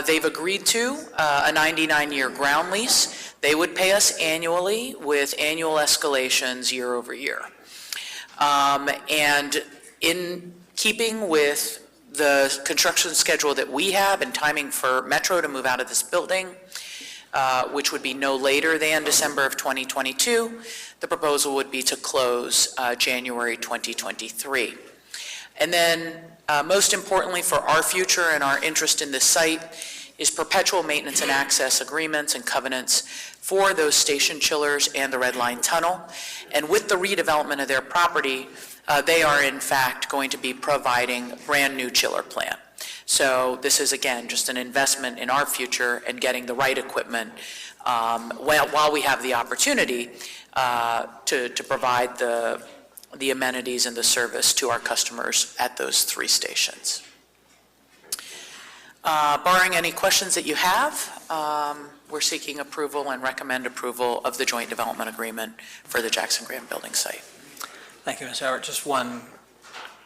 They've agreed to a 99-year ground lease. They would pay us annually with annual escalations year over year. And in keeping with the construction schedule that we have and timing for Metro to move out of this building, which would be no later than December of 2022, the proposal would be to close January 2023. And then most importantly for our future and our interest in this site is perpetual maintenance and access agreements and covenants for those station chillers and the Red Line Tunnel. And with the redevelopment of their property, they are in fact going to be providing brand new chiller plant. So this is again just an investment in our future and getting the right equipment while we have the opportunity to provide the amenities and the service to our customers at those 3 stations. Barring any questions that you have, we're seeking approval and recommend approval of the joint development agreement for the Jackson Graham building site. Thank you, Ms. Howard. Just one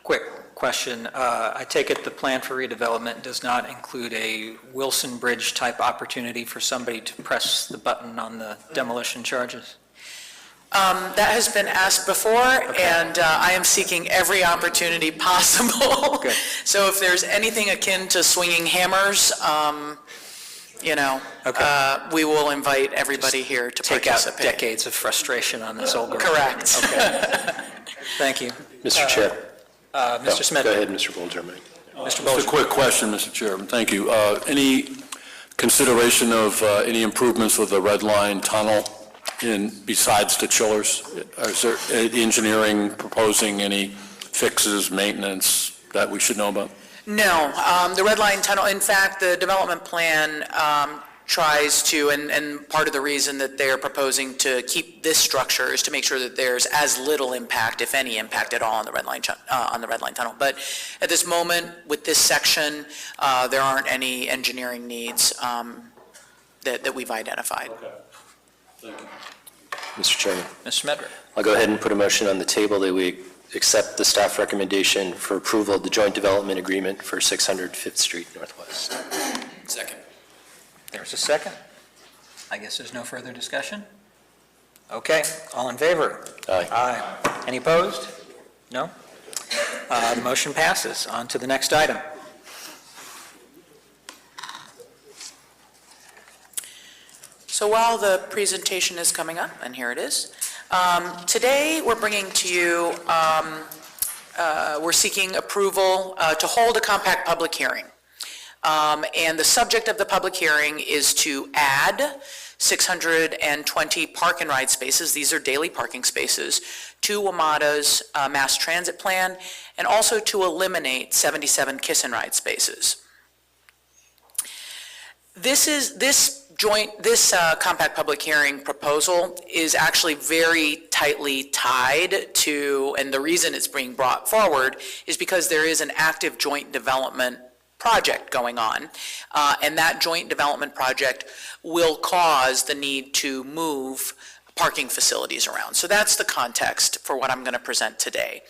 quick question. I take it the plan for redevelopment does not include a Wilson Bridge type opportunity for somebody to press the button on the demolition charges? That has been asked before, and I am seeking every opportunity possible. Good. So if there's anything akin to swinging hammers, we will invite everybody here to Take participate. out decades of frustration on this old girl. Correct. Okay. Thank you. Mr. Chair. Mr. Smith. Go ahead, Mr. Bolgerman. Mr. Just a quick question, Mr. Chairman. Thank you. Any consideration of any improvements with the Red Line Tunnel besides the chillers? Is there engineering proposing any fixes, maintenance that we should know about? No, the Red Line Tunnel, in fact, the development plan tries to, and part of the reason that they're proposing to keep this structure is to make sure that there's as little impact, if any impact at all, on the Red Line Tunnel. But at this moment, with this section, there aren't any engineering needs that we've identified. Okay. Thank you. Mr. Chairman. Mr. Medrick. I'll go ahead and put a motion on the table that we accept the staff recommendation for approval of the joint development agreement for 600 5th Street Northwest. Second. There's a second. I guess there's no further discussion? Okay, all in favor? Aye. Aye. Any opposed? No? The motion passes. On to the next item. So while the presentation is coming up, and here it is, today we're bringing to you, we're seeking approval to hold a compact public hearing. And the subject of the public hearing is to add 620 park and ride spaces, these are daily parking spaces, to WMATA's mass transit plan, and also to eliminate 77 kiss and ride spaces. This compact public hearing proposal is actually very tightly tied to, and the reason it's being brought forward is because there is an active joint development project going on, and that joint development project will cause the need to move parking facilities around. So that's the context for what I'm going to present today.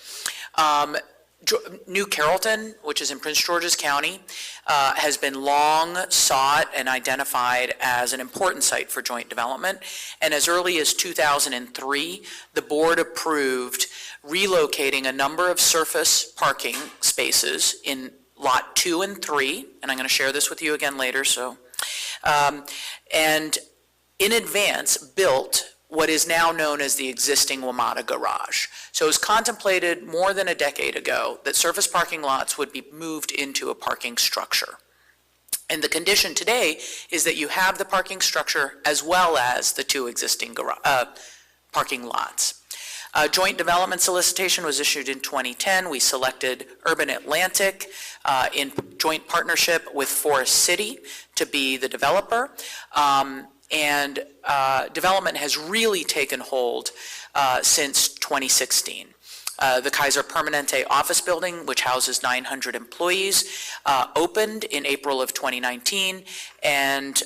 New Carrollton, which is in Prince George's County, has been long sought and identified as an important site for joint development. And as early as 2003, the board approved relocating a number of surface parking spaces in Lot 2 and 3, and I'm going to share this with you again later. So, and in advance built what is now known as the existing WMATA garage. So it was contemplated more than a decade ago that surface parking lots would be moved into a parking structure. And the condition today is that you have the parking structure as well as the 2 existing parking lots. Joint development solicitation was issued in 2010. We selected Urban Atlantic in joint partnership with Forest City to be the developer. And development has really taken hold since 2016. The Kaiser Permanente office building, which houses 900 employees, opened in April of 2019, and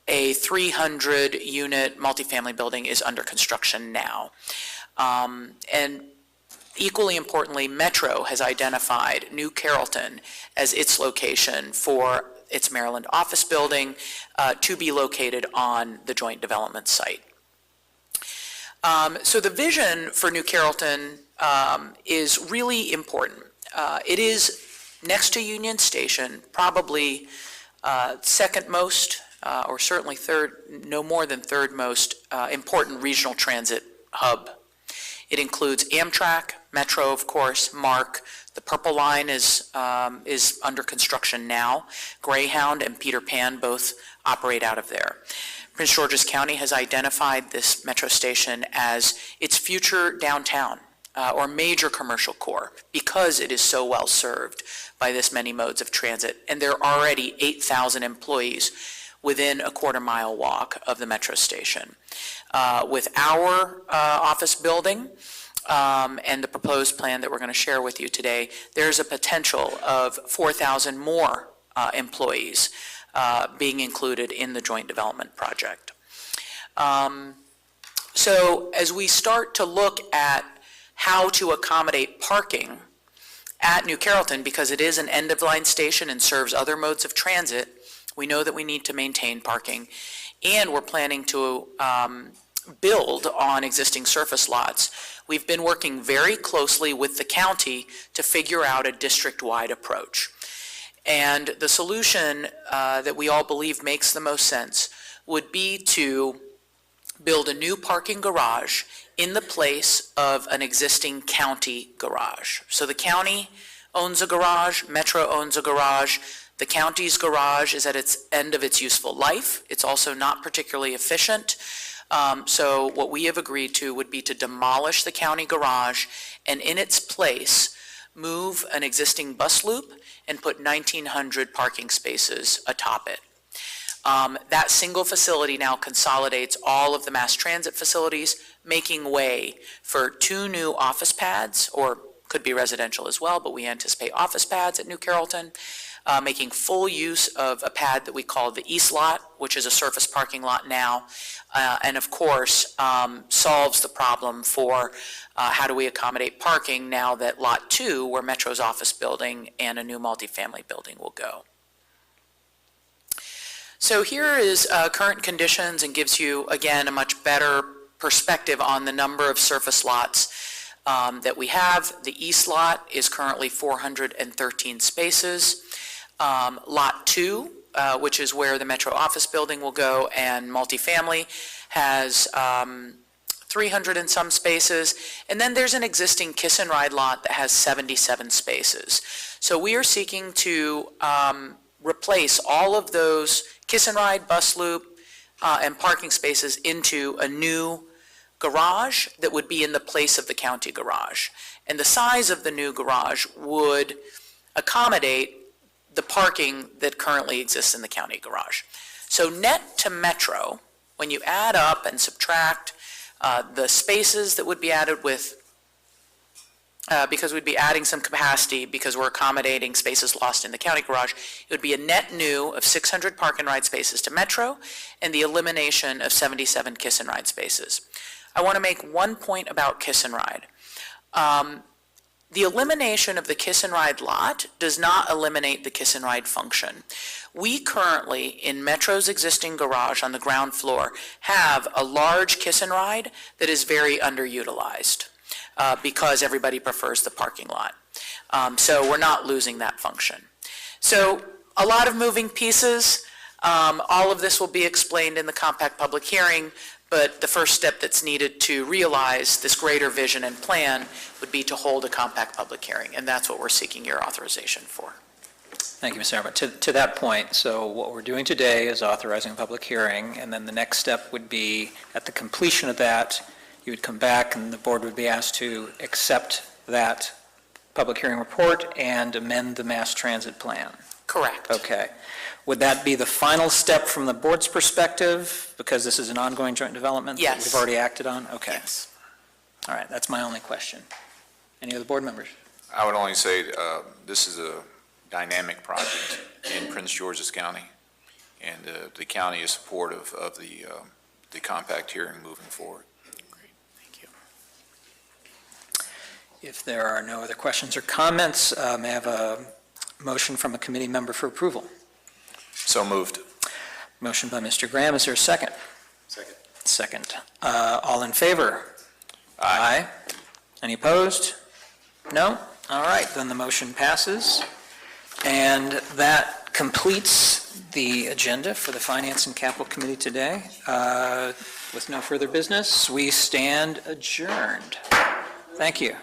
a 300-unit multifamily building is under construction now. And equally importantly, Metro has identified New Carrollton as its location for its Maryland office building to be located on the joint development site. So the vision for New Carrollton is really important. It is next to Union Station, probably second most, or certainly third, no more than third most important regional transit hub. It includes Amtrak, Metro, of course, MARC. The Purple Line is under construction now. Greyhound and Peter Pan both operate out of there. Prince George's County has identified this Metro station as its future downtown or major commercial core because it is so well served by this many modes of transit. And there are already 8,000 employees within a quarter-mile walk of the Metro station. With our office building and the proposed plan that we're going to share with you today, there's a potential of 4,000 more employees being included in the joint development project. So as we start to look at how to accommodate parking at New Carrollton, because it is an end-of-line station and serves other modes of transit, we know that we need to maintain parking, and we're planning to build on existing surface lots. We've been working very closely with the county to figure out a district-wide approach. And the solution that we all believe makes the most sense would be to build a new parking garage in the place of an existing county garage. So the county owns a garage, Metro owns a garage. The county's garage is at its end of its useful life. It's also not particularly efficient. So what we have agreed to would be to demolish the county garage and in its place move an existing bus loop and put 1,900 parking spaces atop it. That single facility now consolidates all of the mass transit facilities, making way for 2 new office pads, or could be residential as well, but we anticipate office pads at New Carrollton, making full use of a pad that we call the East Lot, which is a surface parking lot now, and of course solves the problem for how do we accommodate parking now that Lot 2, where Metro's office building and a new multifamily building will go. So here is current conditions and gives you, again, a much better perspective on the number of surface lots that we have. The East Lot is currently 413 spaces. Lot 2, which is where the Metro office building will go, and multifamily has 300 and some spaces. And then there's an existing kiss and ride lot that has 77 spaces. So we are seeking to replace all of those kiss and ride, bus loop, and parking spaces into a new garage that would be in the place of the county garage. And the size of the new garage would accommodate the parking that currently exists in the county garage. So net to Metro, when you add up and subtract the spaces that would be added with, because we'd be adding some capacity because we're accommodating spaces lost in the county garage, it would be a net new of 600 park and ride spaces to Metro and the elimination of 77 kiss and ride spaces. I want to make one point about kiss and ride. The elimination of the kiss and ride lot does not eliminate the kiss and ride function. We currently, in Metro's existing garage on the ground floor, have a large kiss and ride that is very underutilized because everybody prefers the parking lot. So we're not losing that function. So a lot of moving pieces. All of this will be explained in the compact public hearing, but the first step that's needed to realize this greater vision and plan would be to hold a compact public hearing, and that's what we're seeking your authorization for. Thank you, Mr. Abbott. To that point, so what we're doing today is authorizing a public hearing, and then the next step would be, at the completion of that, you would come back and the board would be asked to accept that public hearing report and amend the mass transit plan. Correct. Okay. Would that be the final step from the board's perspective, because this is an ongoing joint development that Yes. we've already acted on? Okay. Yes. All right, that's my only question. Any other board members? I would only say this is a dynamic project in Prince George's County, and the county is supportive of the compact hearing moving forward. If there are no other questions or comments, may I have a motion from a committee member for approval? So moved. Motion by Mr. Graham. Is there a second? Second. Second. All in favor? Aye. Any opposed? No? All right, then the motion passes. And that completes the agenda for the Finance and Capital Committee today. With no further business, we stand adjourned. Thank you.